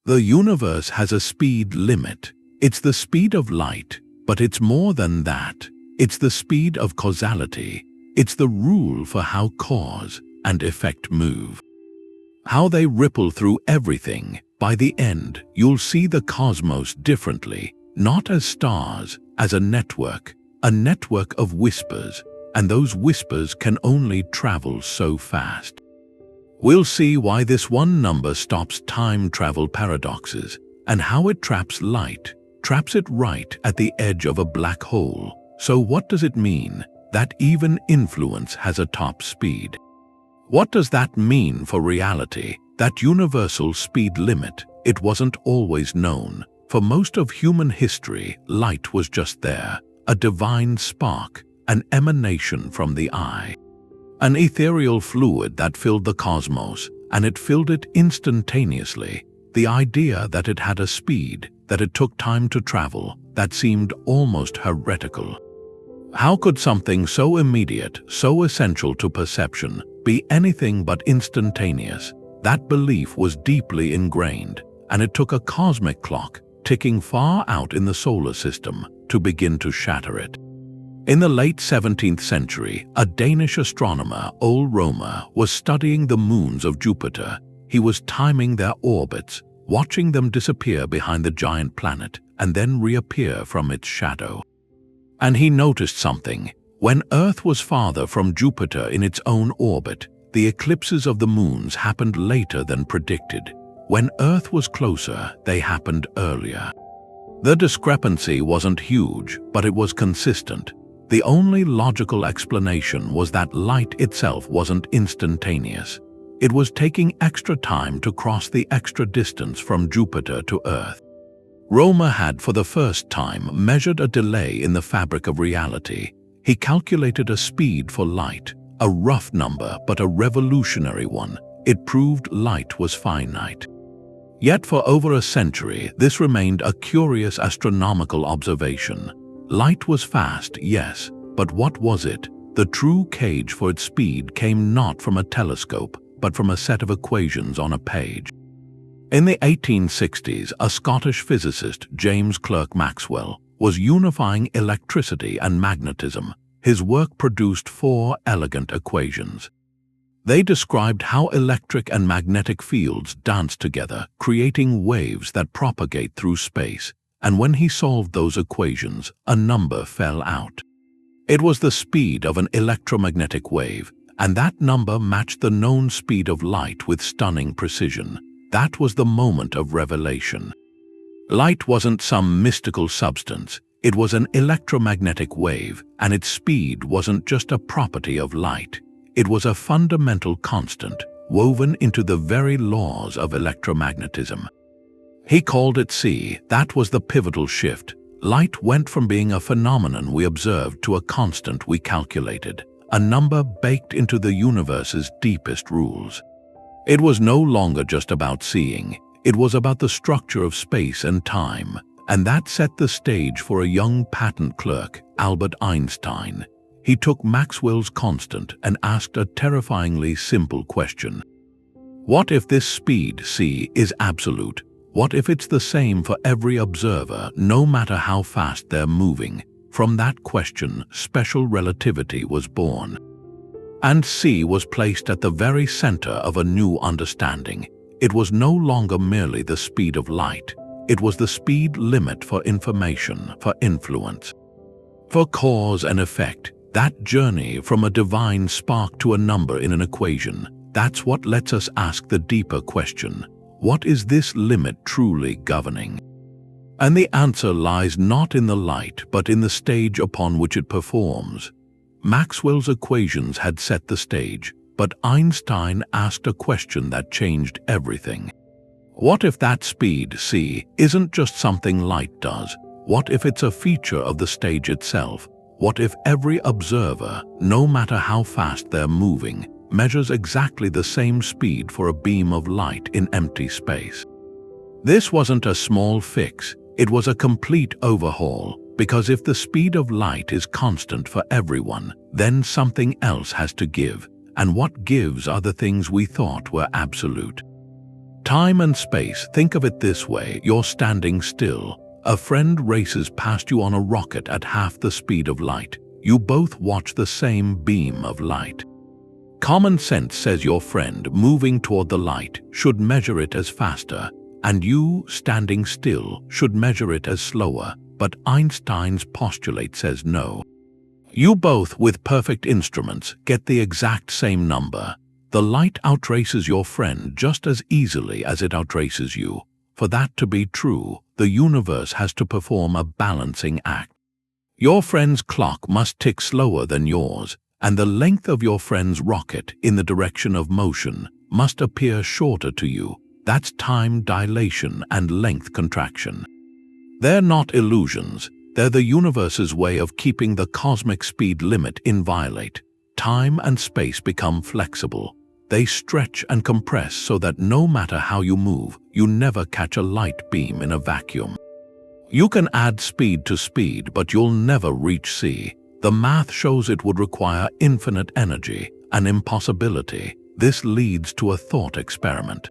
The universe has a speed limit. It's the speed of light, but it's more than that. It's the speed of causality. It's the rule for how cause and effect move, how they ripple through everything. By the end, you'll see the cosmos differently, not as stars, as a network of whispers, and those whispers can only travel so fast. We'll see why this one number stops time travel paradoxes, and how it traps light, traps it right at the edge of a black hole. So what does it mean that even influence has a top speed? What does that mean for reality? That universal speed limit, it wasn't always known. For most of human history, light was just there, a divine spark, an emanation from the eye. An ethereal fluid that filled the cosmos, and it filled it instantaneously. The idea that it had a speed, that it took time to travel, that seemed almost heretical. How could something so immediate, so essential to perception, be anything but instantaneous? That belief was deeply ingrained, and it took a cosmic clock, ticking far out in the solar system, to begin to shatter it. In the late 17th century, a Danish astronomer, Ole Rømer, was studying the moons of Jupiter. He was timing their orbits, watching them disappear behind the giant planet and then reappear from its shadow. And he noticed something. When Earth was farther from Jupiter in its own orbit, the eclipses of the moons happened later than predicted. When Earth was closer, they happened earlier. The discrepancy wasn't huge, but it was consistent. The only logical explanation was that light itself wasn't instantaneous. It was taking extra time to cross the extra distance from Jupiter to Earth. Rømer had for the first time measured a delay in the fabric of reality. He calculated a speed for light, a rough number but a revolutionary one. It proved light was finite. Yet for over a century, this remained a curious astronomical observation. Light was fast, yes, but what was it? The true gauge for its speed came not from a telescope, but from a set of equations on a page. In the 1860s, a Scottish physicist, James Clerk Maxwell, was unifying electricity and magnetism. His work produced 4 elegant equations. They described how electric and magnetic fields dance together, creating waves that propagate through space. And when he solved those equations, a number fell out. It was the speed of an electromagnetic wave, and that number matched the known speed of light with stunning precision. That was the moment of revelation. Light wasn't some mystical substance. It was an electromagnetic wave, and its speed wasn't just a property of light. It was a fundamental constant, woven into the very laws of electromagnetism. He called it C. That was the pivotal shift. Light went from being a phenomenon we observed to a constant we calculated, a number baked into the universe's deepest rules. It was no longer just about seeing. It was about the structure of space and time, and that set the stage for a young patent clerk, Albert Einstein. He took Maxwell's constant and asked a terrifyingly simple question. What if this speed, c, is absolute? What if it's the same for every observer, no matter how fast they're moving? From that question, special relativity was born. And c was placed at the very center of a new understanding. It was no longer merely the speed of light. It was the speed limit for information, for influence, for cause and effect. That journey from a divine spark to a number in an equation, that's what lets us ask the deeper question. What is this limit truly governing? And the answer lies not in the light, but in the stage upon which it performs. Maxwell's equations had set the stage, but Einstein asked a question that changed everything. What if that speed, c, isn't just something light does? What if it's a feature of the stage itself? What if every observer, no matter how fast they're moving, measures exactly the same speed for a beam of light in empty space? This wasn't a small fix, it was a complete overhaul, because if the speed of light is constant for everyone, then something else has to give, and what gives are the things we thought were absolute. Time and space, think of it this way: you're standing still. A friend races past you on a rocket at half the speed of light. You both watch the same beam of light. Common sense says your friend moving toward the light should measure it as faster, and you, standing still, should measure it as slower, but Einstein's postulate says no. You both, with perfect instruments, get the exact same number. The light outraces your friend just as easily as it outraces you. For that to be true, the universe has to perform a balancing act. Your friend's clock must tick slower than yours, and the length of your friend's rocket in the direction of motion must appear shorter to you. That's time dilation and length contraction. They're not illusions. They're the universe's way of keeping the cosmic speed limit inviolate. Time and space become flexible. They stretch and compress so that no matter how you move, you never catch a light beam in a vacuum. You can add speed to speed, but you'll never reach c. The math shows it would require infinite energy, an impossibility. This leads to a thought experiment.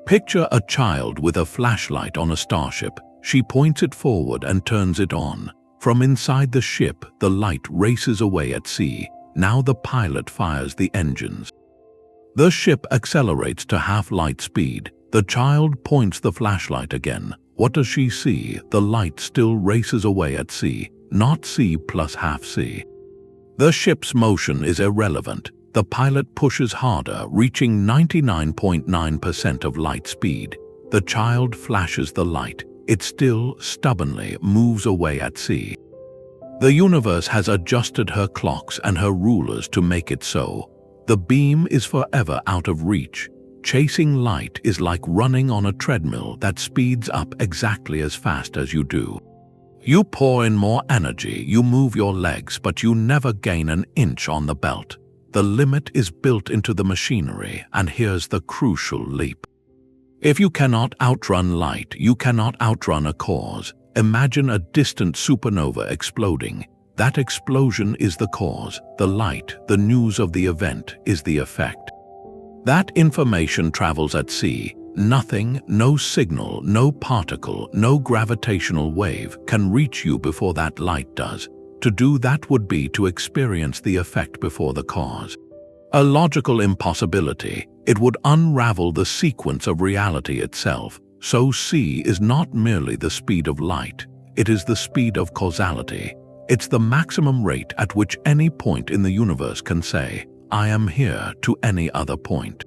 Picture a child with a flashlight on a starship. She points it forward and turns it on. From inside the ship, the light races away at sea. Now the pilot fires the engines. The ship accelerates to half light speed. The child points the flashlight again. What does she see? The light still races away at c, not c plus half c. The ship's motion is irrelevant. The pilot pushes harder, reaching 99.9% of light speed. The child flashes the light. It still, stubbornly, moves away at c. The universe has adjusted her clocks and her rulers to make it so. The beam is forever out of reach. Chasing light is like running on a treadmill that speeds up exactly as fast as you do. You pour in more energy, you move your legs, but you never gain an inch on the belt. The limit is built into the machinery, and here's the crucial leap. If you cannot outrun light, you cannot outrun a cause. Imagine a distant supernova exploding. That explosion is the cause. The light, the news of the event, is the effect. That information travels at sea. Nothing, no signal, no particle, no gravitational wave can reach you before that light does. To do that would be to experience the effect before the cause. A logical impossibility. It would unravel the sequence of reality itself. So c is not merely the speed of light. It is the speed of causality. It's the maximum rate at which any point in the universe can say, I am here, to any other point.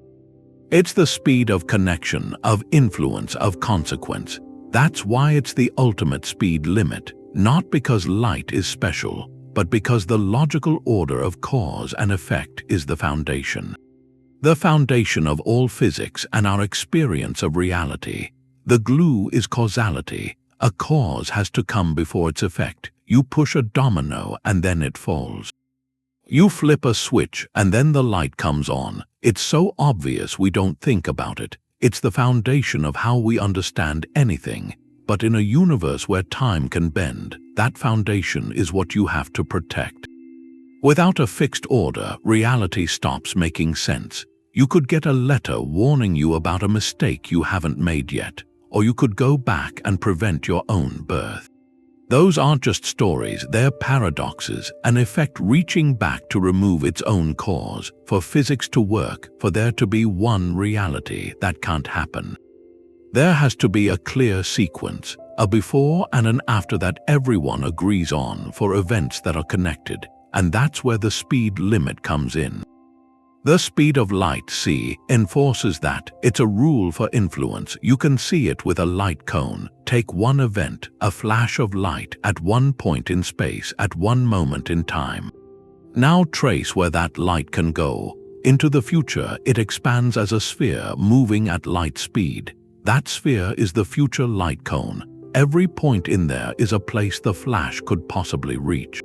It's the speed of connection, of influence, of consequence. That's why it's the ultimate speed limit, not because light is special, but because the logical order of cause and effect is the foundation. The foundation of all physics and our experience of reality. The glue is causality. A cause has to come before its effect. You push a domino and then it falls. You flip a switch and then the light comes on. It's so obvious we don't think about it. It's the foundation of how we understand anything. But in a universe where time can bend, that foundation is what you have to protect. Without a fixed order, reality stops making sense. You could get a letter warning you about a mistake you haven't made yet, or you could go back and prevent your own birth. Those aren't just stories, they're paradoxes, an effect reaching back to remove its own cause. For physics to work, for there to be one reality, that can't happen. There has to be a clear sequence, a before and an after that everyone agrees on for events that are connected, and that's where the speed limit comes in. The speed of light, c, enforces that. It's a rule for influence. You can see it with a light cone. Take one event, a flash of light at one point in space, at one moment in time. Now trace where that light can go. Into the future, it expands as a sphere moving at light speed. That sphere is the future light cone. Every point in there is a place the flash could possibly reach.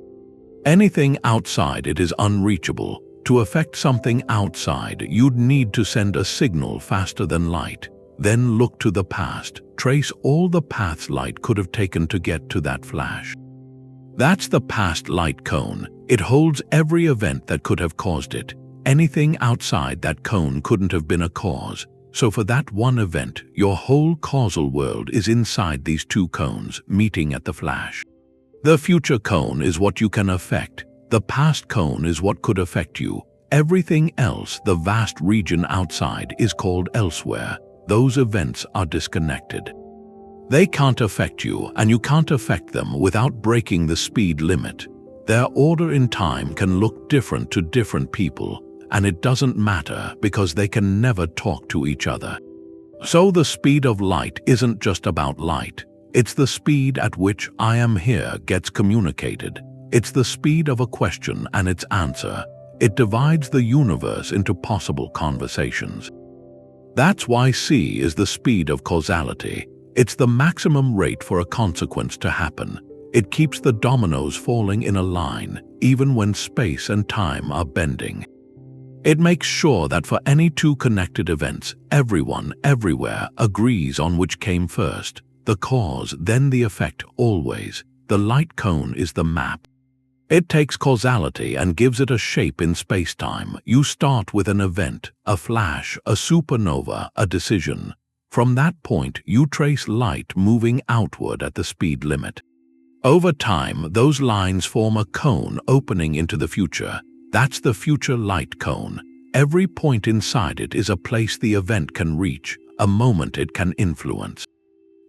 Anything outside it is unreachable. To affect something outside, you'd need to send a signal faster than light. Then look to the past. Trace all the paths light could have taken to get to that flash. That's the past light cone. It holds every event that could have caused it. Anything outside that cone couldn't have been a cause. So for that one event, your whole causal world is inside these two cones meeting at the flash. The future cone is what you can affect. The past cone is what could affect you. Everything else, the vast region outside, is called elsewhere. Those events are disconnected. They can't affect you, and you can't affect them without breaking the speed limit. Their order in time can look different to different people, and it doesn't matter because they can never talk to each other. So the speed of light isn't just about light. It's the speed at which "I am here" gets communicated. It's the speed of a question and its answer. It divides the universe into possible conversations. That's why c is the speed of causality. It's the maximum rate for a consequence to happen. It keeps the dominoes falling in a line, even when space and time are bending. It makes sure that for any two connected events, everyone, everywhere, agrees on which came first. The cause, then the effect, always. The light cone is the map. It takes causality and gives it a shape in spacetime. You start with an event, a flash, a supernova, a decision. From that point, you trace light moving outward at the speed limit. Over time, those lines form a cone opening into the future. That's the future light cone. Every point inside it is a place the event can reach, a moment it can influence.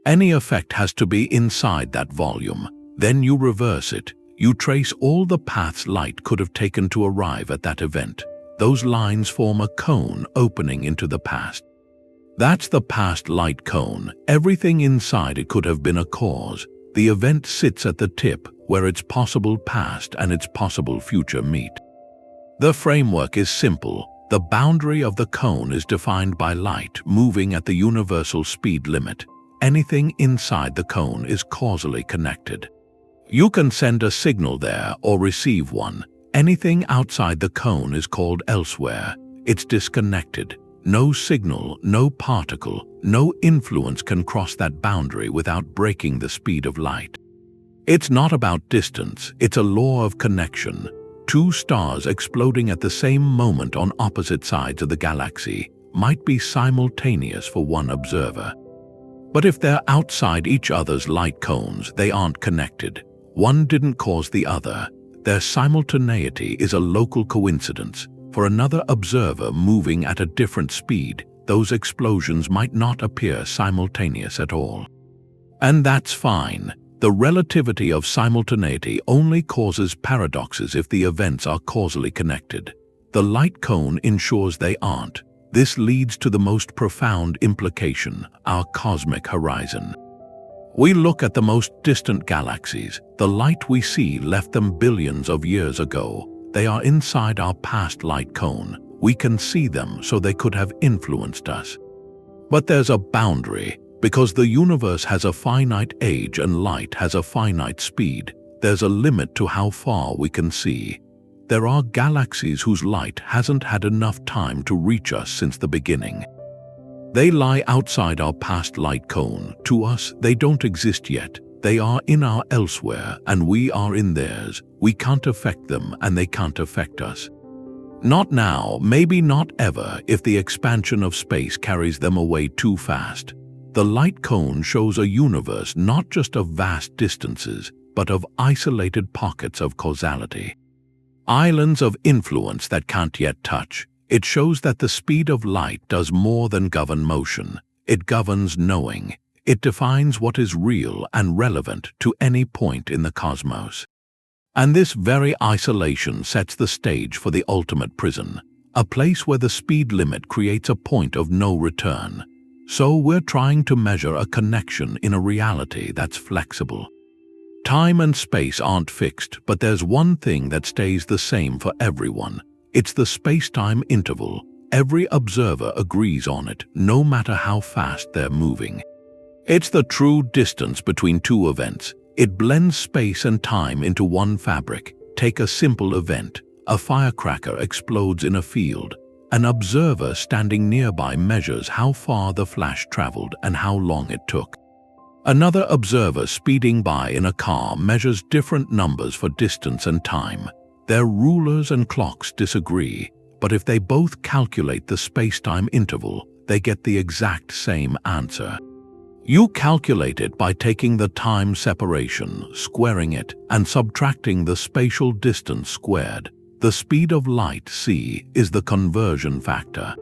Any effect has to be inside that volume. Then you reverse it. You trace all the paths light could have taken to arrive at that event. Those lines form a cone opening into the past. That's the past light cone. Everything inside it could have been a cause. The event sits at the tip, where its possible past and its possible future meet. The framework is simple. The boundary of the cone is defined by light moving at the universal speed limit. Anything inside the cone is causally connected. You can send a signal there or receive one. Anything outside the cone is called elsewhere. It's disconnected. No signal, no particle, no influence can cross that boundary without breaking the speed of light. It's not about distance, it's a law of connection. Two stars exploding at the same moment on opposite sides of the galaxy might be simultaneous for one observer. But if they're outside each other's light cones, they aren't connected. One didn't cause the other. Their simultaneity is a local coincidence. For another observer moving at a different speed, those explosions might not appear simultaneous at all. And that's fine. The relativity of simultaneity only causes paradoxes if the events are causally connected. The light cone ensures they aren't. This leads to the most profound implication, our cosmic horizon. We look at the most distant galaxies. The light we see left them billions of years ago. They are inside our past light cone. We can see them, so they could have influenced us. But there's a boundary. Because the universe has a finite age and light has a finite speed, there's a limit to how far we can see. There are galaxies whose light hasn't had enough time to reach us since the beginning. They lie outside our past light cone. To us, they don't exist yet. They are in our elsewhere, and we are in theirs. We can't affect them, and they can't affect us. Not now, maybe not ever, if the expansion of space carries them away too fast. The light cone shows a universe not just of vast distances, but of isolated pockets of causality. Islands of influence that can't yet touch. It shows that the speed of light does more than govern motion. It governs knowing. It defines what is real and relevant to any point in the cosmos. And this very isolation sets the stage for the ultimate prison, a place where the speed limit creates a point of no return. So we're trying to measure a connection in a reality that's flexible. Time and space aren't fixed, but there's one thing that stays the same for everyone. It's the space-time interval. Every observer agrees on it, no matter how fast they're moving. It's the true distance between two events. It blends space and time into one fabric. Take a simple event. A firecracker explodes in a field. An observer standing nearby measures how far the flash traveled and how long it took. Another observer speeding by in a car measures different numbers for distance and time. Their rulers and clocks disagree, but if they both calculate the space-time interval, they get the exact same answer. You calculate it by taking the time separation, squaring it, and subtracting the spatial distance squared. The speed of light, c, is the conversion factor.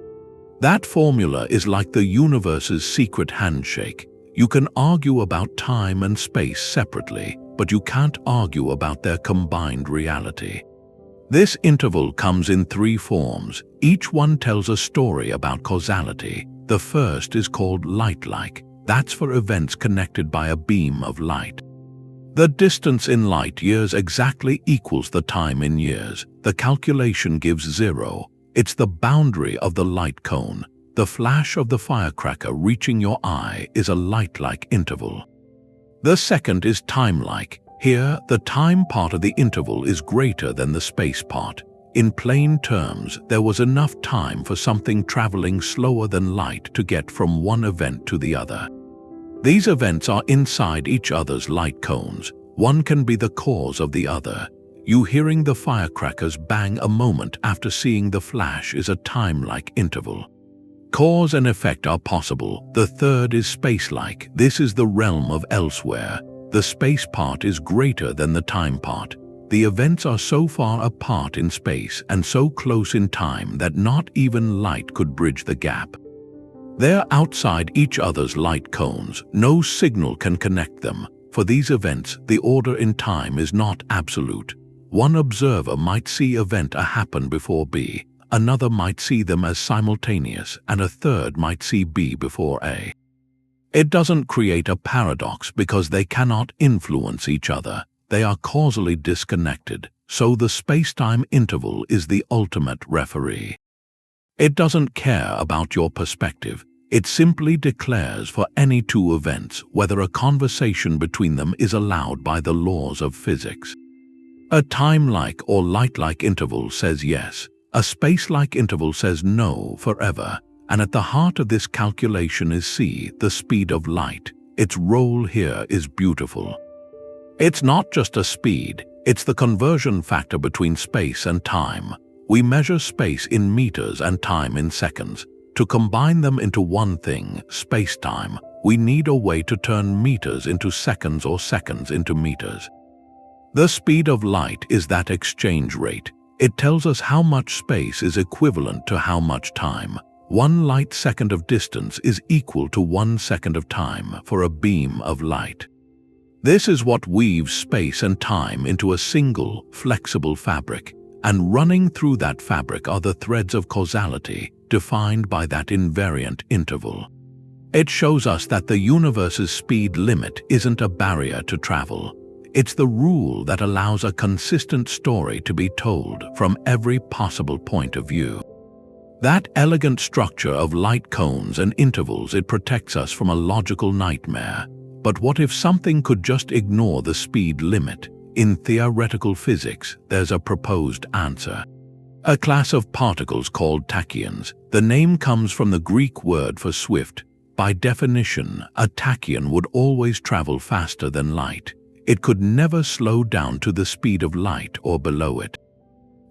That formula is like the universe's secret handshake. You can argue about time and space separately, but you can't argue about their combined reality. This interval comes in three forms. Each one tells a story about causality. The first is called light-like. That's for events connected by a beam of light. The distance in light years exactly equals the time in years. The calculation gives 0. It's the boundary of the light cone. The flash of the firecracker reaching your eye is a light-like interval. The second is time-like. Here, the time part of the interval is greater than the space part. In plain terms, there was enough time for something traveling slower than light to get from one event to the other. These events are inside each other's light cones. One can be the cause of the other. You hearing the firecrackers bang a moment after seeing the flash is a time-like interval. Cause and effect are possible. The third is space-like. This is the realm of elsewhere. The space part is greater than the time part. The events are so far apart in space and so close in time that not even light could bridge the gap. They're outside each other's light cones. No signal can connect them. For these events, the order in time is not absolute. One observer might see event A happen before B, another might see them as simultaneous, and a third might see B before A. It doesn't create a paradox because they cannot influence each other. They are causally disconnected, so the spacetime interval is the ultimate referee. It doesn't care about your perspective. It simply declares for any two events whether a conversation between them is allowed by the laws of physics. A time-like or light-like interval says yes. A space-like interval says no forever. And at the heart of this calculation is c, the speed of light. Its role here is beautiful. It's not just a speed, it's the conversion factor between space and time. We measure space in meters and time in seconds. To combine them into one thing, space-time, we need a way to turn meters into seconds or seconds into meters. The speed of light is that exchange rate. It tells us how much space is equivalent to how much time. 1 light second of distance is equal to 1 second of time for a beam of light. This is what weaves space and time into a single, flexible fabric, and running through that fabric are the threads of causality, defined by that invariant interval. It shows us that the universe's speed limit isn't a barrier to travel. It's the rule that allows a consistent story to be told from every possible point of view. That elegant structure of light cones and intervals, it protects us from a logical nightmare. But what if something could just ignore the speed limit? In theoretical physics, there's a proposed answer. A class of particles called tachyons. The name comes from the Greek word for swift. By definition, a tachyon would always travel faster than light. It could never slow down to the speed of light or below it.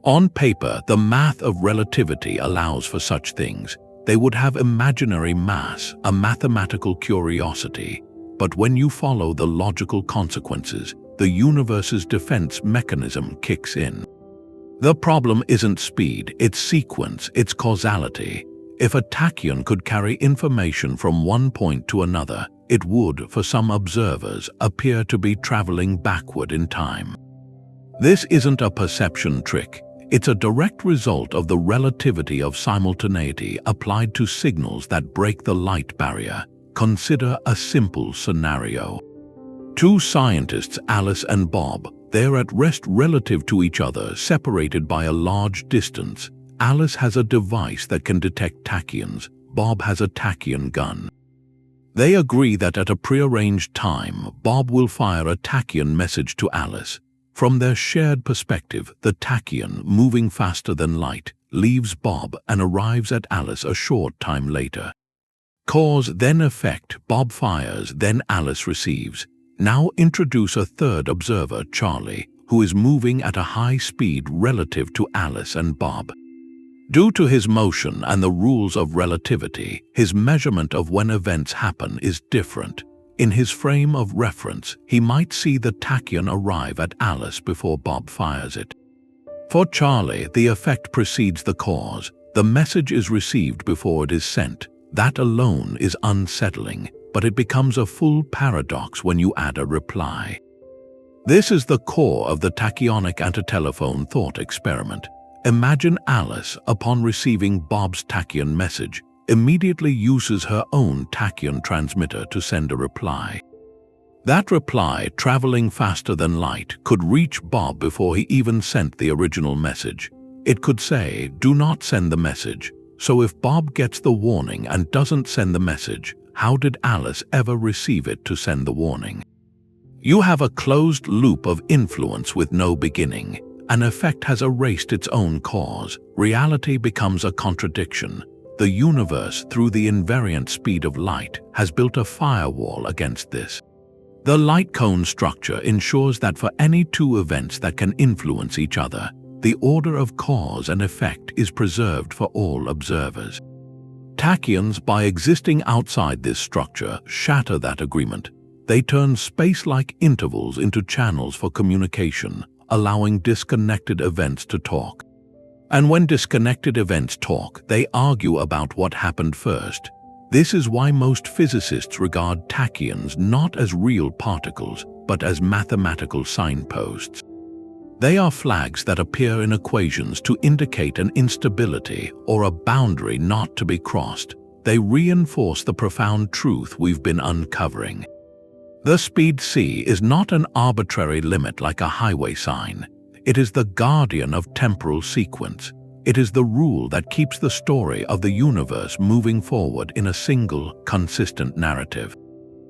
On paper, the math of relativity allows for such things. They would have imaginary mass, a mathematical curiosity. But when you follow the logical consequences, the universe's defense mechanism kicks in. The problem isn't speed, it's sequence, it's causality. If a tachyon could carry information from one point to another, it would, for some observers, appear to be traveling backward in time. This isn't a perception trick. It's a direct result of the relativity of simultaneity applied to signals that break the light barrier. Consider a simple scenario. Two scientists, Alice and Bob, they're at rest relative to each other, separated by a large distance. Alice has a device that can detect tachyons. Bob has a tachyon gun. They agree that at a prearranged time, Bob will fire a tachyon message to Alice. From their shared perspective, the tachyon, moving faster than light, leaves Bob and arrives at Alice a short time later. Cause, then effect. Bob fires, then Alice receives. Now introduce a third observer, Charlie, who is moving at a high speed relative to Alice and Bob. Due to his motion and the rules of relativity, his measurement of when events happen is different. In his frame of reference, he might see the tachyon arrive at Alice before Bob fires it. For Charlie, the effect precedes the cause. The message is received before it is sent. That alone is unsettling, but it becomes a full paradox when you add a reply. This is the core of the tachyonic antitelephone thought experiment. Imagine Alice, upon receiving Bob's tachyon message, immediately uses her own tachyon transmitter to send a reply. That reply, traveling faster than light, could reach Bob before he even sent the original message. It could say, "Do not send the message." So if Bob gets the warning and doesn't send the message, how did Alice ever receive it to send the warning? You have a closed loop of influence with no beginning. An effect has erased its own cause. Reality becomes a contradiction. The universe, through the invariant speed of light, has built a firewall against this. The light cone structure ensures that for any two events that can influence each other, the order of cause and effect is preserved for all observers. Tachyons, by existing outside this structure, shatter that agreement. They turn space-like intervals into channels for communication, allowing disconnected events to talk. And when disconnected events talk, they argue about what happened first. This is why most physicists regard tachyons not as real particles, but as mathematical signposts. They are flags that appear in equations to indicate an instability or a boundary not to be crossed. They reinforce the profound truth we've been uncovering. The speed c is not an arbitrary limit like a highway sign. It is the guardian of temporal sequence. It is the rule that keeps the story of the universe moving forward in a single, consistent narrative.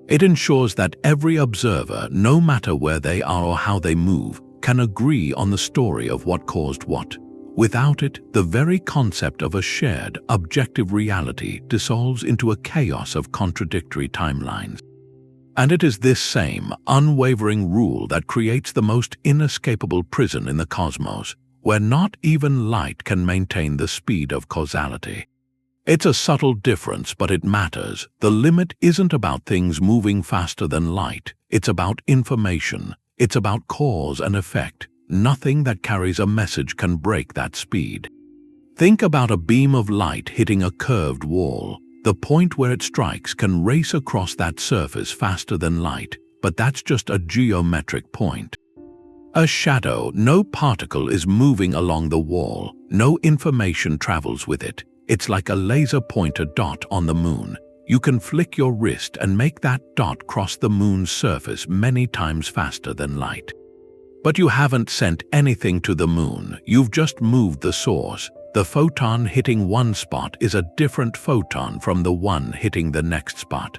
It ensures that every observer, no matter where they are or how they move, can agree on the story of what caused what. Without it, the very concept of a shared, objective reality dissolves into a chaos of contradictory timelines. And it is this same, unwavering rule that creates the most inescapable prison in the cosmos, where not even light can maintain the speed of causality. It's a subtle difference, but it matters. The limit isn't about things moving faster than light. It's about information. It's about cause and effect. Nothing that carries a message can break that speed. Think about a beam of light hitting a curved wall. The point where it strikes can race across that surface faster than light, but that's just a geometric point. A shadow, no particle is moving along the wall, no information travels with it. It's like a laser pointer dot on the moon. You can flick your wrist and make that dot cross the moon's surface many times faster than light. But you haven't sent anything to the moon, you've just moved the source. The photon hitting one spot is a different photon from the one hitting the next spot.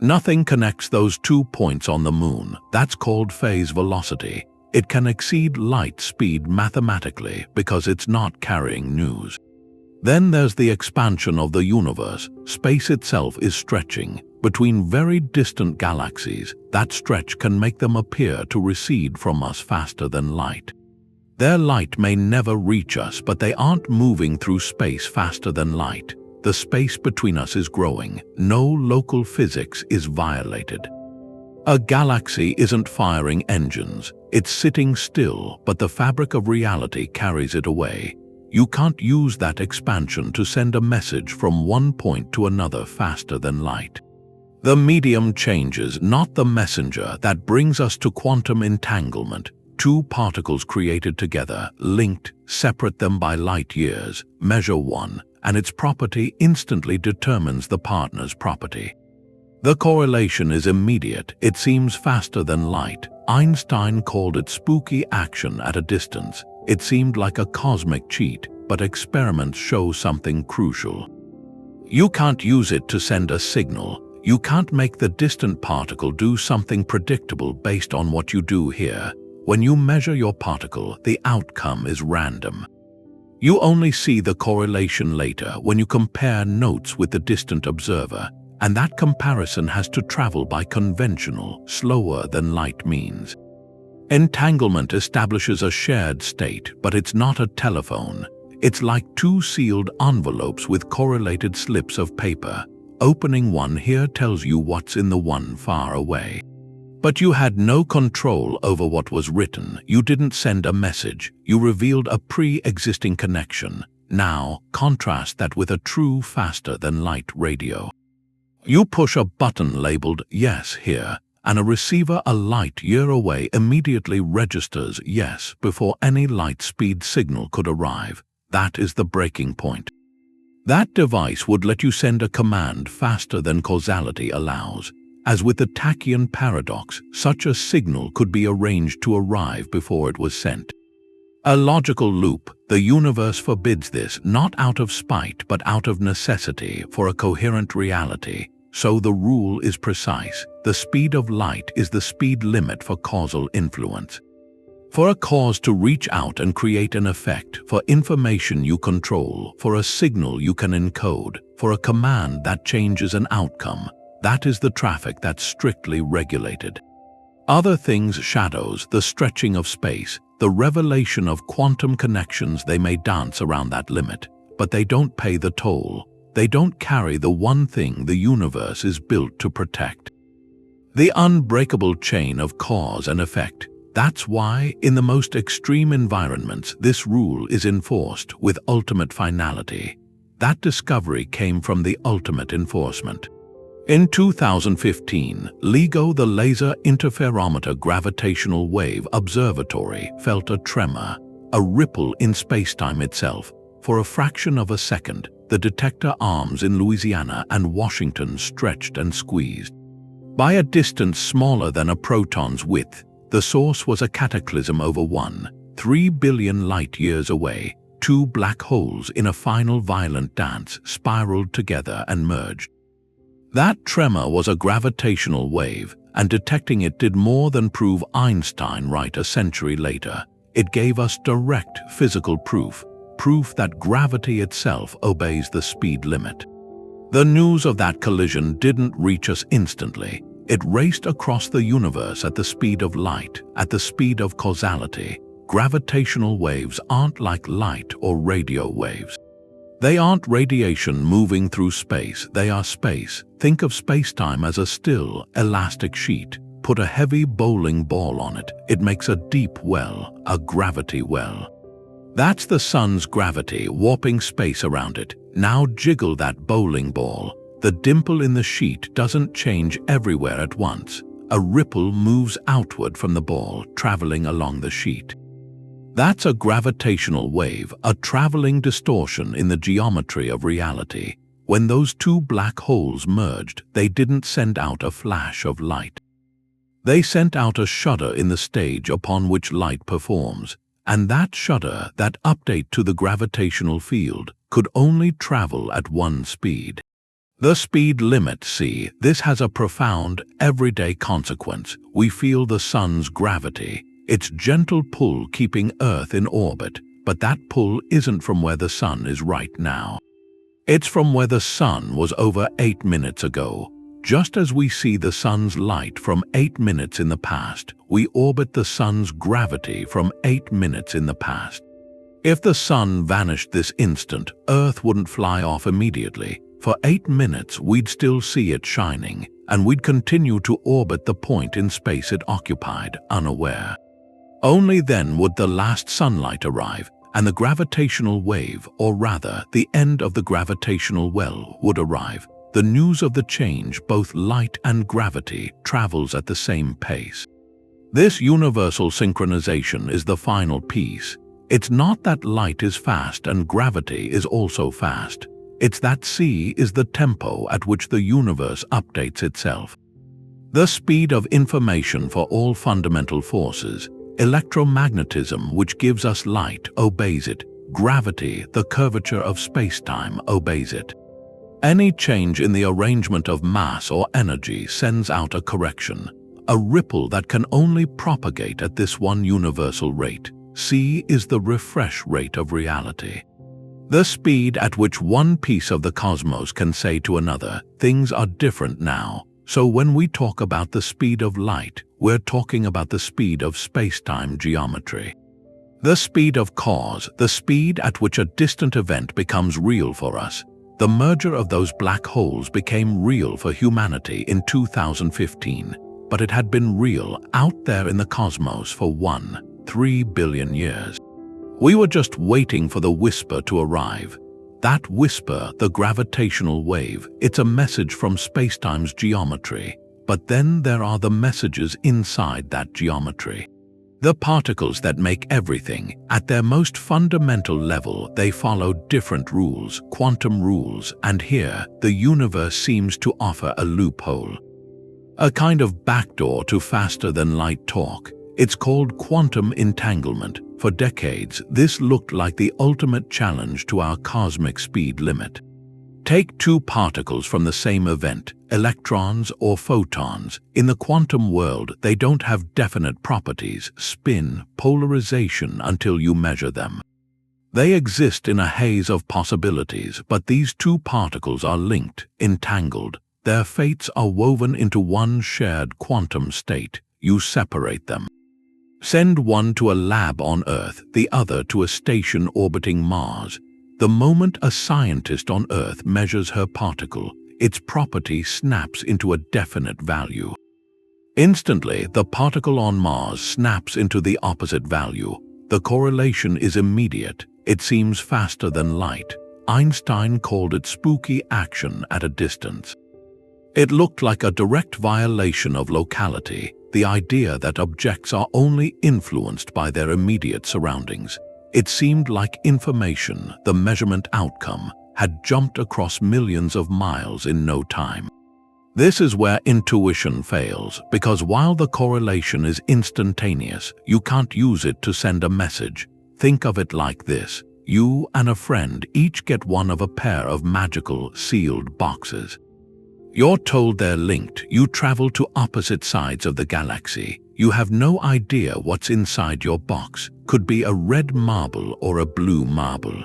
Nothing connects those 2 points on the moon. That's called phase velocity. It can exceed light speed mathematically because it's not carrying news. Then there's the expansion of the universe. Space itself is stretching. Between very distant galaxies, that stretch can make them appear to recede from us faster than light. Their light may never reach us, but they aren't moving through space faster than light. The space between us is growing. No local physics is violated. A galaxy isn't firing engines. It's sitting still, but the fabric of reality carries it away. You can't use that expansion to send a message from one point to another faster than light. The medium changes, not the messenger. That brings us to quantum entanglement. Two particles created together, linked, separate them by light years, measure one, and its property instantly determines the partner's property. The correlation is immediate. It seems faster than light. Einstein called it spooky action at a distance. It seemed like a cosmic cheat, but experiments show something crucial. You can't use it to send a signal. You can't make the distant particle do something predictable based on what you do here. When you measure your particle, the outcome is random. You only see the correlation later when you compare notes with the distant observer, and that comparison has to travel by conventional, slower than light means. Entanglement establishes a shared state, but it's not a telephone. It's like two sealed envelopes with correlated slips of paper. Opening one here tells you what's in the one far away. But you had no control over what was written. You didn't send a message. You revealed a pre-existing connection. Now, contrast that with a true faster-than-light radio. You push a button labeled "Yes" here, and a receiver a light year away immediately registers "Yes" before any light speed signal could arrive. That is the breaking point. That device would let you send a command faster than causality allows. As with the Tachyon paradox, such a signal could be arranged to arrive before it was sent. A logical loop. The universe forbids this, not out of spite but out of necessity for a coherent reality. So the rule is precise. The speed of light is the speed limit for causal influence. For a cause to reach out and create an effect, for information you control, for a signal you can encode, for a command that changes an outcome, that is the traffic that's strictly regulated. Other things, shadows, the stretching of space, the revelation of quantum connections, they may dance around that limit, but they don't pay the toll. They don't carry the one thing the universe is built to protect. The unbreakable chain of cause and effect. That's why, in the most extreme environments, this rule is enforced with ultimate finality. That discovery came from the ultimate enforcement. In 2015, LIGO, the Laser Interferometer Gravitational Wave Observatory, felt a tremor, a ripple in spacetime itself. For a fraction of a second, the detector arms in Louisiana and Washington stretched and squeezed. By a distance smaller than a proton's width, the source was a cataclysm over 1.3 billion light-years away. Two black holes in a final violent dance spiraled together and merged. That tremor was a gravitational wave, and detecting it did more than prove Einstein right a century later. It gave us direct physical proof that gravity itself obeys the speed limit. The news of that collision didn't reach us instantly. It raced across the universe at the speed of light, at the speed of causality. Gravitational waves aren't like light or radio waves. They aren't radiation moving through space, they are space. Think of spacetime as a still, elastic sheet. Put a heavy bowling ball on it. It makes a deep well, a gravity well. That's the sun's gravity warping space around it. Now jiggle that bowling ball. The dimple in the sheet doesn't change everywhere at once. A ripple moves outward from the ball, traveling along the sheet. That's a gravitational wave, a traveling distortion in the geometry of reality. When those two black holes merged, they didn't send out a flash of light. They sent out a shudder in the stage upon which light performs. And that shudder, that update to the gravitational field, could only travel at one speed. The speed limit. See, this has a profound, everyday consequence. We feel the sun's gravity, its gentle pull keeping Earth in orbit, but that pull isn't from where the sun is right now. It's from where the sun was over 8 minutes ago. Just as we see the sun's light from 8 minutes in the past, we orbit the sun's gravity from 8 minutes in the past. If the sun vanished this instant, Earth wouldn't fly off immediately. For 8 minutes, we'd still see it shining, and we'd continue to orbit the point in space it occupied, unaware. Only then would the last sunlight arrive, and the gravitational wave, or rather, the end of the gravitational well, would arrive. The news of the change, both light and gravity, travels at the same pace. This universal synchronization is the final piece. It's not that light is fast and gravity is also fast. It's that c is the tempo at which the universe updates itself. The speed of information for all fundamental forces. Electromagnetism, which gives us light, obeys it. Gravity, the curvature of spacetime, obeys it. Any change in the arrangement of mass or energy sends out a correction, a ripple that can only propagate at this one universal rate. C is the refresh rate of reality. The speed at which one piece of the cosmos can say to another, things are different now. So when we talk about the speed of light, we're talking about the speed of spacetime geometry. The speed of cause, the speed at which a distant event becomes real for us. The merger of those black holes became real for humanity in 2015, but it had been real out there in the cosmos for 3 billion years. We were just waiting for the whisper to arrive. That whisper, the gravitational wave, it's a message from spacetime's geometry. But then there are the messages inside that geometry. The particles that make everything, at their most fundamental level, they follow different rules, quantum rules, and here, the universe seems to offer a loophole. A kind of backdoor to faster-than-light talk. It's called quantum entanglement. For decades, this looked like the ultimate challenge to our cosmic speed limit. Take two particles from the same event, electrons or photons. In the quantum world, they don't have definite properties, spin, polarization until you measure them. They exist in a haze of possibilities, but these two particles are linked, entangled. Their fates are woven into one shared quantum state. You separate them. Send one to a lab on Earth, the other to a station orbiting Mars. The moment a scientist on Earth measures her particle, its property snaps into a definite value. Instantly, the particle on Mars snaps into the opposite value. The correlation is immediate. It seems faster than light. Einstein called it spooky action at a distance. It looked like a direct violation of locality, the idea that objects are only influenced by their immediate surroundings. It seemed like information, the measurement outcome, had jumped across millions of miles in no time. This is where intuition fails, because while the correlation is instantaneous, you can't use it to send a message. Think of it like this. You and a friend each get one of a pair of magical, sealed boxes. You're told they're linked. You travel to opposite sides of the galaxy. You have no idea what's inside your box. Could be a red marble or a blue marble.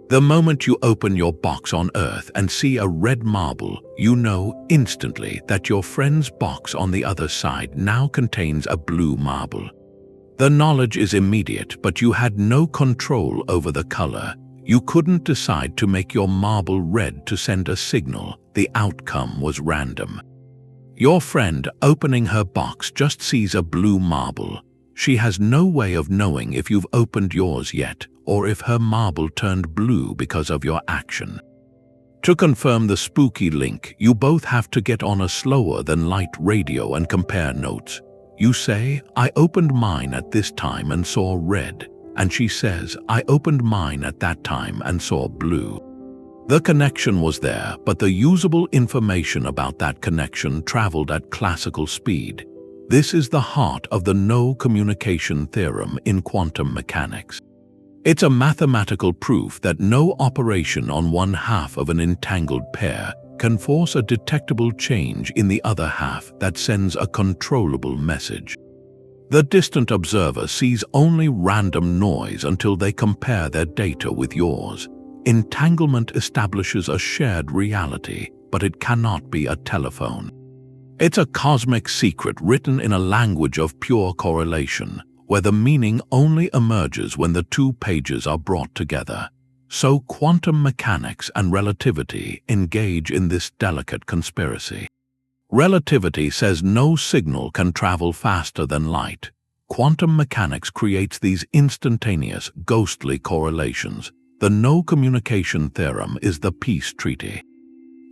The moment you open your box on Earth and see a red marble, you know instantly that your friend's box on the other side now contains a blue marble. The knowledge is immediate, but you had no control over the color. You couldn't decide to make your marble red to send a signal. The outcome was random. Your friend, opening her box, just sees a blue marble. She has no way of knowing if you've opened yours yet, or if her marble turned blue because of your action. To confirm the spooky link, you both have to get on a slower-than-light radio and compare notes. You say, "I opened mine at this time and saw red," and she says, "I opened mine at that time and saw blue." The connection was there, but the usable information about that connection traveled at classical speed. This is the heart of the no communication theorem in quantum mechanics. It's a mathematical proof that no operation on one half of an entangled pair can force a detectable change in the other half that sends a controllable message. The distant observer sees only random noise until they compare their data with yours. Entanglement establishes a shared reality, but it cannot be a telephone. It's a cosmic secret written in a language of pure correlation, where the meaning only emerges when the two pages are brought together. So quantum mechanics and relativity engage in this delicate conspiracy. Relativity says no signal can travel faster than light. Quantum mechanics creates these instantaneous, ghostly correlations. The no communication theorem is the peace treaty.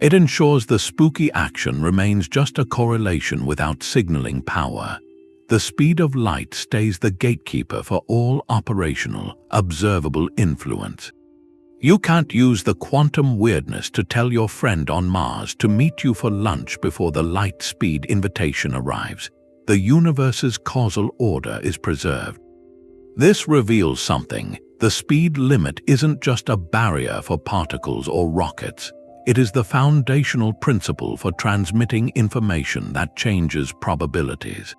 It ensures the spooky action remains just a correlation without signaling power. The speed of light stays the gatekeeper for all operational, observable influence. You can't use the quantum weirdness to tell your friend on Mars to meet you for lunch before the light speed invitation arrives. The universe's causal order is preserved. This reveals something. The speed limit isn't just a barrier for particles or rockets. It is the foundational principle for transmitting information that changes probabilities.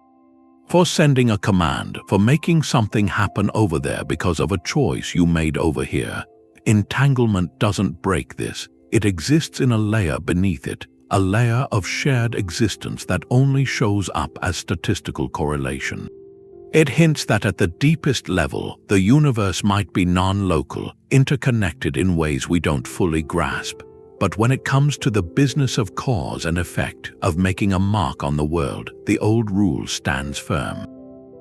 For sending a command, for making something happen over there because of a choice you made over here. Entanglement doesn't break this. It exists in a layer beneath it, a layer of shared existence that only shows up as statistical correlation. It hints that at the deepest level, the universe might be non-local, interconnected in ways we don't fully grasp. But when it comes to the business of cause and effect, of making a mark on the world, the old rule stands firm.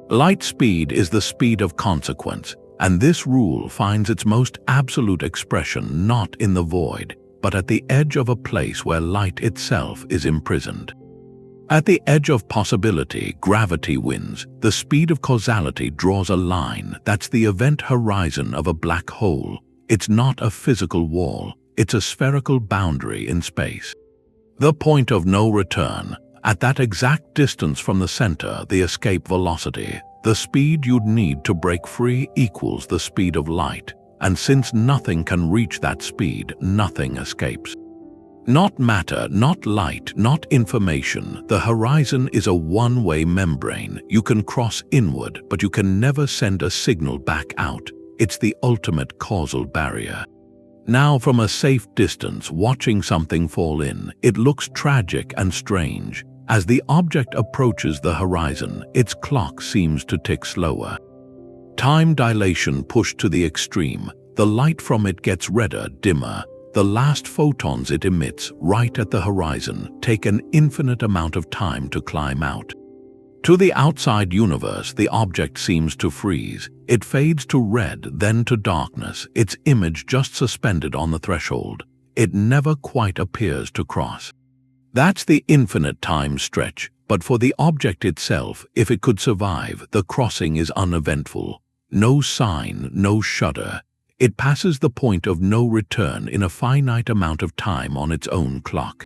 Light speed is the speed of consequence, and this rule finds its most absolute expression not in the void, but at the edge of a place where light itself is imprisoned. At the edge of possibility, gravity wins. The speed of causality draws a line. That's the event horizon of a black hole. It's not a physical wall. It's a spherical boundary in space. The point of no return. At that exact distance from the center, the escape velocity, the speed you'd need to break free equals the speed of light. And since nothing can reach that speed, nothing escapes. Not matter, not light, not information. The horizon is a one-way membrane. You can cross inward, but you can never send a signal back out. It's the ultimate causal barrier. Now, from a safe distance, watching something fall in, it looks tragic and strange. As the object approaches the horizon, its clock seems to tick slower. Time dilation pushed to the extreme. The light from it gets redder, dimmer. The last photons it emits, right at the horizon, take an infinite amount of time to climb out. To the outside universe, the object seems to freeze. It fades to red, then to darkness, its image just suspended on the threshold. It never quite appears to cross. That's the infinite time stretch, but for the object itself, if it could survive, the crossing is uneventful. No sign, no shudder. It passes the point of no return in a finite amount of time on its own clock.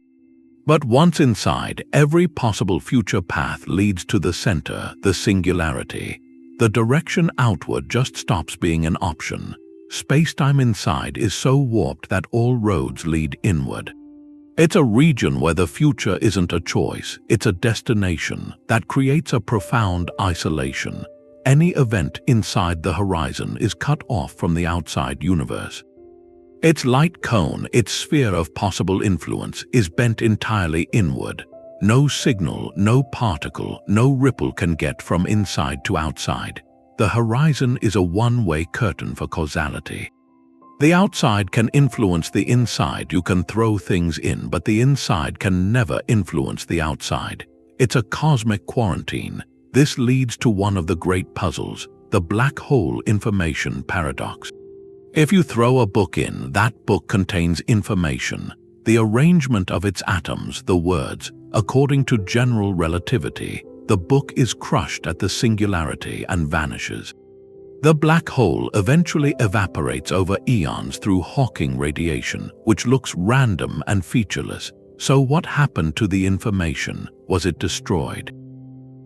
But once inside, every possible future path leads to the center, the singularity. The direction outward just stops being an option. Spacetime inside is so warped that all roads lead inward. It's a region where the future isn't a choice, it's a destination that creates a profound isolation. Any event inside the horizon is cut off from the outside universe. Its light cone, its sphere of possible influence, is bent entirely inward. No signal, no particle, no ripple can get from inside to outside. The horizon is a one-way curtain for causality. The outside can influence the inside. You can throw things in, but the inside can never influence the outside. It's a cosmic quarantine. This leads to one of the great puzzles, the black hole information paradox. If you throw a book in, that book contains information, the arrangement of its atoms, the words. According to general relativity, the book is crushed at the singularity and vanishes. The black hole eventually evaporates over eons through Hawking radiation, which looks random and featureless. So what happened to the information? Was it destroyed?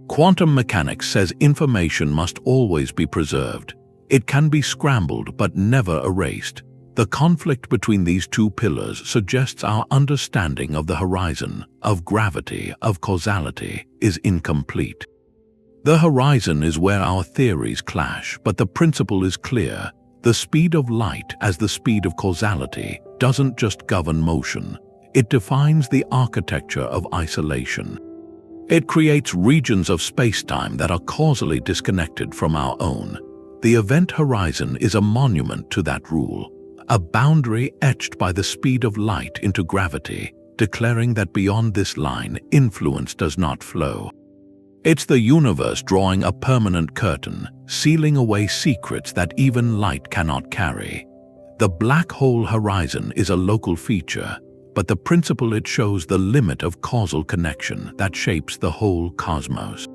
Quantum mechanics says information must always be preserved. It can be scrambled but never erased. The conflict between these two pillars suggests our understanding of the horizon, of gravity, of causality, is incomplete. The horizon is where our theories clash, but the principle is clear. The speed of light, as the speed of causality, doesn't just govern motion. It defines the architecture of isolation. It creates regions of spacetime that are causally disconnected from our own. The event horizon is a monument to that rule, a boundary etched by the speed of light into gravity, declaring that beyond this line, influence does not flow. It's the universe drawing a permanent curtain, sealing away secrets that even light cannot carry. The black hole horizon is a local feature, but the principle it shows the limit of causal connection that shapes the whole cosmos.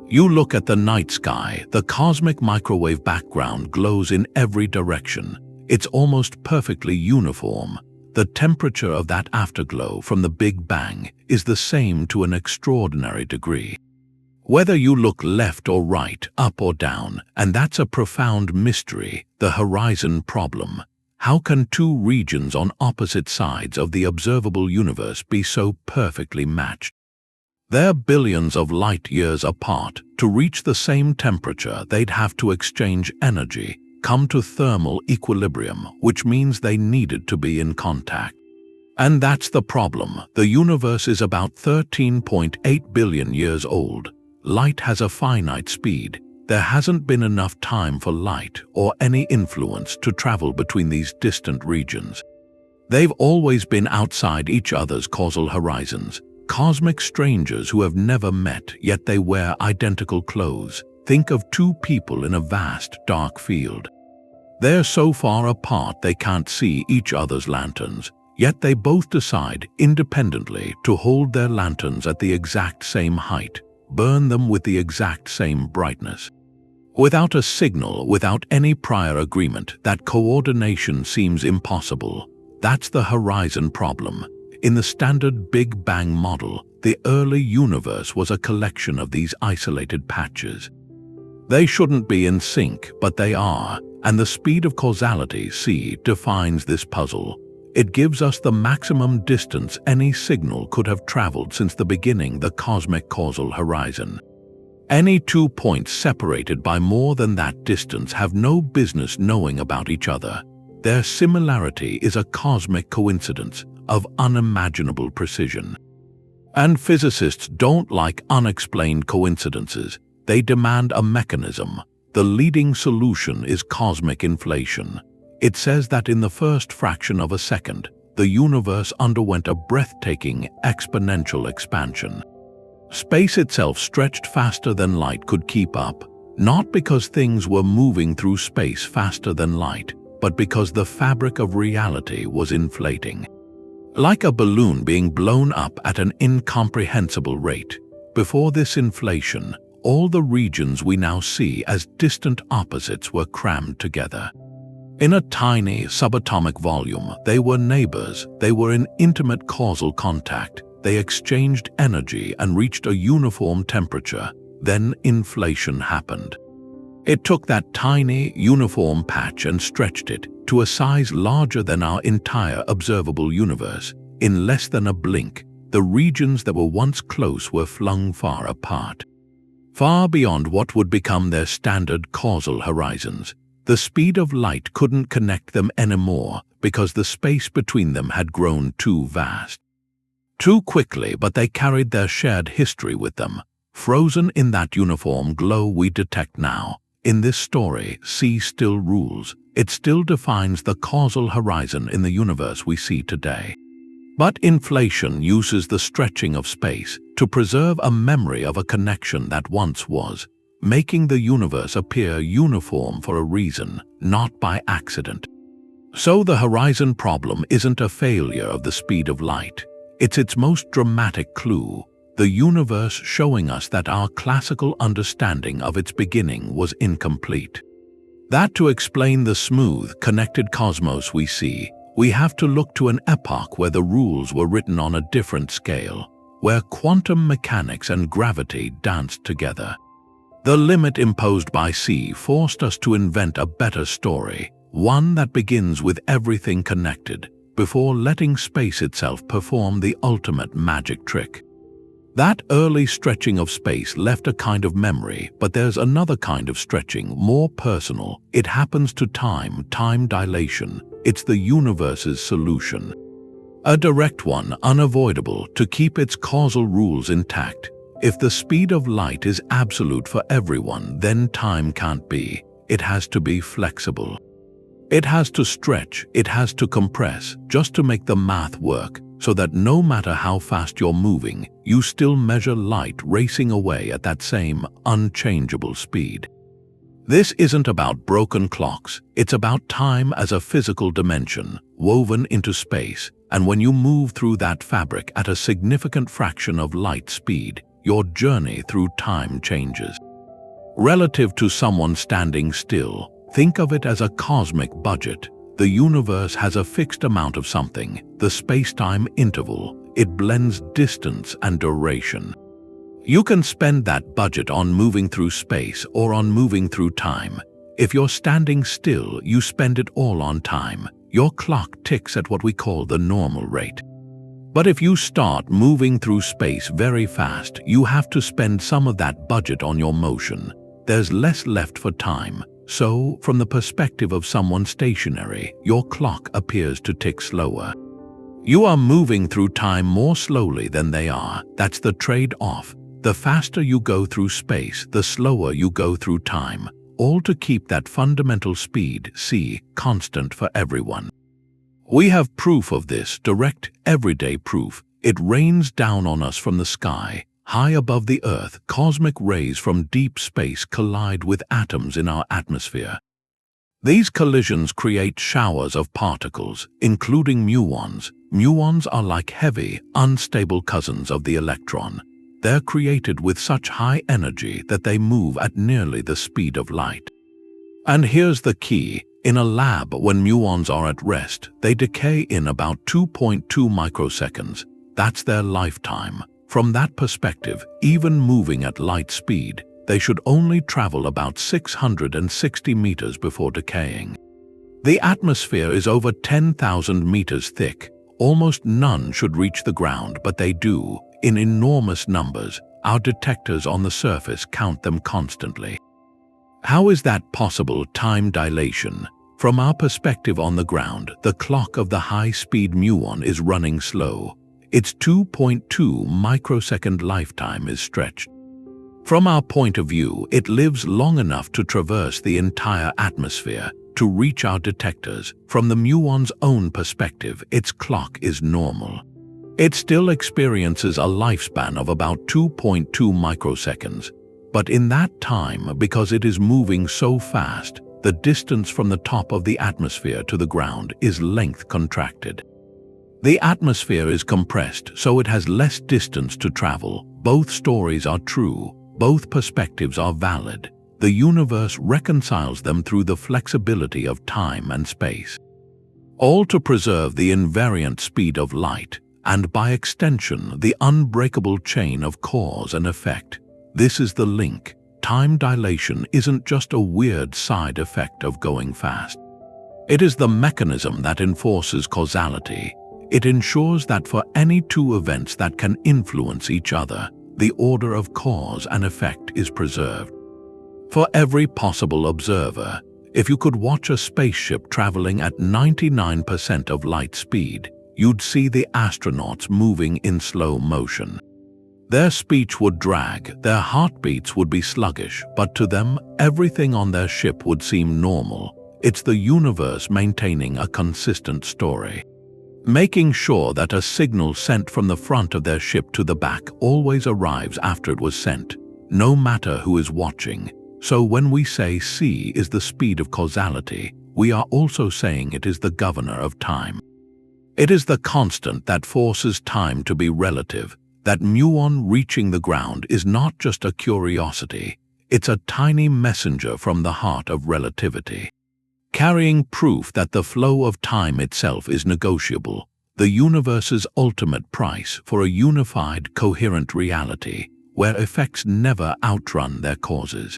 You look at the night sky, the cosmic microwave background glows in every direction. It's almost perfectly uniform. The temperature of that afterglow from the Big Bang is the same to an extraordinary degree. Whether you look left or right, up or down, and that's a profound mystery, the horizon problem. How can two regions on opposite sides of the observable universe be so perfectly matched? They're billions of light years apart. To reach the same temperature, they'd have to exchange energy, come to thermal equilibrium, which means they needed to be in contact. And that's the problem. The universe is about 13.8 billion years old. Light has a finite speed. there hasn't been enough time for light or any influence to travel between these distant regions. They've always been outside each other's causal horizons, cosmic strangers who have never met, yet they wear identical clothes. Think of two people in a vast, dark field. They're so far apart they can't see each other's lanterns, yet they both decide independently to hold their lanterns at the exact same height, burn them with the exact same brightness. Without a signal, without any prior agreement, that coordination seems impossible. That's the horizon problem. In the standard Big Bang model, the early universe was a collection of these isolated patches. They shouldn't be in sync, but they are, and the speed of causality, C, defines this puzzle. It gives us the maximum distance any signal could have traveled since the beginning, the cosmic causal horizon. Any 2 points separated by more than that distance have no business knowing about each other. Their similarity is a cosmic coincidence of unimaginable precision. And physicists don't like unexplained coincidences. They demand a mechanism. The leading solution is cosmic inflation. It says that in the first fraction of a second, the universe underwent a breathtaking exponential expansion. Space itself stretched faster than light could keep up, not because things were moving through space faster than light, but because the fabric of reality was inflating. Like a balloon being blown up at an incomprehensible rate. Before this inflation, all the regions we now see as distant opposites were crammed together. In a tiny subatomic volume, they were neighbors, they were in intimate causal contact, they exchanged energy and reached a uniform temperature. Then inflation happened. It took that tiny, uniform patch and stretched it to a size larger than our entire observable universe. In less than a blink, the regions that were once close were flung far apart. Far beyond what would become their standard causal horizons. The speed of light couldn't connect them anymore because the space between them had grown too vast. Too quickly, but they carried their shared history with them, frozen in that uniform glow we detect now. In this story, C still rules. It still defines the causal horizon in the universe we see today. But inflation uses the stretching of space to preserve a memory of a connection that once was, making the universe appear uniform for a reason, not by accident. So the horizon problem isn't a failure of the speed of light. It's its most dramatic clue, the universe showing us that our classical understanding of its beginning was incomplete. That to explain the smooth, connected cosmos we see, we have to look to an epoch where the rules were written on a different scale, where quantum mechanics and gravity danced together. The limit imposed by C forced us to invent a better story, one that begins with everything connected, before letting space itself perform the ultimate magic trick. That early stretching of space left a kind of memory, but there's another kind of stretching, more personal. It happens to time dilation. It's the universe's solution. A direct one, unavoidable, to keep its causal rules intact. If the speed of light is absolute for everyone, then time can't be. It has to be flexible. It has to stretch, it has to compress, just to make the math work, so that no matter how fast you're moving, you still measure light racing away at that same unchangeable speed. This isn't about broken clocks, it's about time as a physical dimension, woven into space, and when you move through that fabric at a significant fraction of light speed, your journey through time changes. Relative to someone standing still, think of it as a cosmic budget. The universe has a fixed amount of something, the space-time interval. It blends distance and duration. You can spend that budget on moving through space or on moving through time. If you're standing still, you spend it all on time. Your clock ticks at what we call the normal rate. But if you start moving through space very fast, you have to spend some of that budget on your motion. There's less left for time. So, from the perspective of someone stationary, your clock appears to tick slower. You are moving through time more slowly than they are. That's the trade-off. The faster you go through space, the slower you go through time, all to keep that fundamental speed, c, constant for everyone. We have proof of this, direct, everyday proof. It rains down on us from the sky. High above the Earth, cosmic rays from deep space collide with atoms in our atmosphere. These collisions create showers of particles, including muons. Muons are like heavy, unstable cousins of the electron. They're created with such high energy that they move at nearly the speed of light. And here's the key. In a lab, when muons are at rest, they decay in about 2.2 microseconds. That's their lifetime. From that perspective, even moving at light speed, they should only travel about 660 meters before decaying. The atmosphere is over 10,000 meters thick. Almost none should reach the ground, but they do, in enormous numbers. Our detectors on the surface count them constantly. How is that possible? Time dilation. From our perspective on the ground, the clock of the high-speed muon is running slow. Its 2.2 microsecond lifetime is stretched. From our point of view, it lives long enough to traverse the entire atmosphere, to reach our detectors. From the muon's own perspective, its clock is normal. It still experiences a lifespan of about 2.2 microseconds. But in that time, because it is moving so fast, the distance from the top of the atmosphere to the ground is length contracted. The atmosphere is compressed, so it has less distance to travel. Both stories are true. Both perspectives are valid. The universe reconciles them through the flexibility of time and space. All to preserve the invariant speed of light, and by extension, the unbreakable chain of cause and effect. This is the link. Time dilation isn't just a weird side effect of going fast. It is the mechanism that enforces causality. It ensures that for any two events that can influence each other, the order of cause and effect is preserved. For every possible observer, if you could watch a spaceship traveling at 99% of light speed, you'd see the astronauts moving in slow motion. Their speech would drag, their heartbeats would be sluggish, but to them, everything on their ship would seem normal. It's the universe maintaining a consistent story, making sure that a signal sent from the front of their ship to the back always arrives after it was sent, no matter who is watching. So when we say c is the speed of causality, we are also saying it is the governor of time. It is the constant that forces time to be relative. That muon reaching the ground is not just a curiosity, it's a tiny messenger from the heart of relativity, carrying proof that the flow of time itself is negotiable, the universe's ultimate price for a unified, coherent reality, where effects never outrun their causes.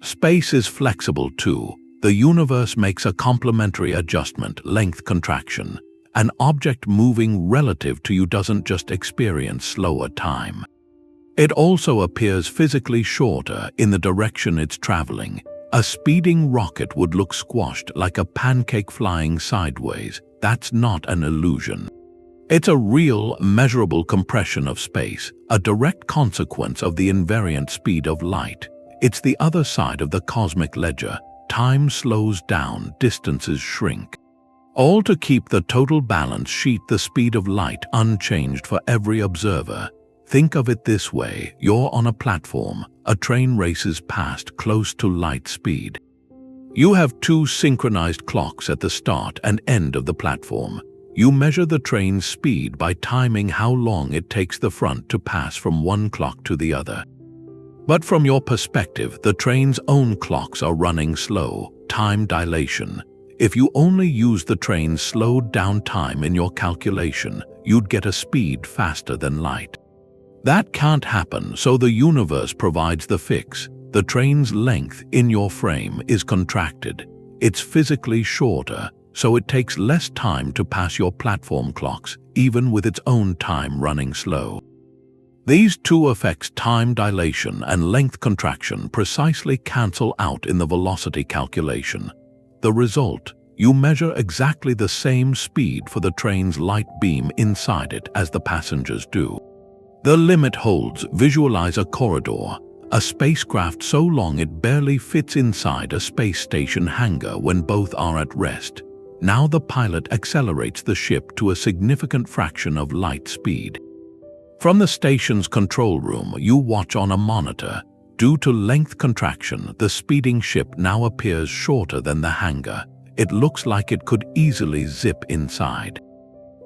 Space is flexible too. The universe makes a complementary adjustment, length contraction. An object moving relative to you doesn't just experience slower time. It also appears physically shorter in the direction it's traveling. A speeding rocket would look squashed like a pancake flying sideways. That's not an illusion. It's a real, measurable compression of space, a direct consequence of the invariant speed of light. It's the other side of the cosmic ledger. Time slows down, distances shrink. All to keep the total balance sheet, the speed of light, unchanged for every observer. Think of it this way: you're on a platform, a train races past close to light speed. You have two synchronized clocks at the start and end of the platform. You measure the train's speed by timing how long it takes the front to pass from one clock to the other. But from your perspective, the train's own clocks are running slow. Time dilation. If you only use the train's slowed down time in your calculation, you'd get a speed faster than light. That can't happen, so the universe provides the fix. The train's length in your frame is contracted. It's physically shorter, so it takes less time to pass your platform clocks, even with its own time running slow. These two effects, time dilation and length contraction, precisely cancel out in the velocity calculation. The result, you measure exactly the same speed for the train's light beam inside it as the passengers do. The limit holds. Visualize a corridor, a spacecraft so long it barely fits inside a space station hangar when both are at rest. Now the pilot accelerates the ship to a significant fraction of light speed. From the station's control room, you watch on a monitor. Due to length contraction, the speeding ship now appears shorter than the hangar. It looks like it could easily zip inside.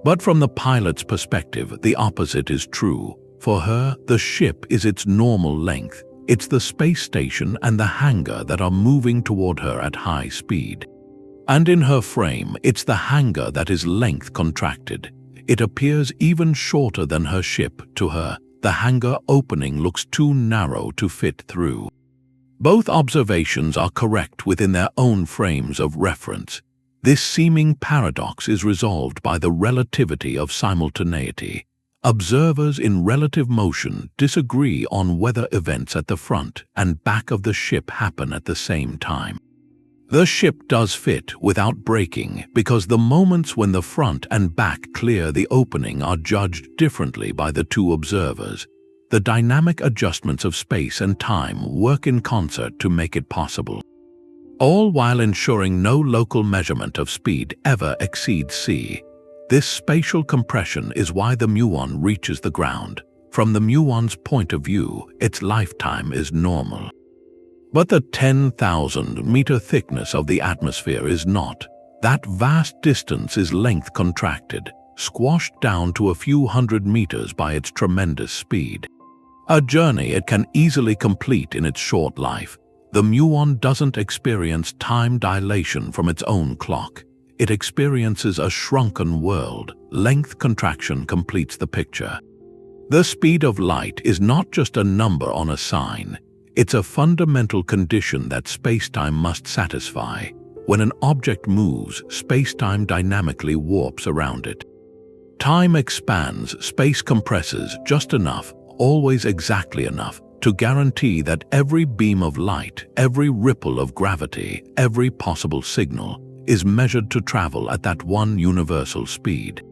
But from the pilot's perspective, the opposite is true. For her, the ship is its normal length. It's the space station and the hangar that are moving toward her at high speed. And in her frame, it's the hangar that is length contracted. It appears even shorter than her ship to her. The hangar opening looks too narrow to fit through. Both observations are correct within their own frames of reference. This seeming paradox is resolved by the relativity of simultaneity. Observers in relative motion disagree on whether events at the front and back of the ship happen at the same time. The ship does fit without breaking because the moments when the front and back clear the opening are judged differently by the two observers. The dynamic adjustments of space and time work in concert to make it possible, all while ensuring no local measurement of speed ever exceeds c. This spatial compression is why the muon reaches the ground. From the muon's point of view, its lifetime is normal. But the 10,000-meter thickness of the atmosphere is not. That vast distance is length contracted, squashed down to a few hundred meters by its tremendous speed. A journey it can easily complete in its short life. The muon doesn't experience time dilation from its own clock. It experiences a shrunken world. Length contraction completes the picture. The speed of light is not just a number on a sign. It's a fundamental condition that spacetime must satisfy. When an object moves, spacetime dynamically warps around it. Time expands, space compresses just enough, always exactly enough, to guarantee that every beam of light, every ripple of gravity, every possible signal is measured to travel at that one universal speed.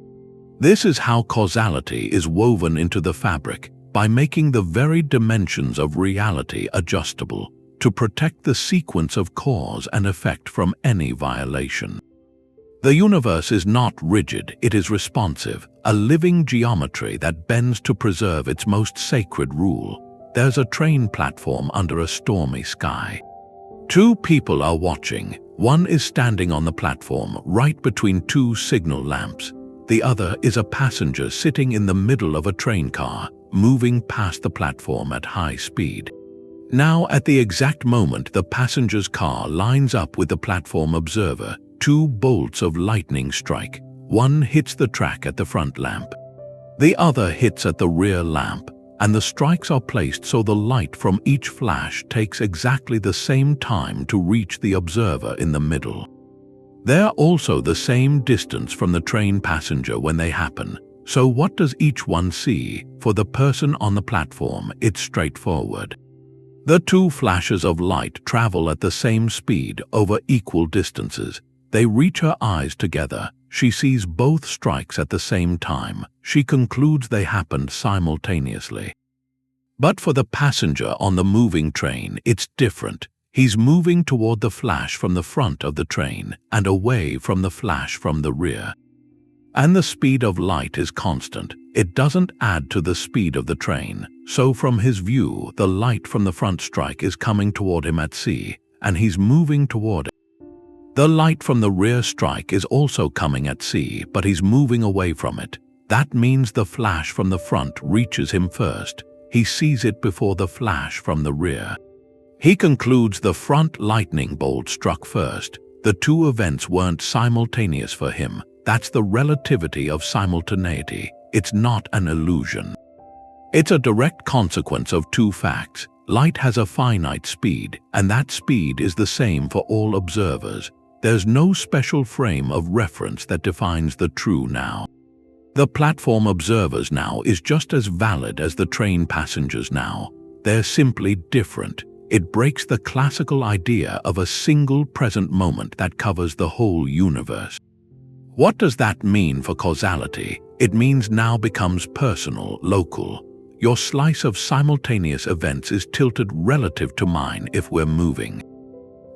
This is how causality is woven into the fabric, by making the very dimensions of reality adjustable to protect the sequence of cause and effect from any violation. The universe is not rigid, it is responsive, a living geometry that bends to preserve its most sacred rule. There's a train platform under a stormy sky. Two people are watching. One is standing on the platform right between two signal lamps. The other is a passenger sitting in the middle of a train car, moving past the platform at high speed. Now, at the exact moment the passenger's car lines up with the platform observer, two bolts of lightning strike. One hits the track at the front lamp. The other hits at the rear lamp, and the strikes are placed so the light from each flash takes exactly the same time to reach the observer in the middle. They're also the same distance from the train passenger when they happen. So what does each one see? For the person on the platform, it's straightforward. The two flashes of light travel at the same speed over equal distances. They reach her eyes together. She sees both strikes at the same time. She concludes they happened simultaneously. But for the passenger on the moving train, it's different. He's moving toward the flash from the front of the train and away from the flash from the rear. And the speed of light is constant. It doesn't add to the speed of the train. So from his view, the light from the front strike is coming toward him at c, and he's moving toward it. The light from the rear strike is also coming at c, but he's moving away from it. That means the flash from the front reaches him first. He sees it before the flash from the rear. He concludes the front lightning bolt struck first. The two events weren't simultaneous for him. That's the relativity of simultaneity. It's not an illusion. It's a direct consequence of two facts. Light has a finite speed, and that speed is the same for all observers. There's no special frame of reference that defines the true now. The platform observers now is just as valid as the train passengers now. They're simply different. It breaks the classical idea of a single present moment that covers the whole universe. What does that mean for causality? It means now becomes personal, local. Your slice of simultaneous events is tilted relative to mine if we're moving.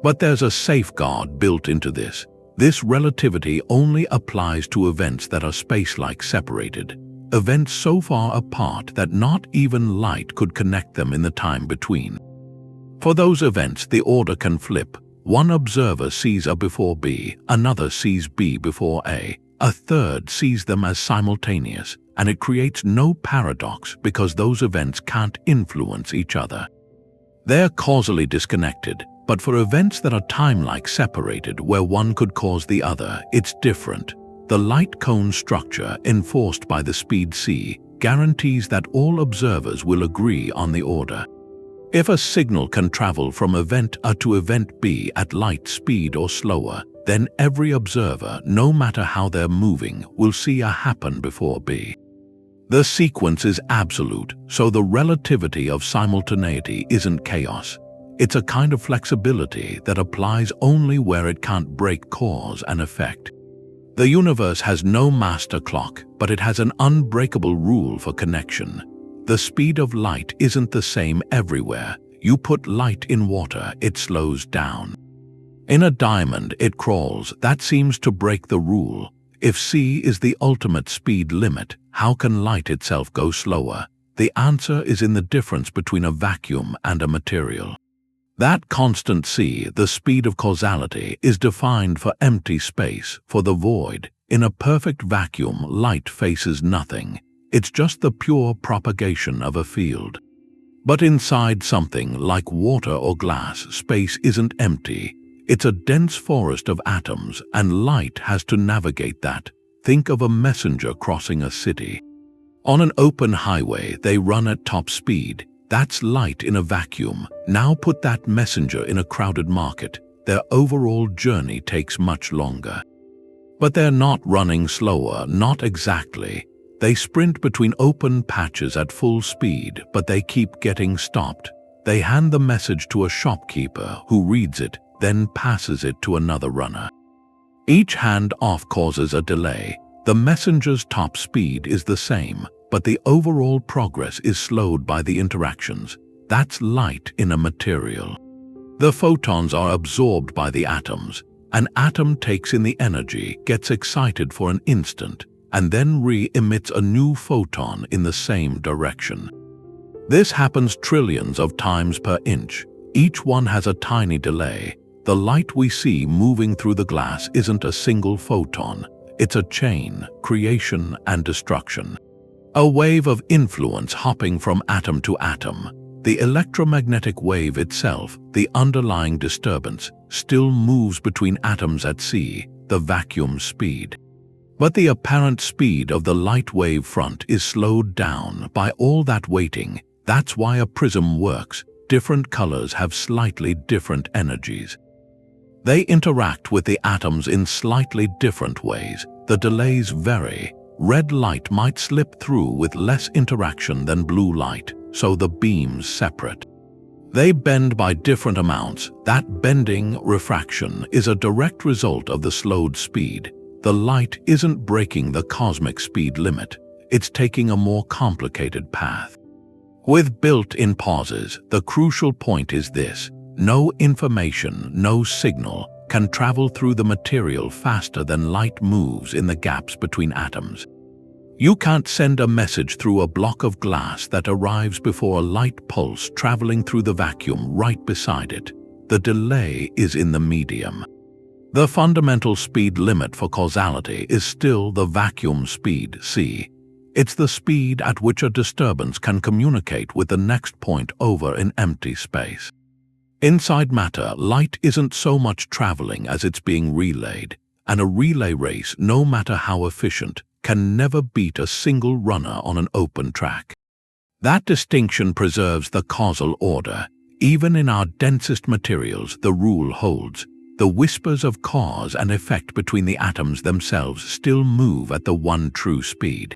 But there's a safeguard built into this. This relativity only applies to events that are space-like separated, events so far apart that not even light could connect them in the time between. For those events, the order can flip. One observer sees A before B, another sees B before A, a third sees them as simultaneous, and it creates no paradox because those events can't influence each other. They're causally disconnected, but for events that are time-like separated where one could cause the other, it's different. The light cone structure enforced by the speed c guarantees that all observers will agree on the order. If a signal can travel from event A to event B at light speed or slower, then every observer, no matter how they're moving, will see A happen before B. The sequence is absolute, so the relativity of simultaneity isn't chaos. It's a kind of flexibility that applies only where it can't break cause and effect. The universe has no master clock, but it has an unbreakable rule for connection. The speed of light isn't the same everywhere. You put light in water, it slows down. In a diamond, it crawls. That seems to break the rule. If c is the ultimate speed limit, how can light itself go slower? The answer is in the difference between a vacuum and a material. That constant c, the speed of causality, is defined for empty space, for the void. In a perfect vacuum, light faces nothing. It's just the pure propagation of a field. But inside something like water or glass, space isn't empty. It's a dense forest of atoms, and light has to navigate that. Think of a messenger crossing a city. On an open highway, they run at top speed. That's light in a vacuum. Now put that messenger in a crowded market. Their overall journey takes much longer. But they're not running slower, not exactly. They sprint between open patches at full speed, but they keep getting stopped. They hand the message to a shopkeeper who reads it, then passes it to another runner. Each handoff causes a delay. The messenger's top speed is the same, but the overall progress is slowed by the interactions. That's light in a material. The photons are absorbed by the atoms. An atom takes in the energy, gets excited for an instant, and then re-emits a new photon in the same direction. This happens trillions of times per inch. Each one has a tiny delay. The light we see moving through the glass isn't a single photon. It's a chain, creation and destruction. A wave of influence hopping from atom to atom. The electromagnetic wave itself, the underlying disturbance, still moves between atoms at c, the vacuum speed. But the apparent speed of the light wave front is slowed down by all that waiting. That's why a prism works. Different colors have slightly different energies. They interact with the atoms in slightly different ways. The delays vary. Red light might slip through with less interaction than blue light, so the beams separate. They bend by different amounts. That bending, refraction, is a direct result of the slowed speed. The light isn't breaking the cosmic speed limit. It's taking a more complicated path. With built-in pauses, the crucial point is this: no information, no signal, can travel through the material faster than light moves in the gaps between atoms. You can't send a message through a block of glass that arrives before a light pulse traveling through the vacuum right beside it. The delay is in the medium. The fundamental speed limit for causality is still the vacuum speed, c. It's the speed at which a disturbance can communicate with the next point over in empty space. Inside matter, light isn't so much traveling as it's being relayed, and a relay race, no matter how efficient, can never beat a single runner on an open track. That distinction preserves the causal order. Even in our densest materials, the rule holds. The whispers of cause and effect between the atoms themselves still move at the one true speed.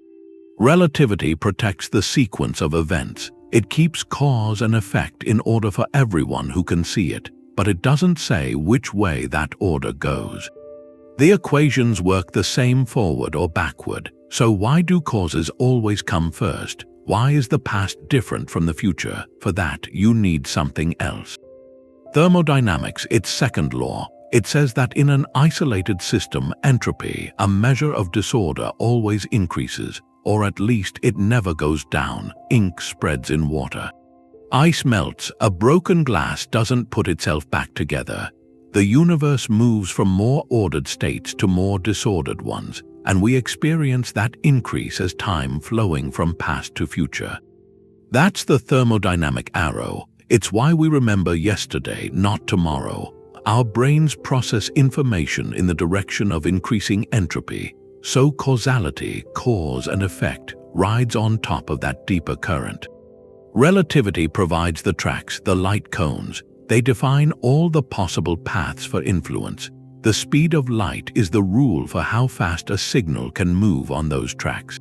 Relativity protects the sequence of events. It keeps cause and effect in order for everyone who can see it, but it doesn't say which way that order goes. The equations work the same forward or backward, so why do causes always come first? Why is the past different from the future? For that, you need something else. Thermodynamics, its second law, it says that in an isolated system, entropy, a measure of disorder, always increases, or at least it never goes down. Ink spreads in water. Ice melts, a broken glass doesn't put itself back together. The universe moves from more ordered states to more disordered ones, and we experience that increase as time flowing from past to future. That's the thermodynamic arrow. It's why we remember yesterday, not tomorrow. Our brains process information in the direction of increasing entropy, so causality, cause and effect, rides on top of that deeper current. Relativity provides the tracks, the light cones. They define all the possible paths for influence. The speed of light is the rule for how fast a signal can move on those tracks.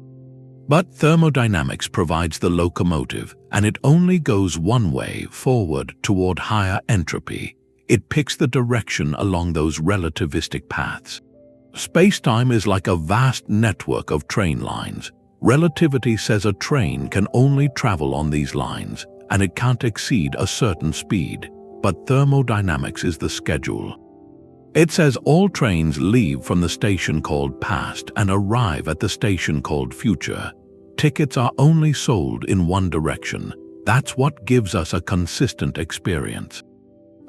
But thermodynamics provides the locomotive, and it only goes one way, forward toward higher entropy. It picks the direction along those relativistic paths. Spacetime is like a vast network of train lines. Relativity says a train can only travel on these lines, and it can't exceed a certain speed. But thermodynamics is the schedule. It says all trains leave from the station called past and arrive at the station called future. Tickets are only sold in one direction. That's what gives us a consistent experience.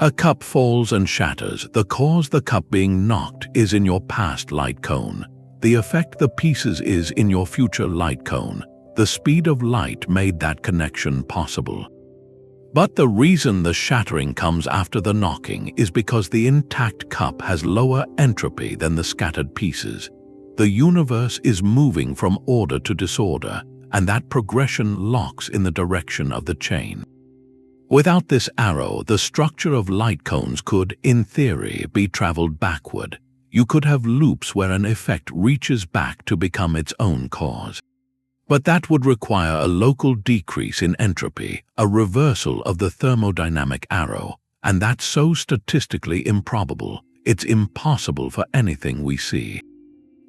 A cup falls and shatters. The cause the cup being knocked is in your past light cone. The effect the pieces is in your future light cone. The speed of light made that connection possible. But the reason the shattering comes after the knocking is because the intact cup has lower entropy than the scattered pieces. The universe is moving from order to disorder, and that progression locks in the direction of the chain. Without this arrow, the structure of light cones could, in theory, be traveled backward. You could have loops where an effect reaches back to become its own cause. But that would require a local decrease in entropy, a reversal of the thermodynamic arrow, and that's so statistically improbable, it's impossible for anything we see.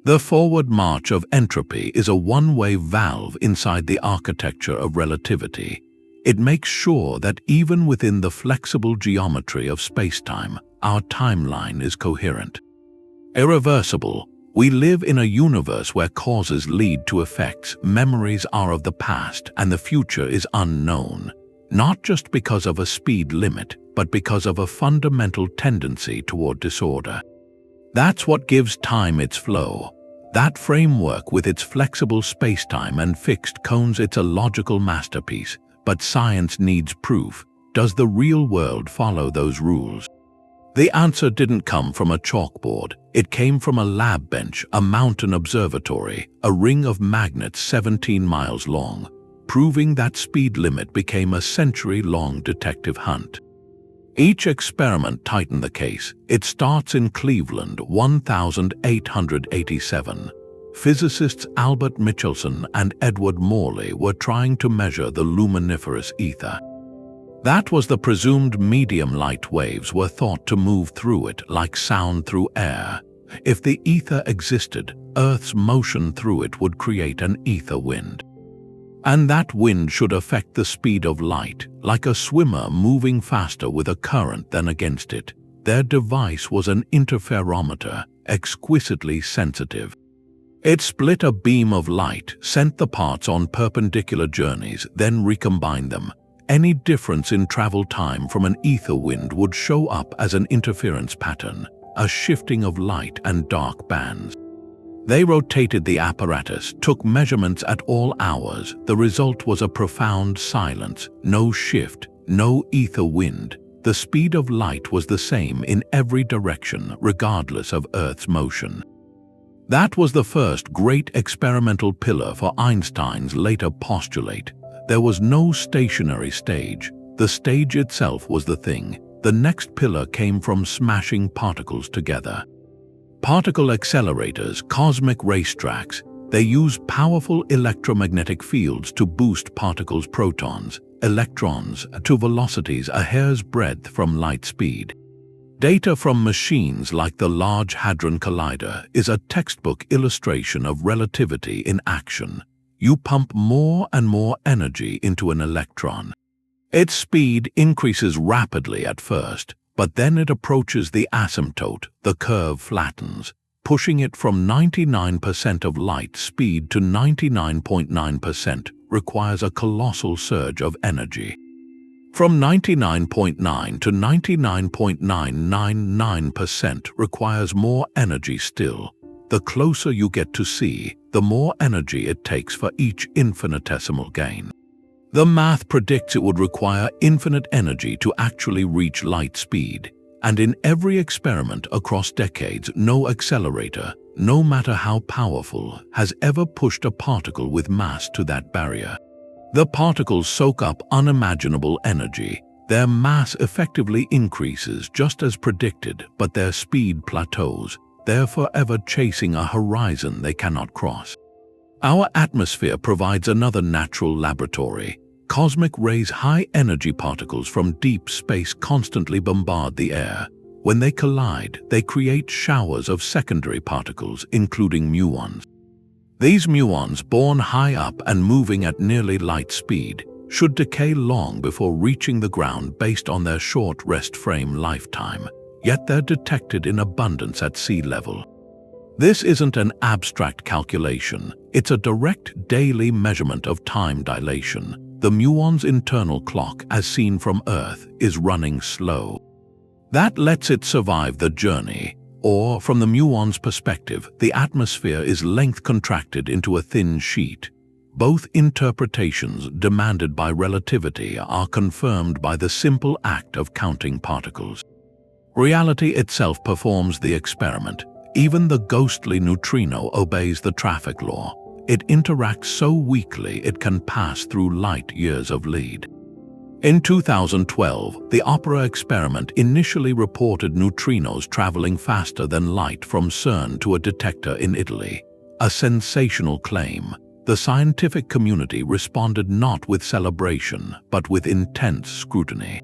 The forward march of entropy is a one-way valve inside the architecture of relativity. It makes sure that even within the flexible geometry of spacetime, our timeline is coherent. Irreversible. We live in a universe where causes lead to effects, memories are of the past, and the future is unknown. Not just because of a speed limit, but because of a fundamental tendency toward disorder. That's what gives time its flow. That framework with its flexible spacetime and fixed cones, it's a logical masterpiece. But science needs proof. Does the real world follow those rules? The answer didn't come from a chalkboard. It came from a lab bench, a mountain observatory, a ring of magnets 17 miles long, proving that speed limit became a century-long detective hunt. Each experiment tightened the case. It starts in Cleveland, 1887. Physicists Albert Michelson and Edward Morley were trying to measure the luminiferous ether. That was the presumed medium light waves were thought to move through it like sound through air. If the ether existed, Earth's motion through it would create an ether wind. And that wind should affect the speed of light, like a swimmer moving faster with a current than against it. Their device was an interferometer, exquisitely sensitive. It split a beam of light, sent the parts on perpendicular journeys, then recombined them. Any difference in travel time from an ether wind would show up as an interference pattern, a shifting of light and dark bands. They rotated the apparatus, took measurements at all hours. The result was a profound silence, no shift, no ether wind. The speed of light was the same in every direction, regardless of Earth's motion. That was the first great experimental pillar for Einstein's later postulate. There was no stationary stage. The stage itself was the thing. The next pillar came from smashing particles together. Particle accelerators, cosmic racetracks, they use powerful electromagnetic fields to boost particles' protons, electrons, to velocities a hair's breadth from light speed. Data from machines like the Large Hadron Collider is a textbook illustration of relativity in action. you pump more and more energy into an electron. Its speed increases rapidly at first, but then it approaches the asymptote, the curve flattens, pushing it from 99% of light speed to 99.9% requires a colossal surge of energy. From 99.9 to 99.999% requires more energy still. The closer you get to C, the more energy it takes for each infinitesimal gain. The math predicts it would require infinite energy to actually reach light speed, and in every experiment across decades, no accelerator, no matter how powerful, has ever pushed a particle with mass to that barrier. The particles soak up unimaginable energy. Their mass effectively increases just as predicted, but their speed plateaus. They're forever chasing a horizon they cannot cross. Our atmosphere provides another natural laboratory. Cosmic rays, high-energy particles from deep space constantly bombard the air. When they collide, they create showers of secondary particles, including muons. These muons, born high up and moving at nearly light speed, should decay long before reaching the ground based on their short rest frame lifetime, yet they're detected in abundance at sea level. This isn't an abstract calculation, it's a direct daily measurement of time dilation. The muon's internal clock, as seen from Earth, is running slow. That lets it survive the journey. Or, from the muon's perspective, the atmosphere is length contracted into a thin sheet. Both interpretations demanded by relativity are confirmed by the simple act of counting particles. Reality itself performs the experiment. Even the ghostly neutrino obeys the traffic law. It interacts so weakly it can pass through light years of lead. In 2012, the Opera experiment initially reported neutrinos traveling faster than light from CERN to a detector in Italy. A sensational claim. The scientific community responded not with celebration, but with intense scrutiny.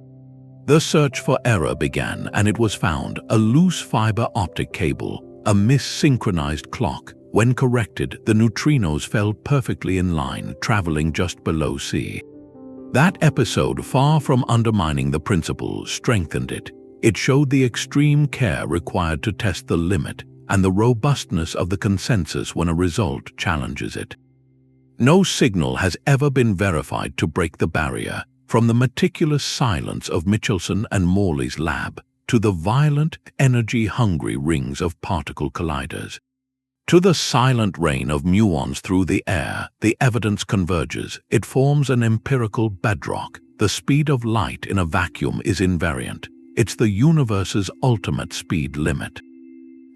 The search for error began, and it was found: a loose fiber optic cable, a mis-synchronized clock. When corrected, the neutrinos fell perfectly in line, traveling just below C. That episode, far from undermining the principle, strengthened it. It showed the extreme care required to test the limit and the robustness of the consensus when a result challenges it. No signal has ever been verified to break the barrier, from the meticulous silence of Michelson and Morley's lab to the violent, energy-hungry rings of particle colliders. To the silent rain of muons through the air, the evidence converges. It forms an empirical bedrock. The speed of light in a vacuum is invariant. It's the universe's ultimate speed limit.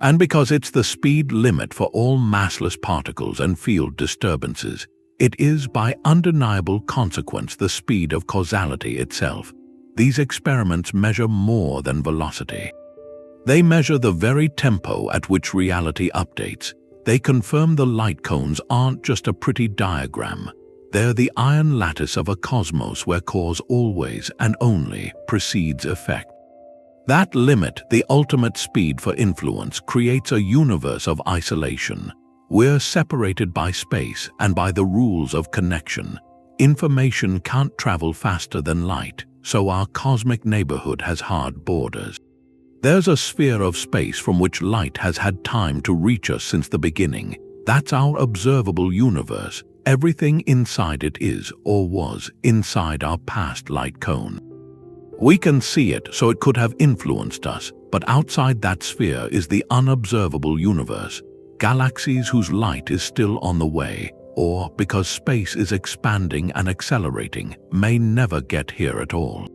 And because it's the speed limit for all massless particles and field disturbances, it is by undeniable consequence the speed of causality itself. These experiments measure more than velocity. They measure the very tempo at which reality updates. They confirm the light cones aren't just a pretty diagram. They're the iron lattice of a cosmos where cause always and only precedes effect. That limit, the ultimate speed for influence, creates a universe of isolation. We're separated by space and by the rules of connection. Information can't travel faster than light, so our cosmic neighborhood has hard borders. There's a sphere of space from which light has had time to reach us since the beginning. That's our observable universe. Everything inside it is, or was, inside our past light cone. We can see it, so it could have influenced us, but outside that sphere is the unobservable universe. Galaxies whose light is still on the way, or, because space is expanding and accelerating, may never get here at all.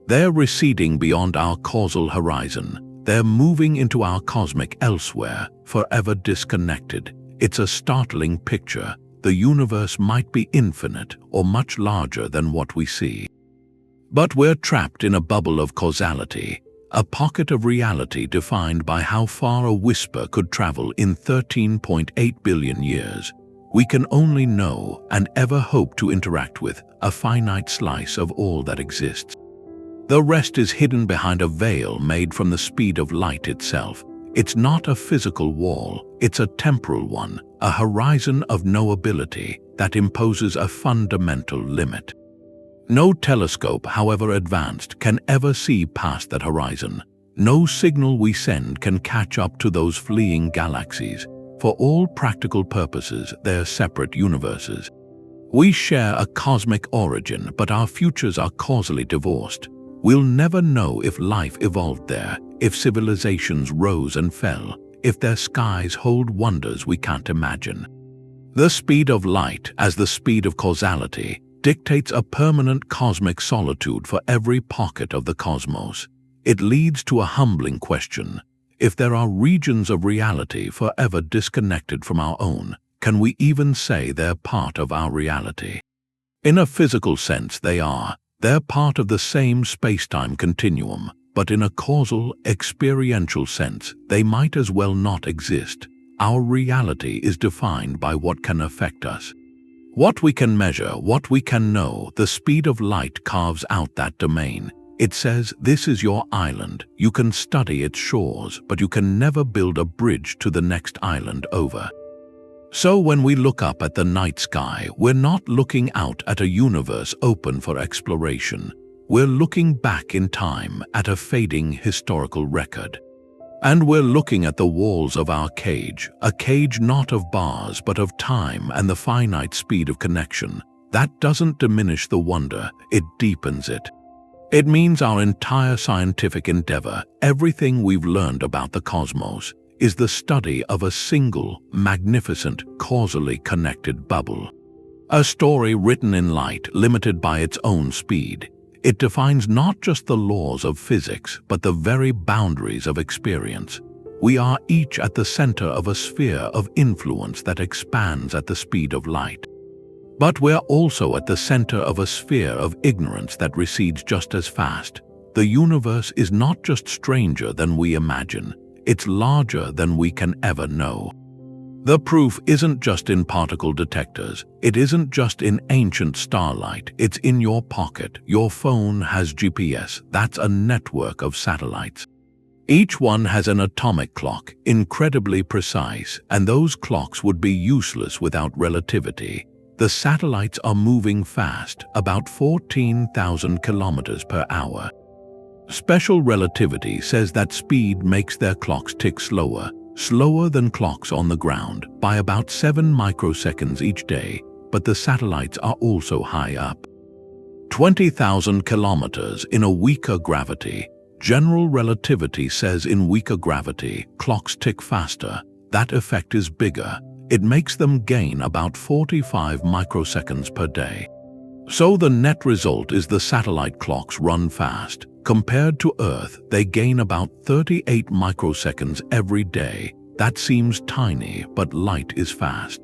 They're receding beyond our causal horizon. They're moving into our cosmic elsewhere, forever disconnected. It's a startling picture. The universe might be infinite or much larger than what we see. But we're trapped in a bubble of causality, a pocket of reality defined by how far a whisper could travel in 13.8 billion years. We can only know, and ever hope to interact with, a finite slice of all that exists. The rest is hidden behind a veil made from the speed of light itself. It's not a physical wall, it's a temporal one, a horizon of knowability that imposes a fundamental limit. No telescope, however advanced, can ever see past that horizon. No signal we send can catch up to those fleeing galaxies. For all practical purposes, they're separate universes. We share a cosmic origin, but our futures are causally divorced. We'll never know if life evolved there, if civilizations rose and fell, if their skies hold wonders we can't imagine. The speed of light, as the speed of causality, dictates a permanent cosmic solitude for every pocket of the cosmos. It leads to a humbling question. If there are regions of reality forever disconnected from our own, can we even say they're part of our reality? In a physical sense, they are. They're part of the same space-time continuum, but in a causal, experiential sense, they might as well not exist. Our reality is defined by what can affect us. What we can measure, what we can know, the speed of light carves out that domain. It says, this is your island. You can study its shores, but you can never build a bridge to the next island over. So when we look up at the night sky, we're not looking out at a universe open for exploration. We're looking back in time at a fading historical record. And we're looking at the walls of our cage, a cage not of bars but of time and the finite speed of connection. That doesn't diminish the wonder, it deepens it. It means our entire scientific endeavor, everything we've learned about the cosmos, is the study of a single, magnificent, causally connected bubble. A story written in light, limited by its own speed. It defines not just the laws of physics, but the very boundaries of experience. We are each at the center of a sphere of influence that expands at the speed of light. But we're also at the center of a sphere of ignorance that recedes just as fast. The universe is not just stranger than we imagine, it's larger than we can ever know. The proof isn't just in particle detectors, it isn't just in ancient starlight, it's in your pocket. Your phone has GPS, that's a network of satellites. Each one has an atomic clock, incredibly precise, and those clocks would be useless without relativity. The satellites are moving fast, about 14,000 kilometers per hour. Special relativity says that speed makes their clocks tick slower than clocks on the ground, by about 7 microseconds each day, but the satellites are also high up. 20,000 kilometers in a weaker gravity. General relativity says in weaker gravity, clocks tick faster. That effect is bigger. It makes them gain about 45 microseconds per day. So the net result is the satellite clocks run fast. Compared to Earth, they gain about 38 microseconds every day. That seems tiny, but light is fast.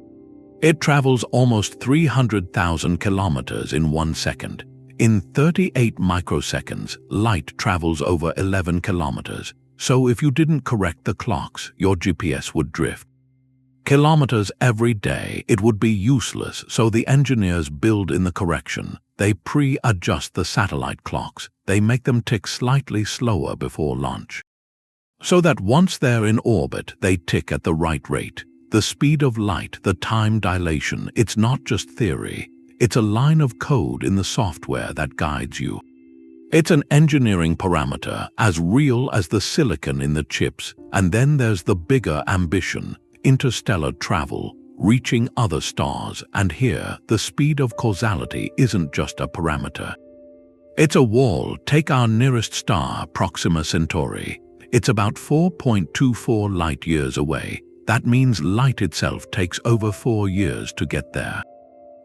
It travels almost 300,000 kilometers in 1 second. In 38 microseconds, light travels over 11 kilometers. So if you didn't correct the clocks, your GPS would drift. Kilometers every day, it would be useless, so the engineers build in the correction. They pre-adjust the satellite clocks. They make them tick slightly slower before launch. So that once they're in orbit, they tick at the right rate. The speed of light, the time dilation, it's not just theory. It's a line of code in the software that guides you. It's an engineering parameter, as real as the silicon in the chips. And then there's the bigger ambition. Interstellar travel, reaching other stars, and here, the speed of causality isn't just a parameter. It's a wall. Take our nearest star, Proxima Centauri. It's about 4.24 light-years away. That means light itself takes over 4 years to get there.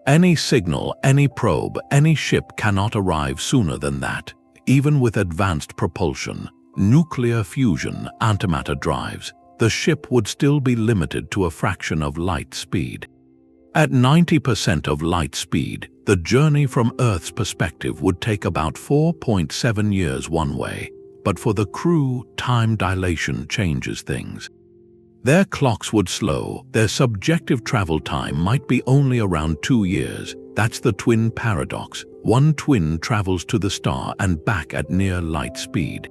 Any signal, any probe, any ship cannot arrive sooner than that, even with advanced propulsion, nuclear fusion, antimatter drives. The ship would still be limited to a fraction of light speed. At 90% of light speed, the journey from Earth's perspective would take about 4.7 years one way, but for the crew, time dilation changes things. Their clocks would slow, their subjective travel time might be only around 2 years. That's the twin paradox. One twin travels to the star and back at near light speed.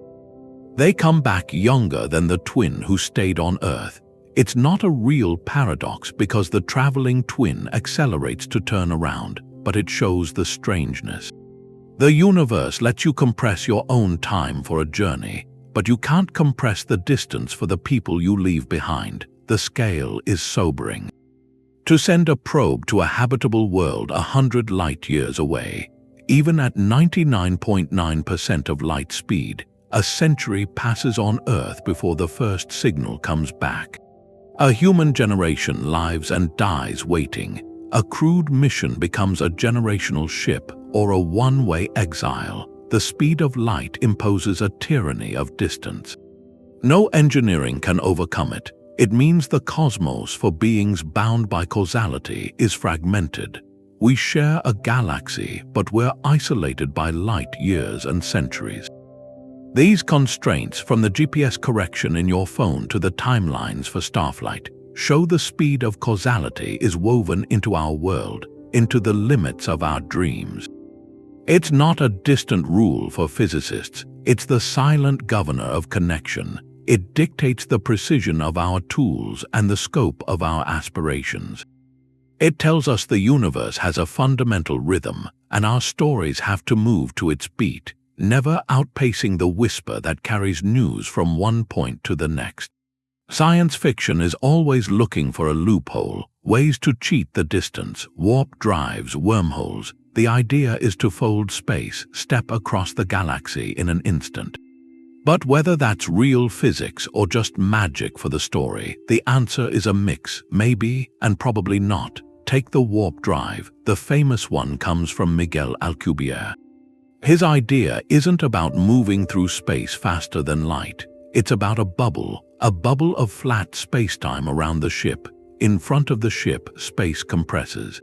They come back younger than the twin who stayed on Earth. It's not a real paradox because the traveling twin accelerates to turn around, but it shows the strangeness. The universe lets you compress your own time for a journey, but you can't compress the distance for the people you leave behind. The scale is sobering. To send a probe to a habitable world 100 light-years away, even at 99.9% of light speed, a century passes on Earth before the first signal comes back. A human generation lives and dies waiting. A crewed mission becomes a generational ship or a one-way exile. The speed of light imposes a tyranny of distance. No engineering can overcome it. It means the cosmos for beings bound by causality is fragmented. We share a galaxy, but we're isolated by light years and centuries. These constraints, from the GPS correction in your phone to the timelines for Starflight, show the speed of causality is woven into our world, into the limits of our dreams. It's not a distant rule for physicists, it's the silent governor of connection. It dictates the precision of our tools and the scope of our aspirations. It tells us the universe has a fundamental rhythm, and our stories have to move to its beat, never outpacing the whisper that carries news from one point to the next. Science fiction is always looking for a loophole, ways to cheat the distance, warp drives, wormholes. The idea is to fold space, step across the galaxy in an instant. But whether that's real physics or just magic for the story, the answer is a mix, maybe and probably not. Take the warp drive. The famous one comes from Miguel Alcubierre. His idea isn't about moving through space faster than light. It's about a bubble of flat spacetime around the ship. In front of the ship, space compresses.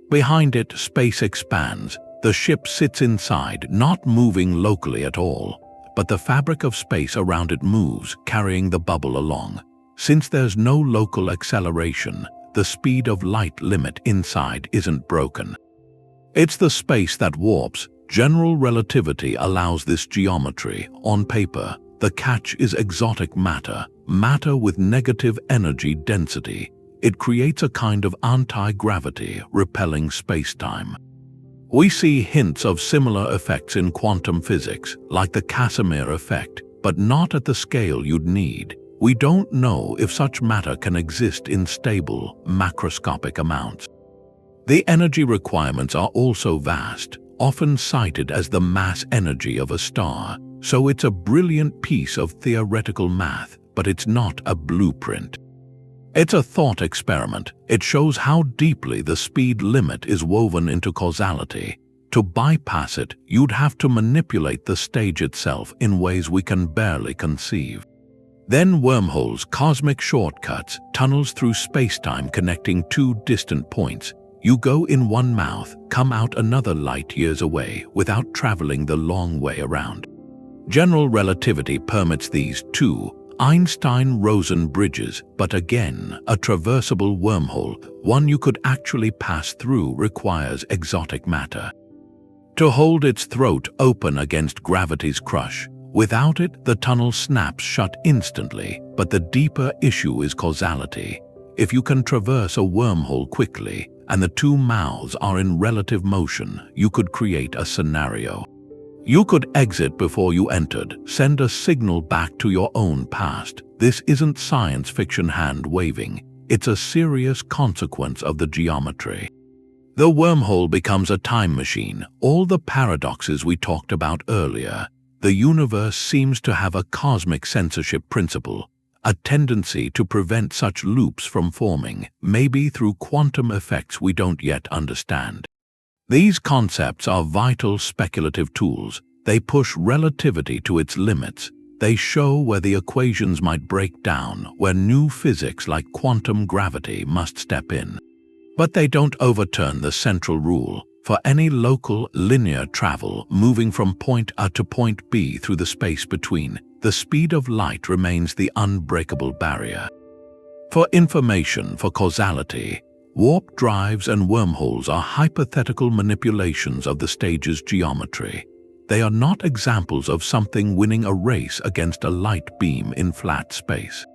Behind it, space expands. The ship sits inside, not moving locally at all, but the fabric of space around it moves, carrying the bubble along. Since there's no local acceleration, the speed of light limit inside isn't broken. It's the space that warps. General relativity allows this geometry. On paper, the catch is exotic matter with negative energy density. It creates a kind of anti-gravity, repelling spacetime. We see hints of similar effects in quantum physics, like the Casimir effect, but not at the scale you'd need. We don't know if such matter can exist in stable, macroscopic amounts. The energy requirements are also vast, often cited as the mass energy of a star, so it's a brilliant piece of theoretical math, but it's not a blueprint. It's a thought experiment. It shows how deeply the speed limit is woven into causality. To bypass it, you'd have to manipulate the stage itself in ways we can barely conceive. Then wormholes, cosmic shortcuts, tunnels through spacetime connecting two distant points. You go in one mouth, come out another light years away without traveling the long way around. General relativity permits these two Einstein-Rosen bridges, but again, a traversable wormhole, one you could actually pass through, requires exotic matter. To hold its throat open against gravity's crush. Without it, the tunnel snaps shut instantly, but the deeper issue is causality. If you can traverse a wormhole quickly, and the two mouths are in relative motion, you could create a scenario. You could exit before you entered, send a signal back to your own past. This isn't science fiction hand-waving. It's a serious consequence of the geometry. The wormhole becomes a time machine. All the paradoxes we talked about earlier. The universe seems to have a cosmic censorship principle, a tendency to prevent such loops from forming, maybe through quantum effects we don't yet understand. These concepts are vital speculative tools. They push relativity to its limits. They show where the equations might break down, where new physics like quantum gravity must step in. But they don't overturn the central rule. For any local, linear travel moving from point A to point B through the space between, the speed of light remains the unbreakable barrier. For information, for causality, warp drives and wormholes are hypothetical manipulations of the stage's geometry. They are not examples of something winning a race against a light beam in flat space.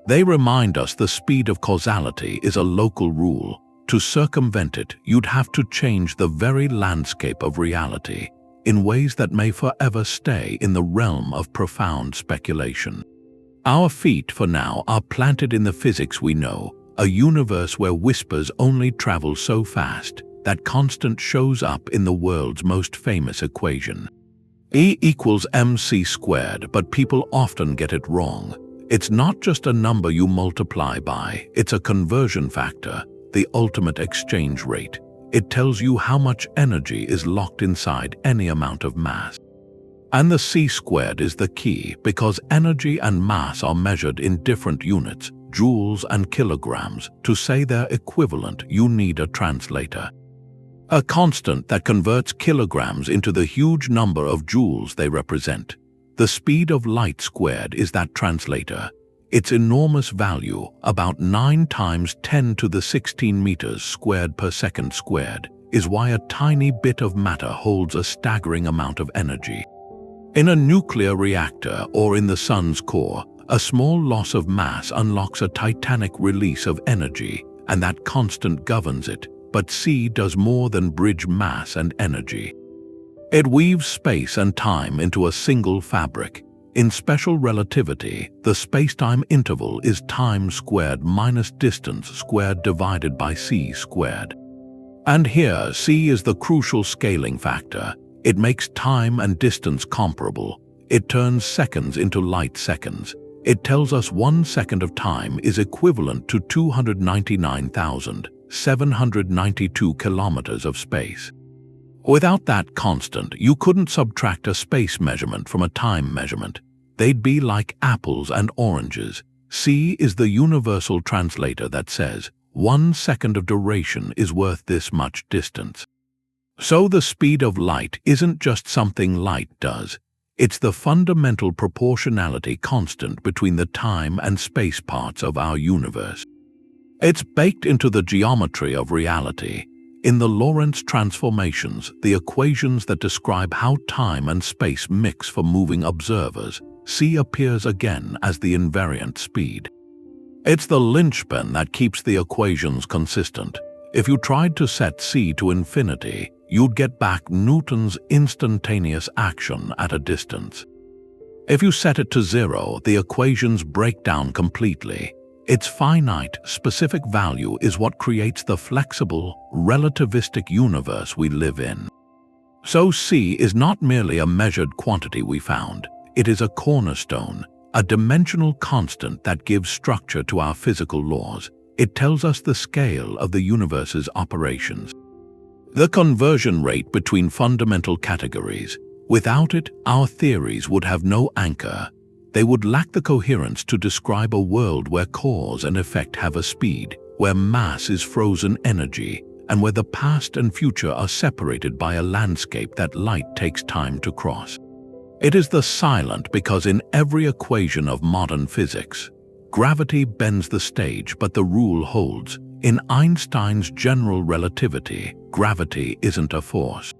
They remind us the speed of causality is a local rule. To circumvent it, you'd have to change the very landscape of reality in ways that may forever stay in the realm of profound speculation. Our feet, for now, are planted in the physics we know, a universe where whispers only travel so fast that constant shows up in the world's most famous equation. E equals mc squared, but people often get it wrong. It's not just a number you multiply by, it's a conversion factor, the ultimate exchange rate. It tells you how much energy is locked inside any amount of mass. And the c squared is the key, because energy and mass are measured in different units, joules and kilograms. To say they're equivalent, you need a translator. A constant that converts kilograms into the huge number of joules they represent. The speed of light squared is that translator. Its enormous value, about 9 times 10 to the 16 meters squared per second squared, is why a tiny bit of matter holds a staggering amount of energy. In a nuclear reactor or in the sun's core, a small loss of mass unlocks a titanic release of energy, and that constant governs it. But C does more than bridge mass and energy. It weaves space and time into a single fabric. In special relativity, the spacetime interval is time squared minus distance squared divided by c squared. And here, c is the crucial scaling factor. It makes time and distance comparable. It turns seconds into light seconds. It tells us 1 second of time is equivalent to 299,792 kilometers of space. Without that constant, you couldn't subtract a space measurement from a time measurement. They'd be like apples and oranges. C is the universal translator that says, 1 second of duration is worth this much distance. So the speed of light isn't just something light does. It's the fundamental proportionality constant between the time and space parts of our universe. It's baked into the geometry of reality. In the Lorentz transformations, the equations that describe how time and space mix for moving observers, c appears again as the invariant speed. It's the linchpin that keeps the equations consistent. If you tried to set c to infinity, you'd get back Newton's instantaneous action at a distance. If you set it to 0, the equations break down completely. Its finite, specific value is what creates the flexible, relativistic universe we live in. So c is not merely a measured quantity we found. It is a cornerstone, a dimensional constant that gives structure to our physical laws. It tells us the scale of the universe's operations. The conversion rate between fundamental categories. Without it, our theories would have no anchor. They would lack the coherence to describe a world where cause and effect have a speed, where mass is frozen energy, and where the past and future are separated by a landscape that light takes time to cross. It is the silent because in every equation of modern physics, gravity bends the stage but the rule holds. In Einstein's general relativity, gravity isn't a force.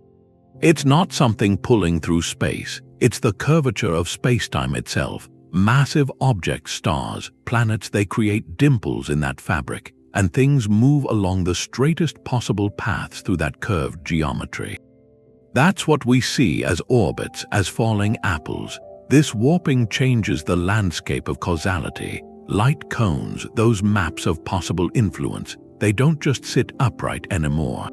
It's not something pulling through space. It's the curvature of spacetime itself. Massive objects, stars, planets, they create dimples in that fabric, and things move along the straightest possible paths through that curved geometry. That's what we see as orbits, as falling apples. This warping changes the landscape of causality. Light cones, those maps of possible influence, they don't just sit upright anymore.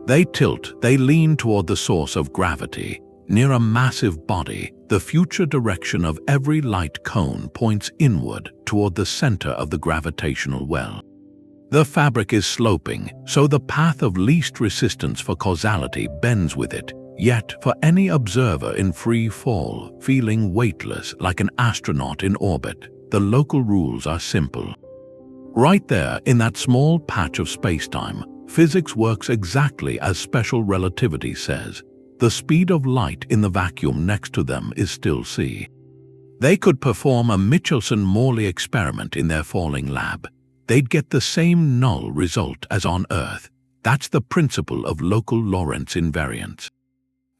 They tilt, they lean toward the source of gravity. Near a massive body, the future direction of every light cone points inward toward the center of the gravitational well. The fabric is sloping, so the path of least resistance for causality bends with it. Yet, for any observer in free fall, feeling weightless like an astronaut in orbit, the local rules are simple. Right there, in that small patch of spacetime, physics works exactly as special relativity says. The speed of light in the vacuum next to them is still c. They could perform a Michelson-Morley experiment in their falling lab. They'd get the same null result as on Earth. That's the principle of local Lorentz invariance.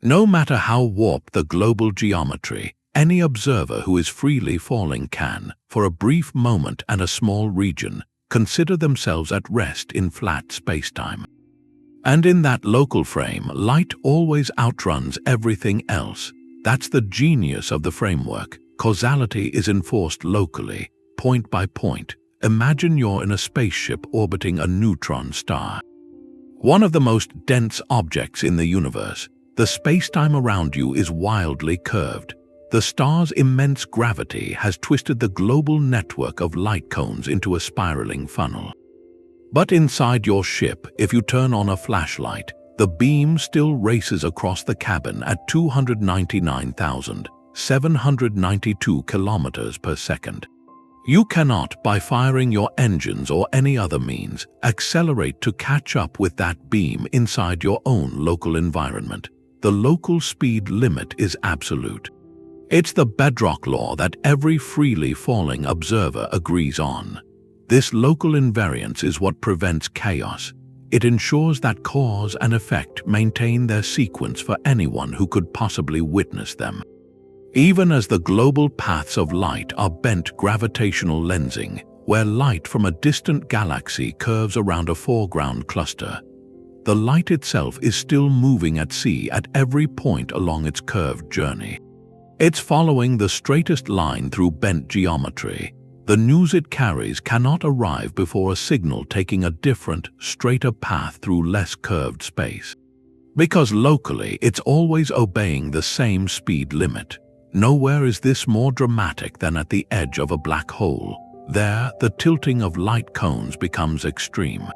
No matter how warped the global geometry, any observer who is freely falling can, for a brief moment and a small region, consider themselves at rest in flat spacetime. And in that local frame, light always outruns everything else. That's the genius of the framework. Causality is enforced locally, point by point. Imagine you're in a spaceship orbiting a neutron star. One of the most dense objects in the universe. The spacetime around you is wildly curved. The star's immense gravity has twisted the global network of light cones into a spiraling funnel. But inside your ship, if you turn on a flashlight, the beam still races across the cabin at 299,792 kilometers per second. You cannot, by firing your engines or any other means, accelerate to catch up with that beam inside your own local environment. The local speed limit is absolute. It's the bedrock law that every freely falling observer agrees on. This local invariance is what prevents chaos. It ensures that cause and effect maintain their sequence for anyone who could possibly witness them. Even as the global paths of light are bent gravitational lensing, where light from a distant galaxy curves around a foreground cluster, the light itself is still moving at sea at every point along its curved journey. It's following the straightest line through bent geometry. The news it carries cannot arrive before a signal taking a different, straighter path through less curved space. Because locally, it's always obeying the same speed limit. Nowhere is this more dramatic than at the edge of a black hole. There, the tilting of light cones becomes extreme.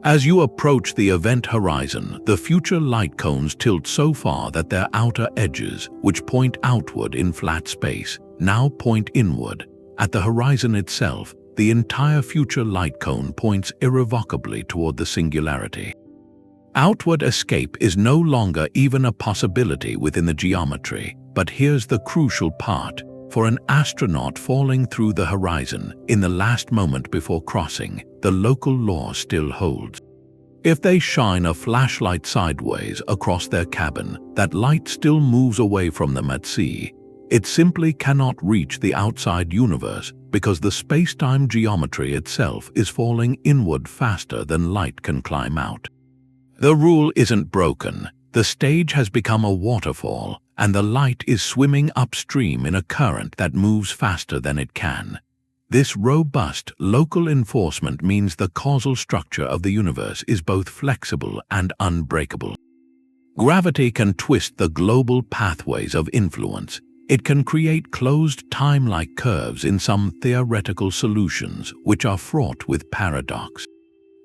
As you approach the event horizon, the future light cones tilt so far that their outer edges, which point outward in flat space, now point inward. At the horizon itself, the entire future light cone points irrevocably toward the singularity. Outward escape is no longer even a possibility within the geometry, but here's the crucial part. For an astronaut falling through the horizon, in the last moment before crossing, the local law still holds. If they shine a flashlight sideways across their cabin, that light still moves away from them at sea. It simply cannot reach the outside universe because the space-time geometry itself is falling inward faster than light can climb out. The rule isn't broken. The stage has become a waterfall, and the light is swimming upstream in a current that moves faster than it can. This robust local enforcement means the causal structure of the universe is both flexible and unbreakable. Gravity can twist the global pathways of influence. It can create closed time-like curves in some theoretical solutions which are fraught with paradox.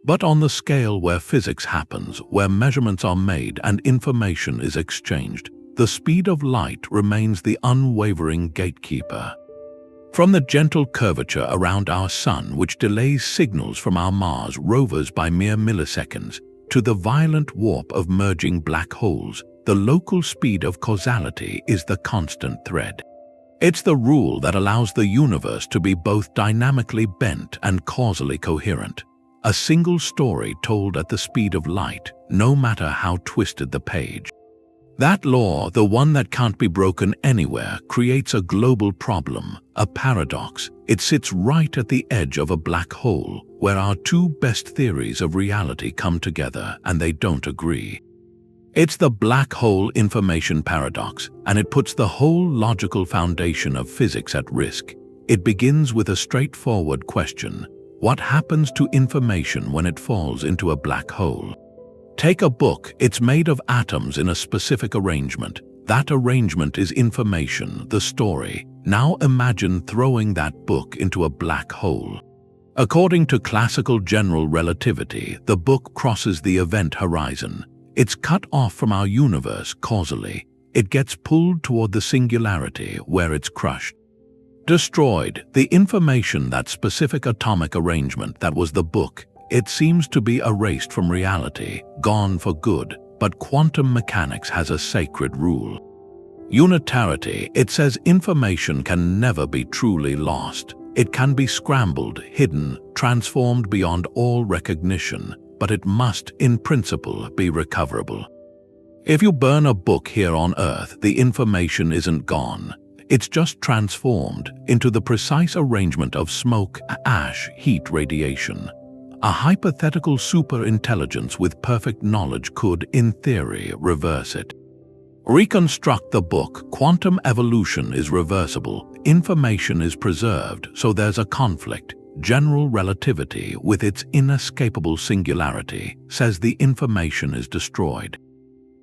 But on the scale where physics happens, where measurements are made and information is exchanged, the speed of light remains the unwavering gatekeeper. From the gentle curvature around our Sun, which delays signals from our Mars rovers by mere milliseconds, to the violent warp of merging black holes, the local speed of causality is the constant thread. It's the rule that allows the universe to be both dynamically bent and causally coherent. A single story told at the speed of light, no matter how twisted the page. That law, the one that can't be broken anywhere, creates a global problem, a paradox. It sits right at the edge of a black hole, where our two best theories of reality come together and they don't agree. It's the black hole information paradox, and it puts the whole logical foundation of physics at risk. It begins with a straightforward question: what happens to information when it falls into a black hole? Take a book. It's made of atoms in a specific arrangement. That arrangement is information, the story. Now imagine throwing that book into a black hole. According to classical general relativity, the book crosses the event horizon. It's cut off from our universe causally. It gets pulled toward the singularity, where it's crushed. Destroyed. The information, that specific atomic arrangement that was the book, it seems to be erased from reality, gone for good. But quantum mechanics has a sacred rule. Unitarity. It says information can never be truly lost. It can be scrambled, hidden, transformed beyond all recognition, but it must, in principle, be recoverable. If you burn a book here on Earth, the information isn't gone. It's just transformed into the precise arrangement of smoke, ash, heat, radiation. A hypothetical superintelligence with perfect knowledge could, in theory, reverse it. Reconstruct the book. Quantum evolution is reversible. Information is preserved, so there's a conflict. General relativity, with its inescapable singularity, says the information is destroyed.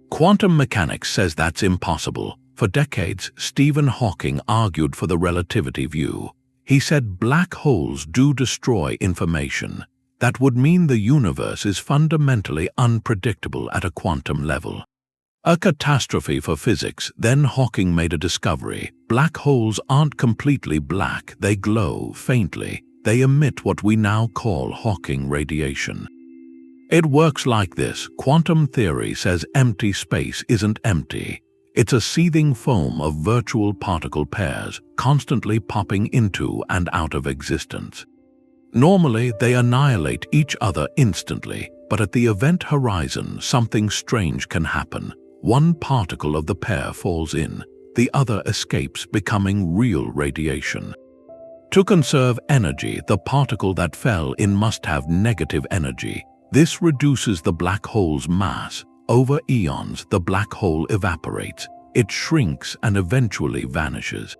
Quantum mechanics says that's impossible. For decades, Stephen Hawking argued for the relativity view. He said black holes do destroy information. That would mean the universe is fundamentally unpredictable at a quantum level. A catastrophe for physics. Then Hawking made a discovery. Black holes aren't completely black, they glow faintly. They emit what we now call Hawking radiation. It works like this. Quantum theory says empty space isn't empty. It's a seething foam of virtual particle pairs, constantly popping into and out of existence. Normally, they annihilate each other instantly, but at the event horizon, something strange can happen. One particle of the pair falls in, the other escapes, becoming real radiation. To conserve energy, the particle that fell in must have negative energy. This reduces the black hole's mass. Over eons, the black hole evaporates. It shrinks and eventually vanishes.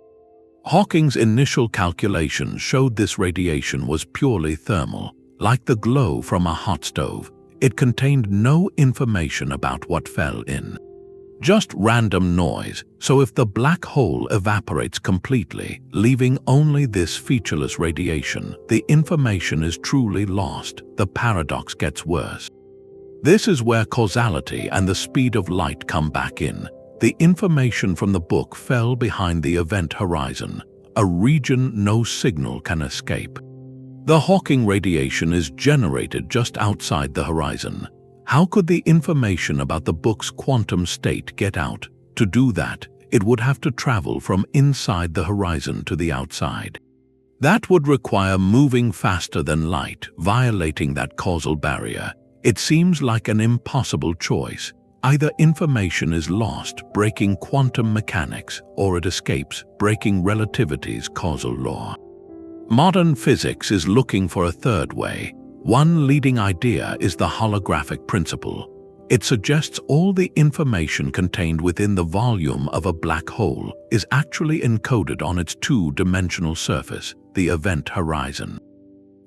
Hawking's initial calculations showed this radiation was purely thermal, like the glow from a hot stove. It contained no information about what fell in. Just random noise, so if the black hole evaporates completely, leaving only this featureless radiation, the information is truly lost. The paradox gets worse. This is where causality and the speed of light come back in. The information from the book fell behind the event horizon, a region no signal can escape. The Hawking radiation is generated just outside the horizon. How could the information about the book's quantum state get out? To do that, it would have to travel from inside the horizon to the outside. That would require moving faster than light, violating that causal barrier. It seems like an impossible choice. Either information is lost, breaking quantum mechanics, or it escapes, breaking relativity's causal law. Modern physics is looking for a third way. One leading idea is the holographic principle. It suggests all the information contained within the volume of a black hole is actually encoded on its two-dimensional surface, the event horizon.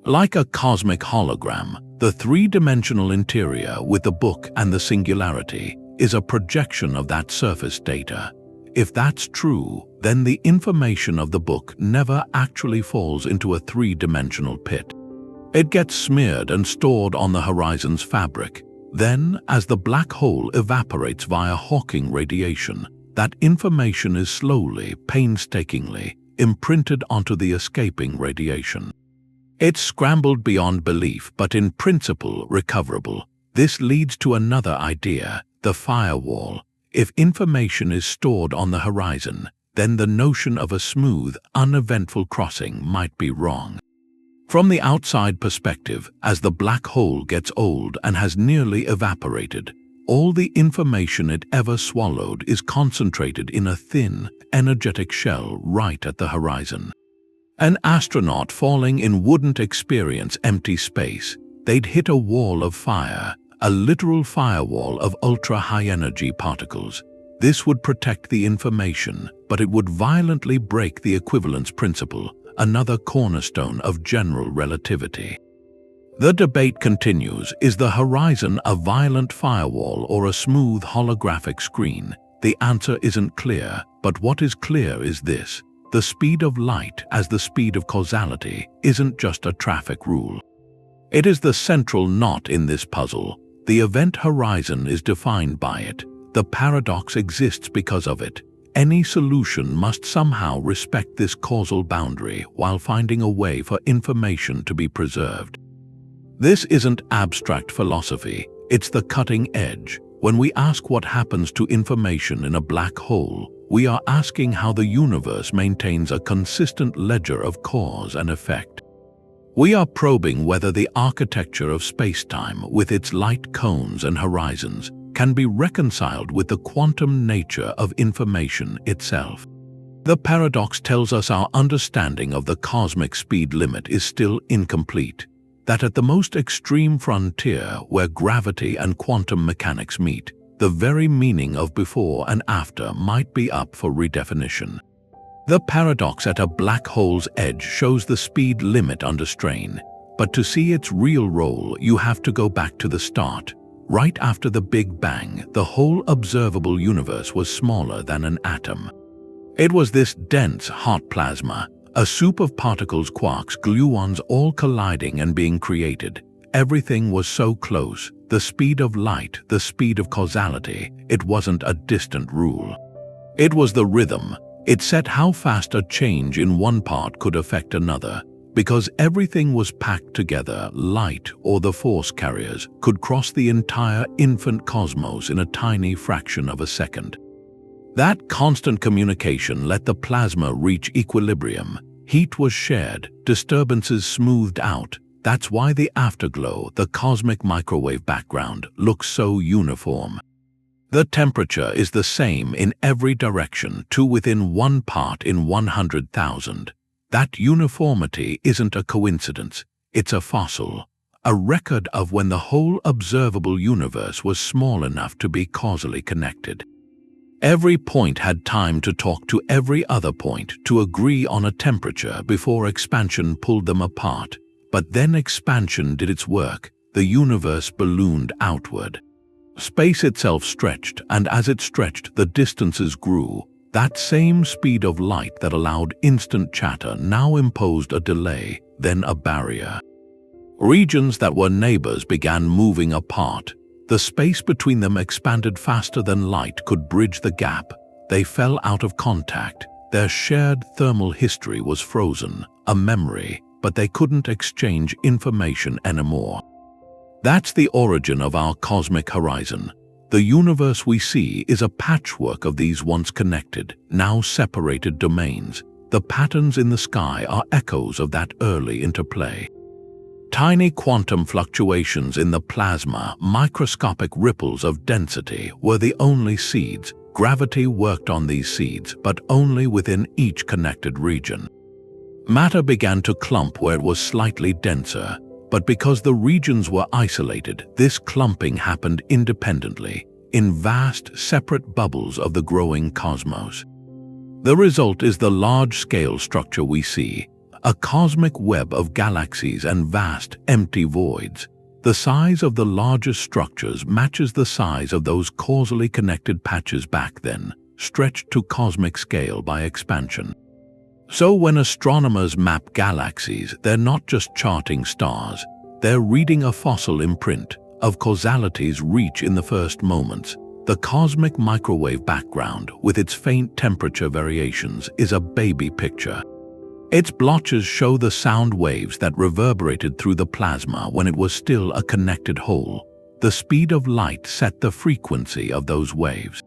Like a cosmic hologram, the three-dimensional interior with the book and the singularity is a projection of that surface data. If that's true, then the information of the book never actually falls into a three-dimensional pit. It gets smeared and stored on the horizon's fabric. Then, as the black hole evaporates via Hawking radiation, that information is slowly, painstakingly, imprinted onto the escaping radiation. It's scrambled beyond belief, but in principle recoverable. This leads to another idea, the firewall. If information is stored on the horizon, then the notion of a smooth, uneventful crossing might be wrong. From the outside perspective, as the black hole gets old and has nearly evaporated, all the information it ever swallowed is concentrated in a thin, energetic shell right at the horizon. An astronaut falling in wouldn't experience empty space. They'd hit a wall of fire, a literal firewall of ultra-high energy particles. This would protect the information, but it would violently break the equivalence principle, another cornerstone of general relativity. The debate continues. Is the horizon a violent firewall or a smooth holographic screen? The answer isn't clear, but what is clear is this. The speed of light, as the speed of causality, isn't just a traffic rule. It is the central knot in this puzzle. The event horizon is defined by it. The paradox exists because of it. Any solution must somehow respect this causal boundary while finding a way for information to be preserved. This isn't abstract philosophy, it's the cutting edge. When we ask what happens to information in a black hole, we are asking how the universe maintains a consistent ledger of cause and effect. We are probing whether the architecture of spacetime, with its light cones and horizons, can be reconciled with the quantum nature of information itself. The paradox tells us our understanding of the cosmic speed limit is still incomplete, that at the most extreme frontier where gravity and quantum mechanics meet, the very meaning of before and after might be up for redefinition. The paradox at a black hole's edge shows the speed limit under strain, but to see its real role, you have to go back to the start. Right after the Big Bang, the whole observable universe was smaller than an atom. It was this dense, hot plasma, a soup of particles, quarks, gluons, all colliding and being created. Everything was so close, the speed of light, the speed of causality. It wasn't a distant rule. It was the rhythm. It set how fast a change in one part could affect another. Because everything was packed together, light, or the force carriers, could cross the entire infant cosmos in a tiny fraction of a second. That constant communication let the plasma reach equilibrium. Heat was shared, disturbances smoothed out. That's why the afterglow, the cosmic microwave background, looks so uniform. The temperature is the same in every direction, to within 1 part in 100,000. That uniformity isn't a coincidence, it's a fossil, a record of when the whole observable universe was small enough to be causally connected. Every point had time to talk to every other point to agree on a temperature before expansion pulled them apart. But then expansion did its work, the universe ballooned outward. Space itself stretched, and as it stretched, the distances grew. That same speed of light that allowed instant chatter now imposed a delay, then a barrier. Regions that were neighbors began moving apart. The space between them expanded faster than light could bridge the gap. They fell out of contact. Their shared thermal history was frozen, a memory, but they couldn't exchange information anymore. That's the origin of our cosmic horizon. The universe we see is a patchwork of these once connected, now separated domains. The patterns in the sky are echoes of that early interplay. Tiny quantum fluctuations in the plasma, microscopic ripples of density, were the only seeds. Gravity worked on these seeds, but only within each connected region. Matter began to clump where it was slightly denser, but because the regions were isolated, this clumping happened independently, in vast, separate bubbles of the growing cosmos. The result is the large-scale structure we see, a cosmic web of galaxies and vast, empty voids. The size of the largest structures matches the size of those causally connected patches back then, stretched to cosmic scale by expansion. So when astronomers map galaxies, they're not just charting stars, they're reading a fossil imprint of causality's reach in the first moments. The cosmic microwave background, with its faint temperature variations, is a baby picture. Its blotches show the sound waves that reverberated through the plasma when it was still a connected whole. The speed of light set the frequency of those waves.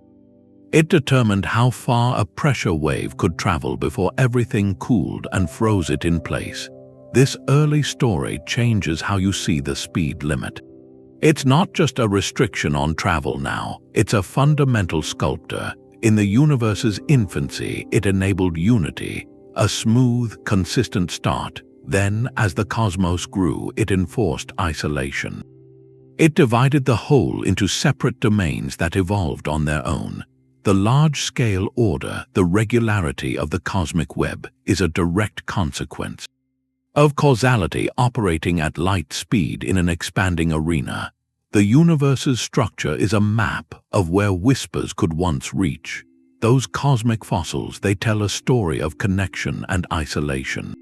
It determined how far a pressure wave could travel before everything cooled and froze it in place. This early story changes how you see the speed limit. It's not just a restriction on travel now, it's a fundamental sculptor. In the universe's infancy, it enabled unity, a smooth, consistent start. Then, as the cosmos grew, it enforced isolation. It divided the whole into separate domains that evolved on their own. The large-scale order, the regularity of the cosmic web, is a direct consequence of causality operating at light speed in an expanding arena. The universe's structure is a map of where whispers could once reach. Those cosmic fossils, they tell a story of connection and isolation.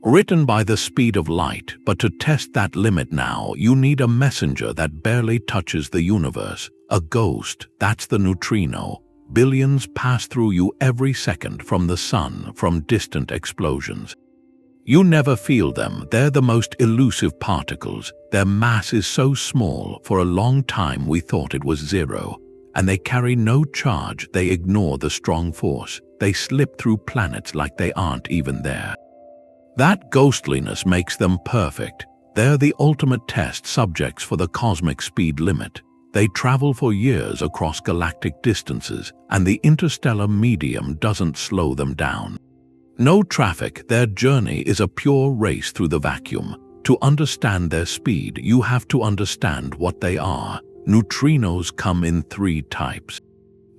Written by the speed of light, but to test that limit now, you need a messenger that barely touches the universe. A ghost, that's the neutrino. Billions pass through you every second from the sun, from distant explosions. You never feel them, they're the most elusive particles. Their mass is so small, for a long time we thought it was zero. And they carry no charge, they ignore the strong force. They slip through planets like they aren't even there. That ghostliness makes them perfect. They're the ultimate test subjects for the cosmic speed limit. They travel for years across galactic distances, and the interstellar medium doesn't slow them down. No traffic, their journey is a pure race through the vacuum. To understand their speed, you have to understand what they are. Neutrinos come in 3 types.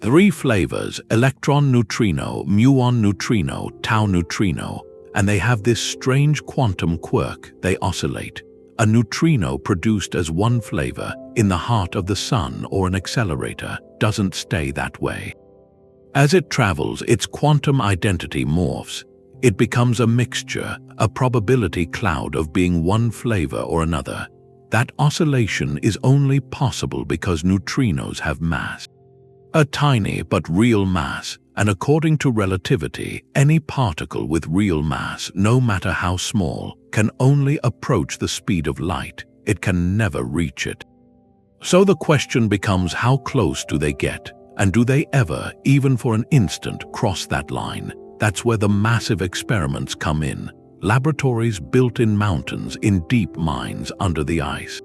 3 flavors: electron neutrino, muon neutrino, tau neutrino, and they have this strange quantum quirk: they oscillate. A neutrino produced as one flavor in the heart of the sun or an accelerator doesn't stay that way. As it travels, its quantum identity morphs. It becomes a mixture, a probability cloud of being one flavor or another. That oscillation is only possible because neutrinos have mass. A tiny but real mass, and according to relativity, any particle with real mass, no matter how small, can only approach the speed of light. It can never reach it. So the question becomes, how close do they get? And do they ever, even for an instant, cross that line? That's where the massive experiments come in. Laboratories built in mountains, in deep mines under the ice.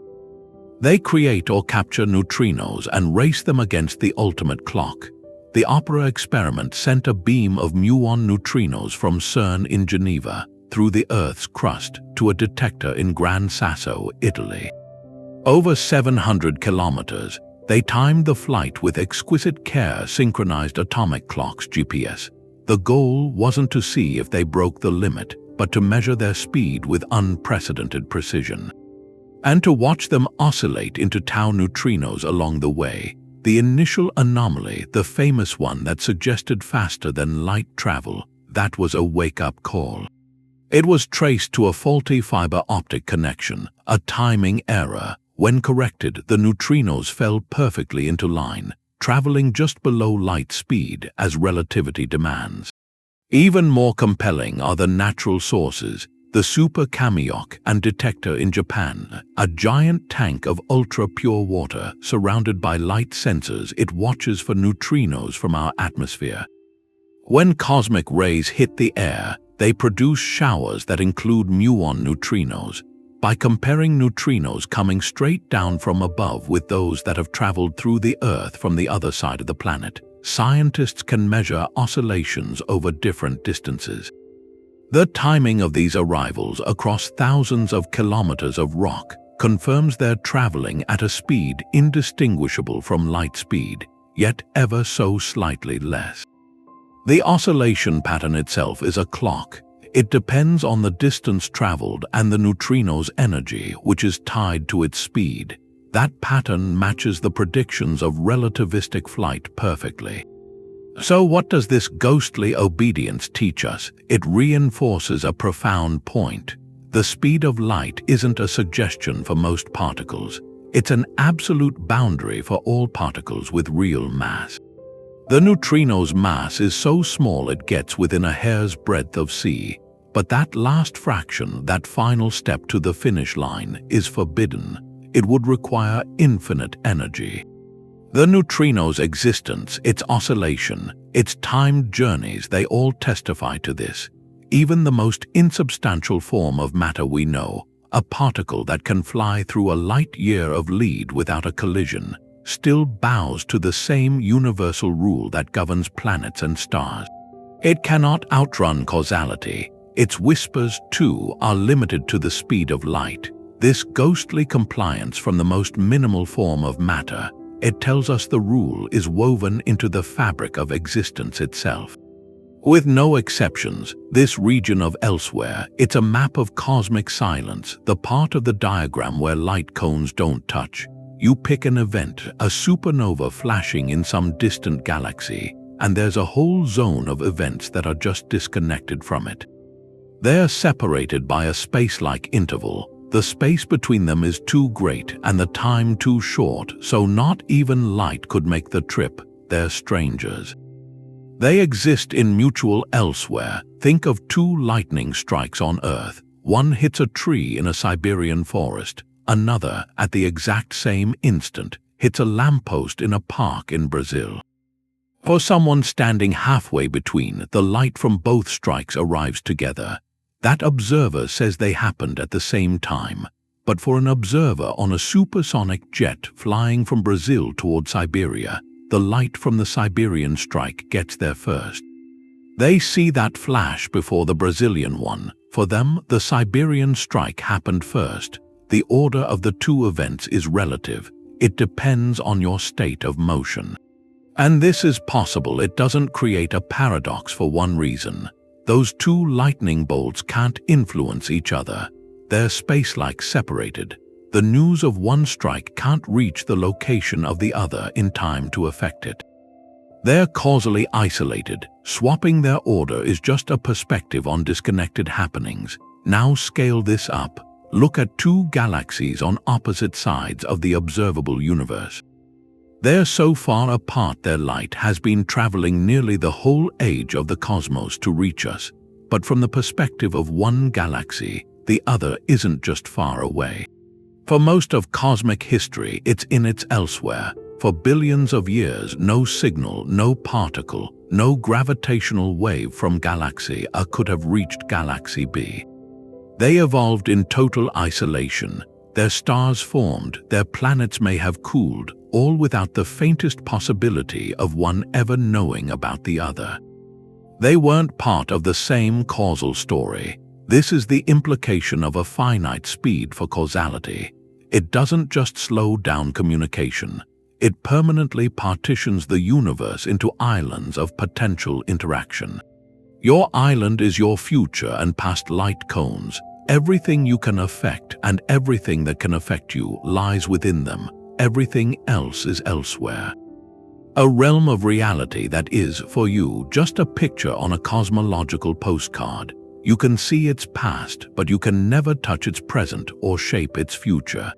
They create or capture neutrinos and race them against the ultimate clock. The Opera experiment sent a beam of muon neutrinos from CERN in Geneva through the Earth's crust to a detector in Gran Sasso, Italy. Over 700 kilometers, they timed the flight with exquisite care, synchronized atomic clocks, GPS. The goal wasn't to see if they broke the limit, but to measure their speed with unprecedented precision. And to watch them oscillate into tau neutrinos along the way. The initial anomaly, the famous one that suggested faster than light travel, that was a wake-up call. It was traced to a faulty fiber optic connection, a timing error. When corrected, the neutrinos fell perfectly into line, traveling just below light speed as relativity demands. Even more compelling are the natural sources, the Super Kamiok and detector in Japan, a giant tank of ultra-pure water surrounded by light sensors. It watches for neutrinos from our atmosphere. When cosmic rays hit the air, they produce showers that include muon neutrinos. By comparing neutrinos coming straight down from above with those that have traveled through the Earth from the other side of the planet, scientists can measure oscillations over different distances. The timing of these arrivals across thousands of kilometers of rock confirms they're traveling at a speed indistinguishable from light speed, yet ever so slightly less. The oscillation pattern itself is a clock. It depends on the distance traveled and the neutrino's energy, which is tied to its speed. That pattern matches the predictions of relativistic flight perfectly. So what does this ghostly obedience teach us? It reinforces a profound point. The speed of light isn't a suggestion for most particles. It's an absolute boundary for all particles with real mass. The neutrino's mass is so small it gets within a hair's breadth of c. But that last fraction, that final step to the finish line, is forbidden. It would require infinite energy. The neutrino's existence, its oscillation, its timed journeys, they all testify to this. Even the most insubstantial form of matter we know, a particle that can fly through a light year of lead without a collision, still bows to the same universal rule that governs planets and stars. It cannot outrun causality. Its whispers, too, are limited to the speed of light. This ghostly compliance from the most minimal form of matter, it tells us the rule is woven into the fabric of existence itself. With no exceptions, this region of elsewhere, it's a map of cosmic silence, the part of the diagram where light cones don't touch. You pick an event, a supernova flashing in some distant galaxy, and there's a whole zone of events that are just disconnected from it. They're separated by a space-like interval. The space between them is too great and the time too short, so not even light could make the trip. They're strangers. They exist in mutual elsewhere. Think of 2 lightning strikes on Earth. One hits a tree in a Siberian forest. Another, at the exact same instant, hits a lamppost in a park in Brazil. For someone standing halfway between, the light from both strikes arrives together. That observer says they happened at the same time. but for an observer on a supersonic jet flying from Brazil toward Siberia, the light from the Siberian strike gets there first. They see that flash before the Brazilian one. For them, the Siberian strike happened first. The order of the two events is relative. It depends on your state of motion. And this is possible. It doesn't create a paradox for one reason. Those two lightning bolts can't influence each other. They're space-like separated. The news of one strike can't reach the location of the other in time to affect it. They're causally isolated. Swapping their order is just a perspective on disconnected happenings. Now scale this up. Look at two galaxies on opposite sides of the observable universe. They're so far apart their light has been traveling nearly the whole age of the cosmos to reach us. But from the perspective of one galaxy, the other isn't just far away. For most of cosmic history, it's elsewhere. For billions of years, no signal, no particle, no gravitational wave from galaxy A could have reached galaxy B. They evolved in total isolation. Their stars formed, their planets may have cooled, all without the faintest possibility of one ever knowing about the other. They weren't part of the same causal story. This is the implication of a finite speed for causality. It doesn't just slow down communication. It permanently partitions the universe into islands of potential interaction. Your island is your future and past light cones. Everything you can affect and everything that can affect you lies within them. Everything else is elsewhere. A realm of reality that is, for you, just a picture on a cosmological postcard. You can see its past, but you can never touch its present or shape its future.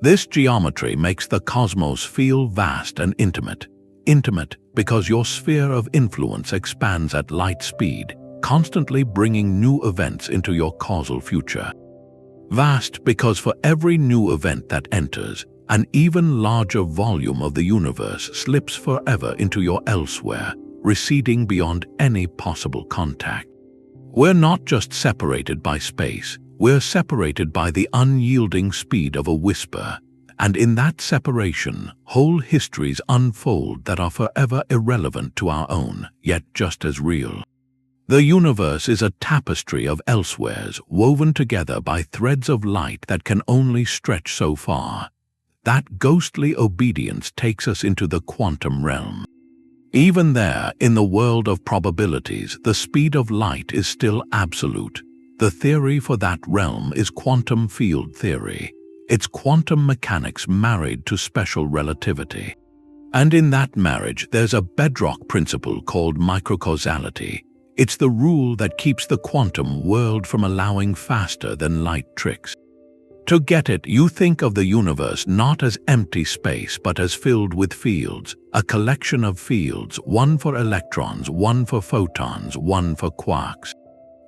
This geometry makes the cosmos feel vast and intimate. Intimate because your sphere of influence expands at light speed, constantly bringing new events into your causal future. Vast because for every new event that enters, an even larger volume of the universe slips forever into your elsewhere, receding beyond any possible contact. We're not just separated by space, we're separated by the unyielding speed of a whisper. And in that separation, whole histories unfold that are forever irrelevant to our own, yet just as real. The universe is a tapestry of elsewheres woven together by threads of light that can only stretch so far. That ghostly obedience takes us into the quantum realm. Even there, in the world of probabilities, the speed of light is still absolute. The theory for that realm is quantum field theory. It's quantum mechanics married to special relativity. And in that marriage, there's a bedrock principle called microcausality. It's the rule that keeps the quantum world from allowing faster than light tricks. To get it, you think of the universe not as empty space but as filled with fields, a collection of fields, one for electrons, one for photons, one for quarks.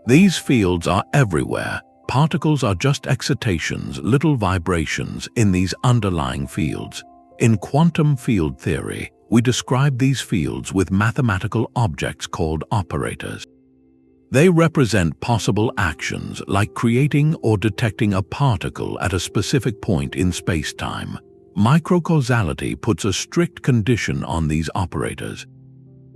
These fields are everywhere. Particles are just excitations, little vibrations in these underlying fields. In quantum field theory, we describe these fields with mathematical objects called operators. They represent possible actions like creating or detecting a particle at a specific point in spacetime. Microcausality puts a strict condition on these operators.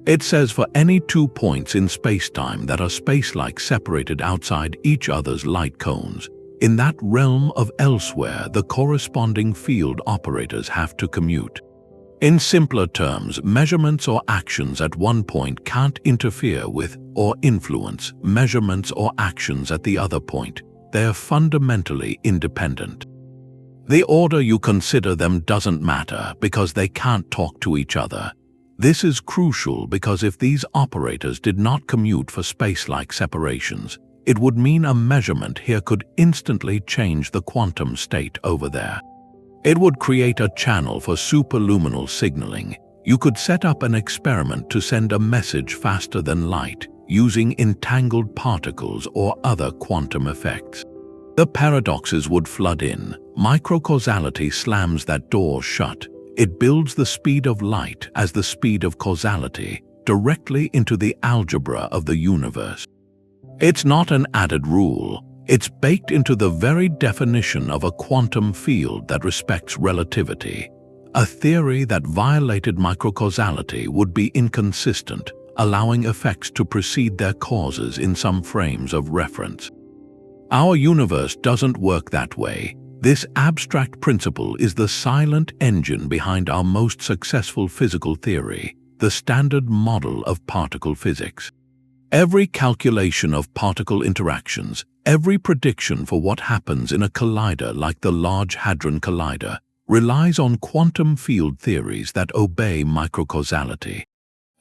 It says for any 2 points in spacetime that are space-like separated outside each other's light cones, in that realm of elsewhere, the corresponding field operators have to commute. In simpler terms, measurements or actions at one point can't interfere with or influence measurements or actions at the other point. They are fundamentally independent. The order you consider them doesn't matter because they can't talk to each other. This is crucial because if these operators did not commute for space-like separations, it would mean a measurement here could instantly change the quantum state over there. It would create a channel for superluminal signaling. You could set up an experiment to send a message faster than light, using entangled particles or other quantum effects. The paradoxes would flood in. Microcausality slams that door shut. It builds the speed of light as the speed of causality directly into the algebra of the universe. It's not an added rule. It's baked into the very definition of a quantum field that respects relativity. A theory that violated microcausality would be inconsistent, allowing effects to precede their causes in some frames of reference. Our universe doesn't work that way. This abstract principle is the silent engine behind our most successful physical theory, the Standard Model of particle physics. Every calculation of particle interactions, every prediction for what happens in a collider like the Large Hadron Collider, relies on quantum field theories that obey microcausality.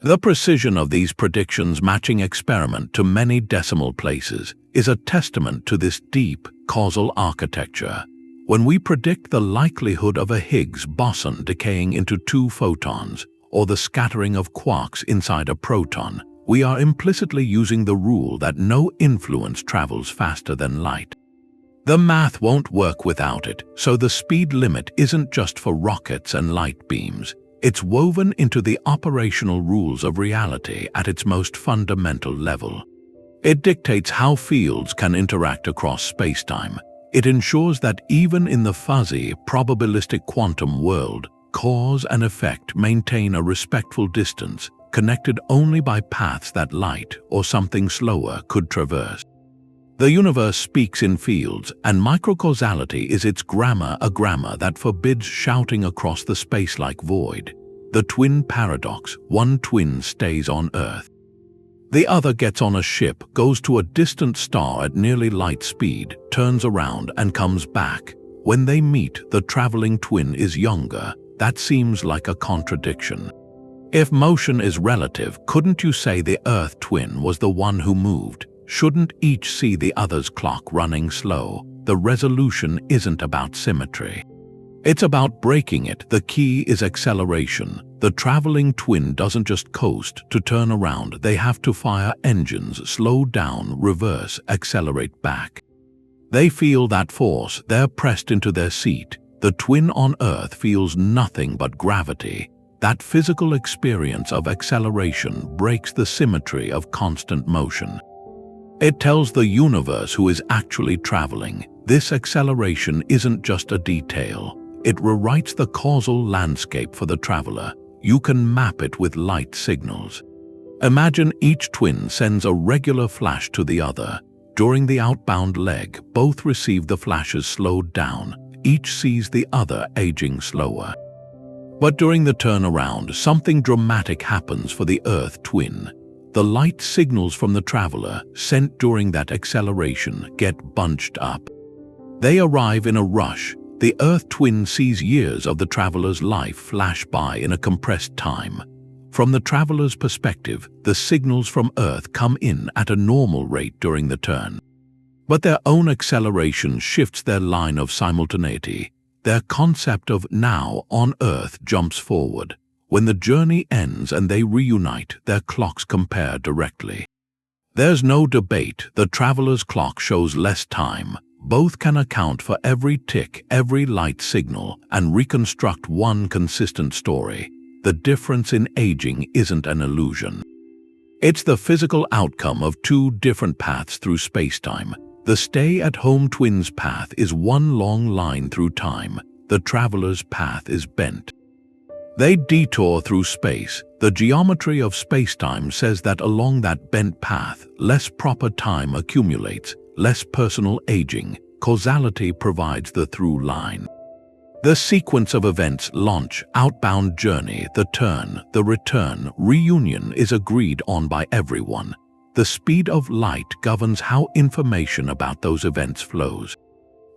The precision of these predictions, matching experiment to many decimal places, is a testament to this deep causal architecture. When we predict the likelihood of a Higgs boson decaying into two photons, or the scattering of quarks inside a proton, we are implicitly using the rule that no influence travels faster than light. The math won't work without it, so the speed limit isn't just for rockets and light beams. It's woven into the operational rules of reality at its most fundamental level. It dictates how fields can interact across spacetime. It ensures that even in the fuzzy, probabilistic quantum world, cause and effect maintain a respectful distance, connected only by paths that light or something slower could traverse. The universe speaks in fields, and microcausality is its grammar, a grammar that forbids shouting across the space-like void. The twin paradox: one twin stays on Earth. The other gets on a ship, goes to a distant star at nearly light speed, turns around and comes back. When they meet, the traveling twin is younger. That seems like a contradiction. If motion is relative, couldn't you say the Earth twin was the one who moved? Shouldn't each see the other's clock running slow? The resolution isn't about symmetry. It's about breaking it. The key is acceleration. The traveling twin doesn't just coast to turn around. They have to fire engines, slow down, reverse, accelerate back. They feel that force. They're pressed into their seat. The twin on Earth feels nothing but gravity. That physical experience of acceleration breaks the symmetry of constant motion. It tells the universe who is actually traveling. This acceleration isn't just a detail. It rewrites the causal landscape for the traveler. You can map it with light signals. Imagine each twin sends a regular flash to the other. During the outbound leg, both receive the flashes slowed down. Each sees the other aging slower. But during the turnaround, something dramatic happens for the Earth twin. The light signals from the traveler, sent during that acceleration, get bunched up. They arrive in a rush. The Earth twin sees years of the traveler's life flash by in a compressed time. From the traveler's perspective, the signals from Earth come in at a normal rate during the turn. But their own acceleration shifts their line of simultaneity. Their concept of now on Earth jumps forward. When the journey ends and they reunite, their clocks compare directly. There's no debate. The traveler's clock shows less time. Both can account for every tick, every light signal, and reconstruct one consistent story. The difference in aging isn't an illusion. It's the physical outcome of two different paths through spacetime. The stay-at-home twins' path is one long line through time. The traveler's path is bent. They detour through space. The geometry of spacetime says that along that bent path, less proper time accumulates, less personal aging. Causality provides the through line. The sequence of events: launch, outbound journey, the turn, the return, reunion is agreed on by everyone. The speed of light governs how information about those events flows.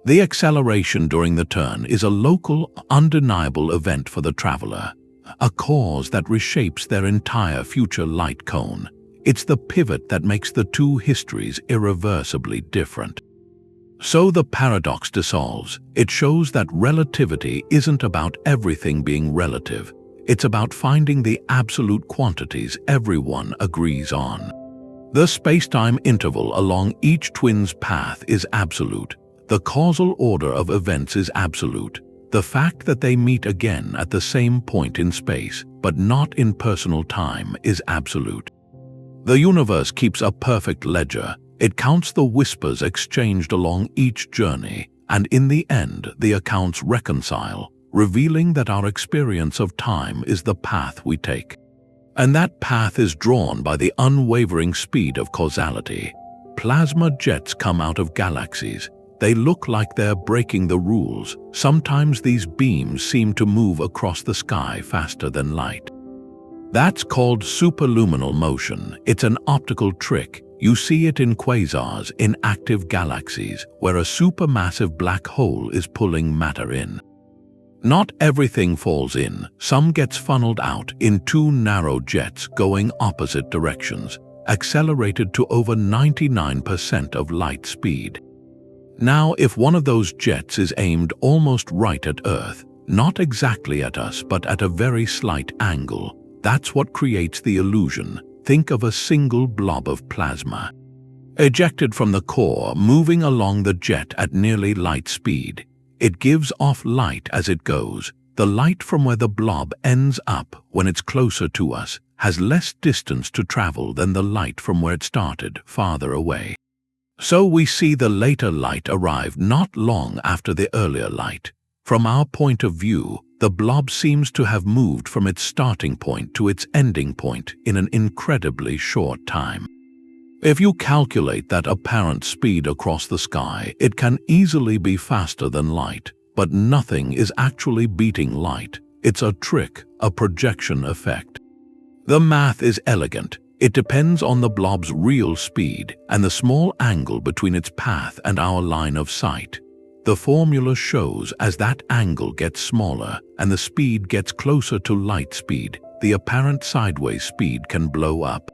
The acceleration during the turn is a local, undeniable event for the traveler, a cause that reshapes their entire future light cone. It's the pivot that makes the two histories irreversibly different. So the paradox dissolves. It shows that relativity isn't about everything being relative. It's about finding the absolute quantities everyone agrees on. The spacetime interval along each twin's path is absolute. The causal order of events is absolute. The fact that they meet again at the same point in space, but not in personal time, is absolute. The universe keeps a perfect ledger. It counts the whispers exchanged along each journey, and in the end, the accounts reconcile, revealing that our experience of time is the path we take. And that path is drawn by the unwavering speed of causality. Plasma jets come out of galaxies. They look like they're breaking the rules. Sometimes these beams seem to move across the sky faster than light. That's called superluminal motion. It's an optical trick. You see it in quasars, in active galaxies, where a supermassive black hole is pulling matter in. Not everything falls in. Some gets funneled out in two narrow jets going opposite directions, accelerated to over 99% of light speed. Now, if one of those jets is aimed almost right at Earth, not exactly at us but at a very slight angle, that's what creates the illusion. Think of a single blob of plasma, ejected from the core, moving along the jet at nearly light speed. It gives off light as it goes. The light from where the blob ends up when it's closer to us has less distance to travel than the light from where it started, farther away. So we see the later light arrive not long after the earlier light. From our point of view, the blob seems to have moved from its starting point to its ending point in an incredibly short time. If you calculate that apparent speed across the sky, it can easily be faster than light, but nothing is actually beating light. It's a trick, a projection effect. The math is elegant. It depends on the blob's real speed and the small angle between its path and our line of sight. The formula shows as that angle gets smaller and the speed gets closer to light speed, the apparent sideways speed can blow up.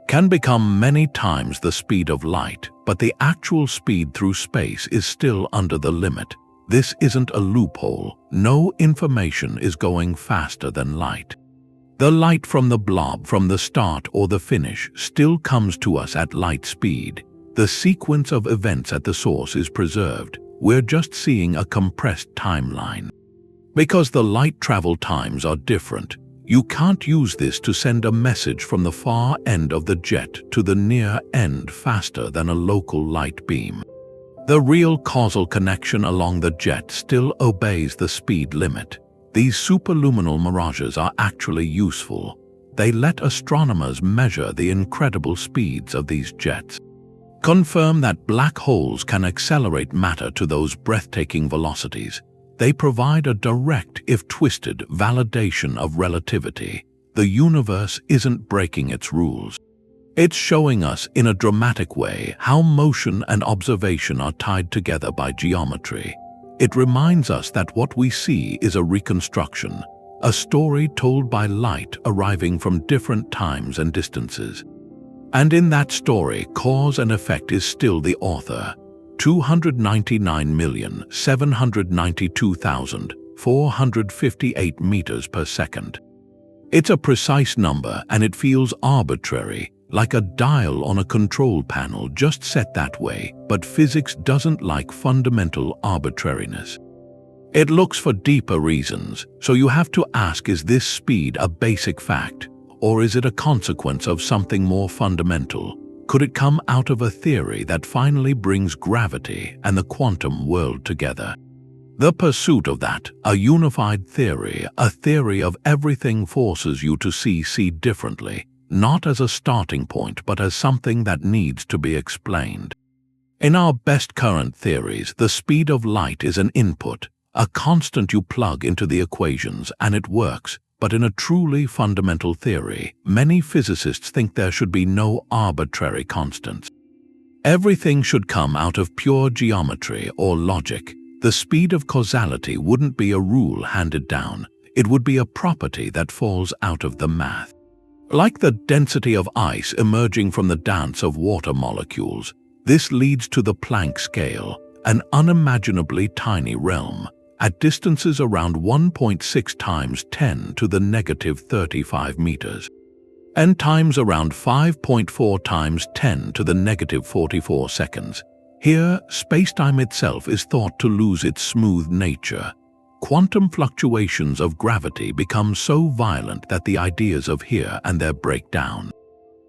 Can become many times the speed of light, but the actual speed through space is still under the limit. This isn't a loophole. No information is going faster than light. The light from the blob from the start or the finish still comes to us at light speed. The sequence of events at the source is preserved. We're just seeing a compressed timeline. Because the light travel times are different, you can't use this to send a message from the far end of the jet to the near end faster than a local light beam. The real causal connection along the jet still obeys the speed limit. These superluminal mirages are actually useful. They let astronomers measure the incredible speeds of these jets. Confirm that black holes can accelerate matter to those breathtaking velocities. They provide a direct, if twisted, validation of relativity. The universe isn't breaking its rules. It's showing us in a dramatic way how motion and observation are tied together by geometry. It reminds us that what we see is a reconstruction, a story told by light arriving from different times and distances. And in that story, cause and effect is still the author. 299,792,458 meters per second. It's a precise number and it feels arbitrary, like a dial on a control panel just set that way, but physics doesn't like fundamental arbitrariness. It looks for deeper reasons, so you have to ask, is this speed a basic fact? Or is it a consequence of something more fundamental? Could it come out of a theory that finally brings gravity and the quantum world together? The pursuit of that, a unified theory, a theory of everything, forces you to see differently, not as a starting point but as something that needs to be explained. In our best current theories, the speed of light is an input, a constant you plug into the equations and it works. But in a truly fundamental theory, many physicists think there should be no arbitrary constants. Everything should come out of pure geometry or logic. The speed of causality wouldn't be a rule handed down. It would be a property that falls out of the math. Like the density of ice emerging from the dance of water molecules, this leads to the Planck scale, an unimaginably tiny realm, at distances around 1.6 times 10 to the negative 35 meters, and times around 5.4 times 10 to the negative 44 seconds. Here, spacetime itself is thought to lose its smooth nature. Quantum fluctuations of gravity become so violent that the ideas of here and there break down.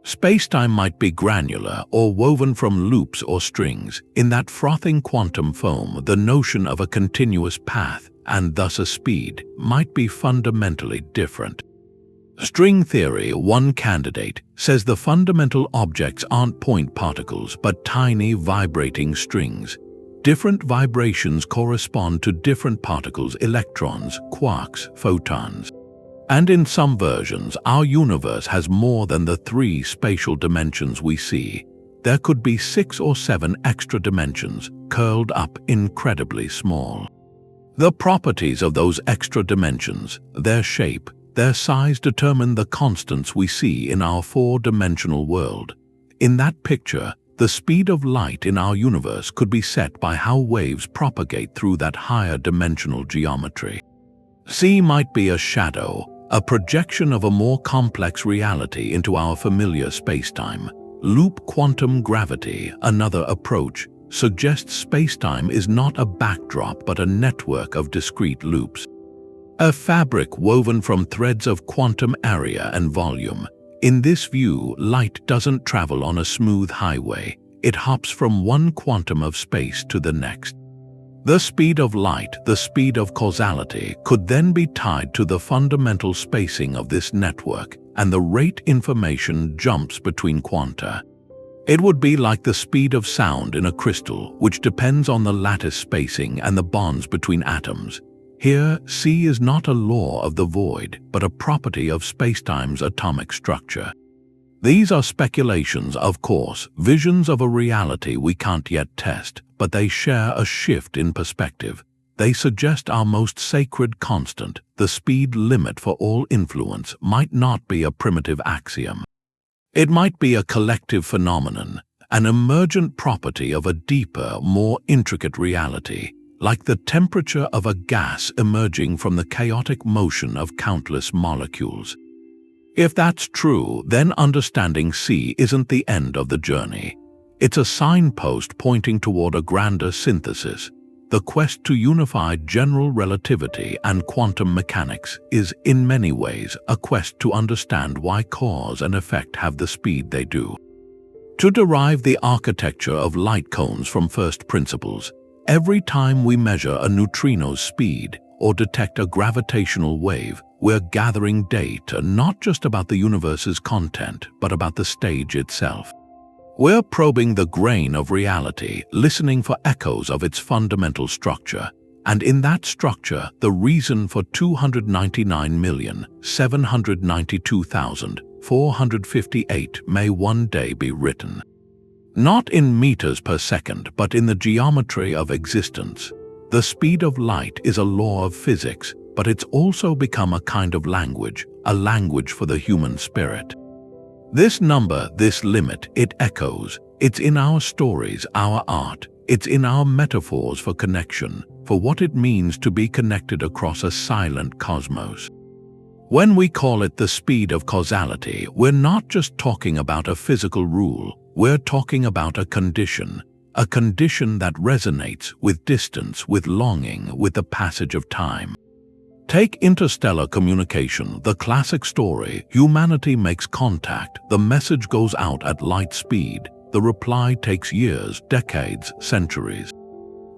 Spacetime might be granular or woven from loops or strings. In that frothing quantum foam, the notion of a continuous path, and thus a speed, might be fundamentally different. String theory, one candidate, says the fundamental objects aren't point particles but tiny vibrating strings. Different vibrations correspond to different particles, electrons, quarks, photons. And in some versions, our universe has more than the 3 spatial dimensions we see. There could be 6 or 7 extra dimensions, curled up incredibly small. The properties of those extra dimensions, their shape, their size determine the constants we see in our 4-dimensional world. In that picture, the speed of light in our universe could be set by how waves propagate through that higher dimensional geometry. C might be a shadow, a projection of a more complex reality into our familiar spacetime. Loop quantum gravity, another approach, suggests spacetime is not a backdrop but a network of discrete loops. A fabric woven from threads of quantum area and volume. In this view, light doesn't travel on a smooth highway. It hops from one quantum of space to the next. The speed of light, the speed of causality, could then be tied to the fundamental spacing of this network, and the rate information jumps between quanta. It would be like the speed of sound in a crystal, which depends on the lattice spacing and the bonds between atoms. Here, C is not a law of the void, but a property of spacetime's atomic structure. These are speculations, of course, visions of a reality we can't yet test, but they share a shift in perspective. They suggest our most sacred constant, the speed limit for all influence, might not be a primitive axiom. It might be a collective phenomenon, an emergent property of a deeper, more intricate reality, like the temperature of a gas emerging from the chaotic motion of countless molecules. If that's true, then understanding C isn't the end of the journey. It's a signpost pointing toward a grander synthesis. The quest to unify general relativity and quantum mechanics is, in many ways, a quest to understand why cause and effect have the speed they do. To derive the architecture of light cones from first principles, every time we measure a neutrino's speed or detect a gravitational wave, we're gathering data not just about the universe's content, but about the stage itself. We're probing the grain of reality, listening for echoes of its fundamental structure, and in that structure, the reason for 299,792,458 may one day be written. Not in meters per second, but in the geometry of existence. The speed of light is a law of physics, but it's also become a kind of language, a language for the human spirit. This number, this limit, it echoes. It's in our stories, our art. It's in our metaphors for connection, for what it means to be connected across a silent cosmos. When we call it the speed of causality, we're not just talking about a physical rule. We're talking about a condition that resonates with distance, with longing, with the passage of time. Take interstellar communication, the classic story. Humanity makes contact, the message goes out at light speed. The reply takes years, decades, centuries.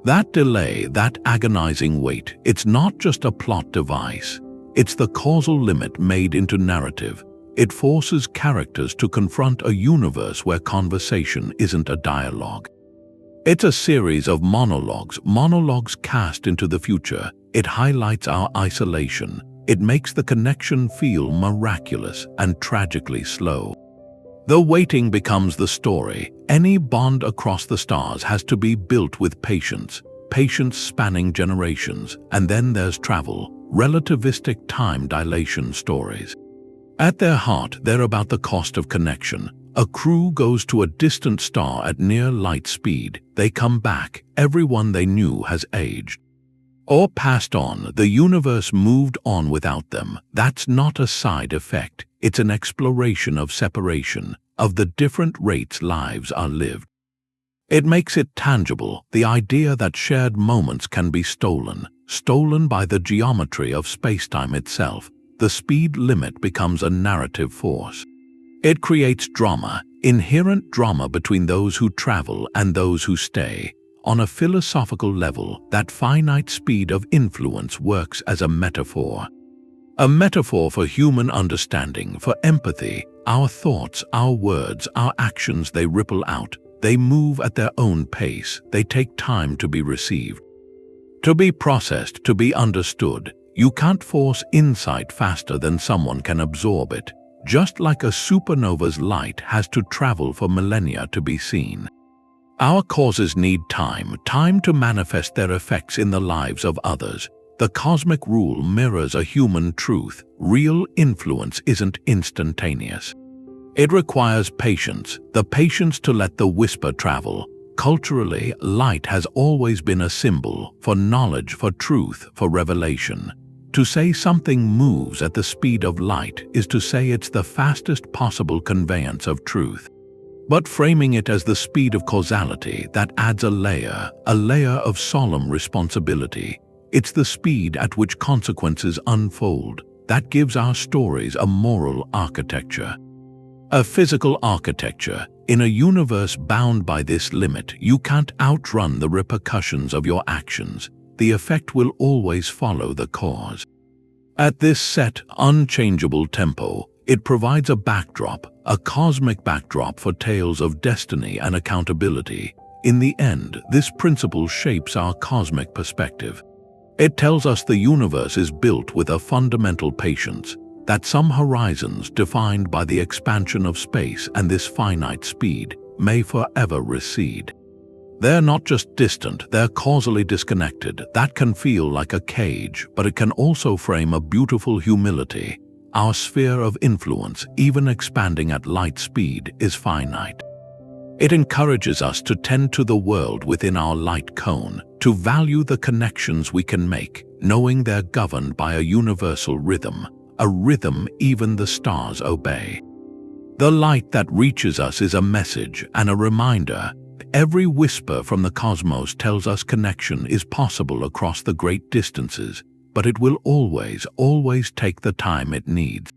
That delay, that agonizing wait, it's not just a plot device. It's the causal limit made into narrative. It forces characters to confront a universe where conversation isn't a dialogue. It's a series of monologues cast into the future. It highlights our isolation. It makes the connection feel miraculous and tragically slow. The waiting becomes the story. Any bond across the stars has to be built with patience spanning generations, and then there's travel, relativistic time dilation stories. At their heart, they're about the cost of connection. A crew goes to a distant star at near light speed. They come back. Everyone they knew has aged or passed on. The universe moved on without them. That's not a side effect. It's an exploration of separation, of the different rates lives are lived. It makes it tangible, the idea that shared moments can be stolen by the geometry of spacetime itself. The speed limit becomes a narrative force. It creates drama, inherent drama between those who travel and those who stay. On a philosophical level, that finite speed of influence works as a metaphor. A metaphor for human understanding, for empathy. Our thoughts, our words, our actions, they ripple out. They move at their own pace. They take time to be received, to be processed, to be understood. You can't force insight faster than someone can absorb it. Just like a supernova's light has to travel for millennia to be seen. Our causes need time to manifest their effects in the lives of others. The cosmic rule mirrors a human truth. Real influence isn't instantaneous. It requires patience, the patience to let the whisper travel. Culturally, light has always been a symbol for knowledge, for truth, for revelation. To say something moves at the speed of light is to say it's the fastest possible conveyance of truth. But framing it as the speed of causality, that adds a layer of solemn responsibility. It's the speed at which consequences unfold that gives our stories a moral architecture. A physical architecture. In a universe bound by this limit, you can't outrun the repercussions of your actions. The effect will always follow the cause. At this set, unchangeable tempo, it provides a backdrop, a cosmic backdrop for tales of destiny and accountability. In the end, this principle shapes our cosmic perspective. It tells us the universe is built with a fundamental patience, that some horizons defined by the expansion of space and this finite speed may forever recede. They're not just distant, they're causally disconnected. That can feel like a cage, but it can also frame a beautiful humility. Our sphere of influence, even expanding at light speed, is finite. It encourages us to tend to the world within our light cone, to value the connections we can make, knowing they're governed by a universal rhythm, a rhythm even the stars obey. The light that reaches us is a message and a reminder. Every whisper from the cosmos tells us connection is possible across the great distances, but it will always take the time it needs.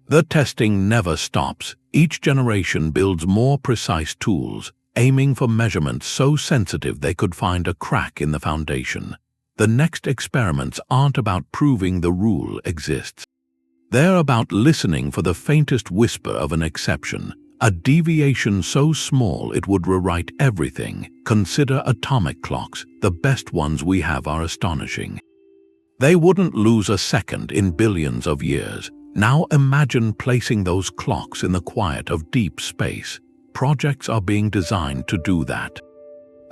The testing never stops. Each generation builds more precise tools, aiming for measurements so sensitive they could find a crack in the foundation. The next experiments aren't about proving the rule exists. They're about listening for the faintest whisper of an exception, a deviation so small it would rewrite everything. Consider atomic clocks. The best ones we have are astonishing. They wouldn't lose a second in billions of years. Now imagine placing those clocks in the quiet of deep space. Projects are being designed to do that.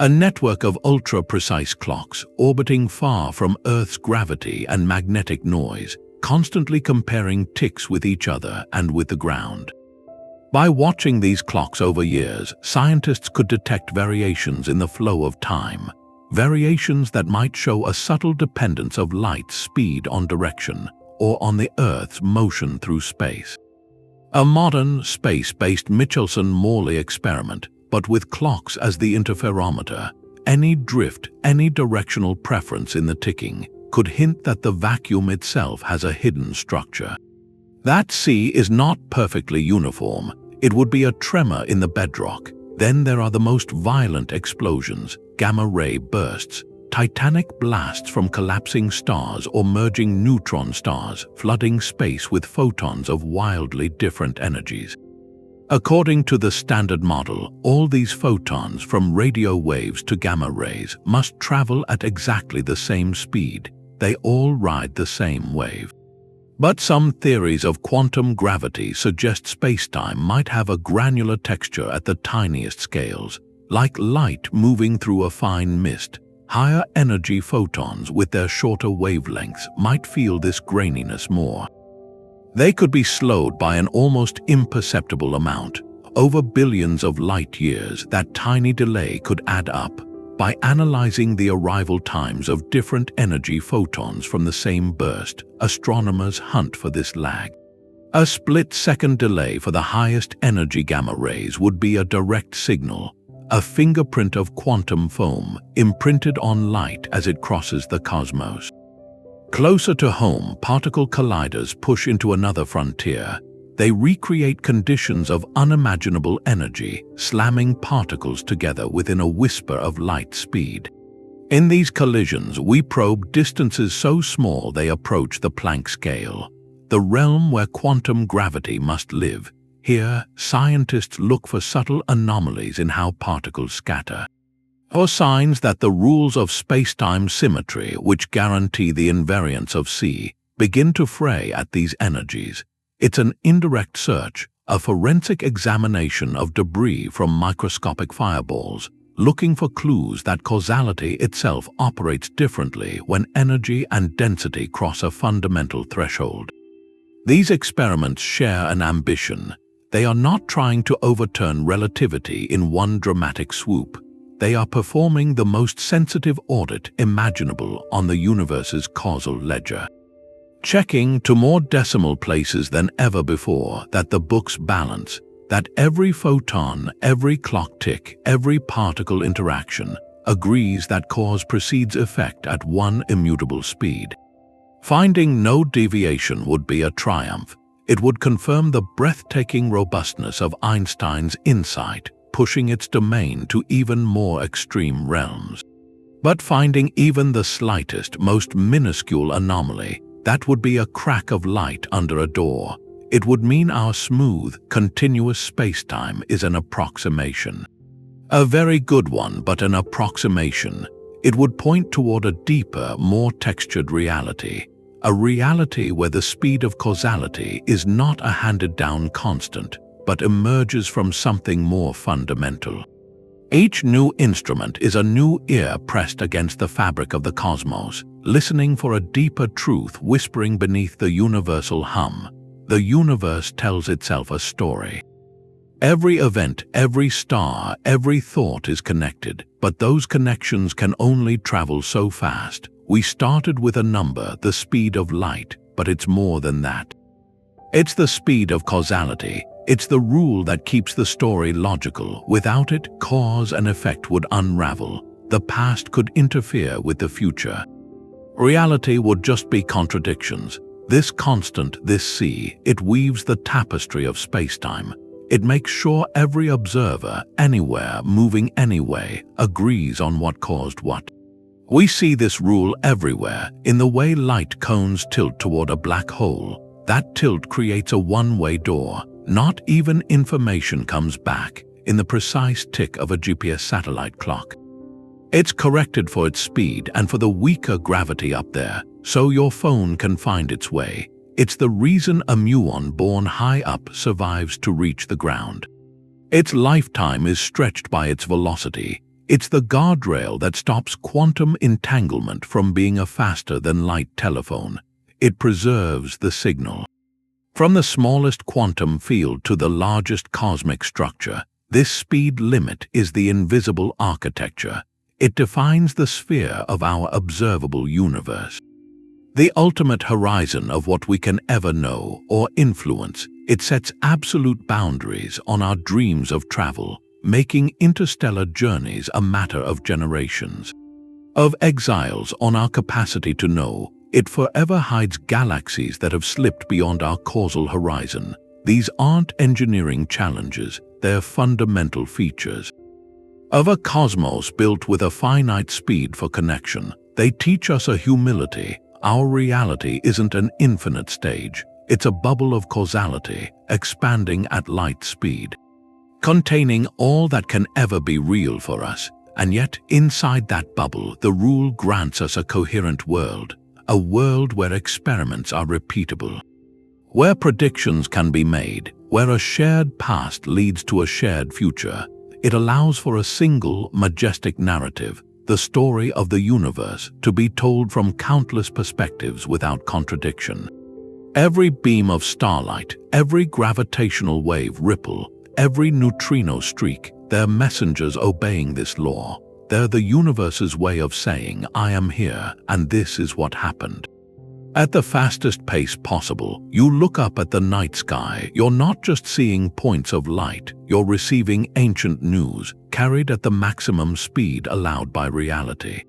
A network of ultra-precise clocks orbiting far from Earth's gravity and magnetic noise, constantly comparing ticks with each other and with the ground. By watching these clocks over years, scientists could detect variations in the flow of time, variations that might show a subtle dependence of light's speed on direction or on the Earth's motion through space. A modern, space-based Michelson-Morley experiment, but with clocks as the interferometer. Any drift, any directional preference in the ticking could hint that the vacuum itself has a hidden structure. That sea is not perfectly uniform. It would be a tremor in the bedrock. Then there are the most violent explosions, gamma-ray bursts, titanic blasts from collapsing stars or merging neutron stars, flooding space with photons of wildly different energies. According to the Standard Model, all these photons, from radio waves to gamma rays, must travel at exactly the same speed. They all ride the same wave. But some theories of quantum gravity suggest spacetime might have a granular texture at the tiniest scales, like light moving through a fine mist. Higher energy photons with their shorter wavelengths might feel this graininess more. They could be slowed by an almost imperceptible amount. Over billions of light years, that tiny delay could add up. By analyzing the arrival times of different energy photons from the same burst, astronomers hunt for this lag. A split-second delay for the highest energy gamma rays would be a direct signal, a fingerprint of quantum foam imprinted on light as it crosses the cosmos. Closer to home, particle colliders push into another frontier. they recreate conditions of unimaginable energy, slamming particles together within a whisper of light speed. In these collisions, we probe distances so small they approach the Planck scale, the realm where quantum gravity must live. Here, scientists look for subtle anomalies in how particles scatter, or signs that the rules of spacetime symmetry, which guarantee the invariance of C, begin to fray at these energies. It's an indirect search, a forensic examination of debris from microscopic fireballs, looking for clues that causality itself operates differently when energy and density cross a fundamental threshold. These experiments share an ambition. They are not trying to overturn relativity in one dramatic swoop. They are performing the most sensitive audit imaginable on the universe's causal ledger, checking to more decimal places than ever before that the books balance, that every photon, every clock tick, every particle interaction agrees that cause precedes effect at one immutable speed. Finding no deviation would be a triumph. It would confirm the breathtaking robustness of Einstein's insight, pushing its domain to even more extreme realms. But finding even the slightest, most minuscule anomaly, that would be a crack of light under a door. It would mean our smooth, continuous spacetime is an approximation. A very good one, but an approximation. It would point toward a deeper, more textured reality. A reality where the speed of causality is not a handed-down constant, but emerges from something more fundamental. Each new instrument is a new ear pressed against the fabric of the cosmos, listening for a deeper truth whispering beneath the universal hum. The universe tells itself a story. Every event, every star, every thought is connected, but those connections can only travel so fast. We started with a number, the speed of light, but it's more than that. It's the speed of causality. It's the rule that keeps the story logical. Without it, cause and effect would unravel. The past could interfere with the future. Reality would just be contradictions. This constant, this C, it weaves the tapestry of spacetime. It makes sure every observer, anywhere, moving anyway, agrees on what caused what. We see this rule everywhere, in the way light cones tilt toward a black hole. That tilt creates a one-way door. Not even information comes back in the precise tick of a GPS satellite clock. It's corrected for its speed and for the weaker gravity up there, so your phone can find its way. It's the reason a muon born high up survives to reach the ground. Its lifetime is stretched by its velocity. It's the guardrail that stops quantum entanglement from being a faster-than-light telephone. It preserves the signal. From the smallest quantum field to the largest cosmic structure, this speed limit is the invisible architecture. It defines the sphere of our observable universe. The ultimate horizon of what we can ever know or influence. It sets absolute boundaries on our dreams of travel, making interstellar journeys a matter of generations. Of exiles on our capacity to know, it forever hides galaxies that have slipped beyond our causal horizon. These aren't engineering challenges, they're fundamental features. Of a cosmos built with a finite speed for connection, they teach us a humility. Our reality isn't an infinite stage, it's a bubble of causality, expanding at light speed, containing all that can ever be real for us. And yet, inside that bubble, the rule grants us a coherent world, a world where experiments are repeatable, where predictions can be made, where a shared past leads to a shared future. It allows for a single, majestic narrative, the story of the universe, to be told from countless perspectives without contradiction. Every beam of starlight, every gravitational wave ripple, every neutrino streak, they're messengers obeying this law. They're the universe's way of saying, I am here, and this is what happened. At the fastest pace possible, you look up at the night sky. You're not just seeing points of light, you're receiving ancient news, carried at the maximum speed allowed by reality.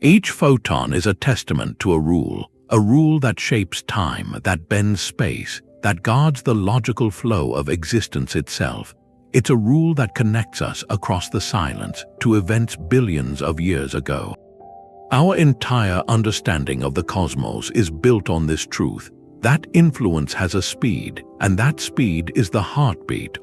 Each photon is a testament to a rule that shapes time, that bends space, that guards the logical flow of existence itself. It's a rule that connects us across the silence to events billions of years ago. Our entire understanding of the cosmos is built on this truth. That influence has a speed, and that speed is the heartbeat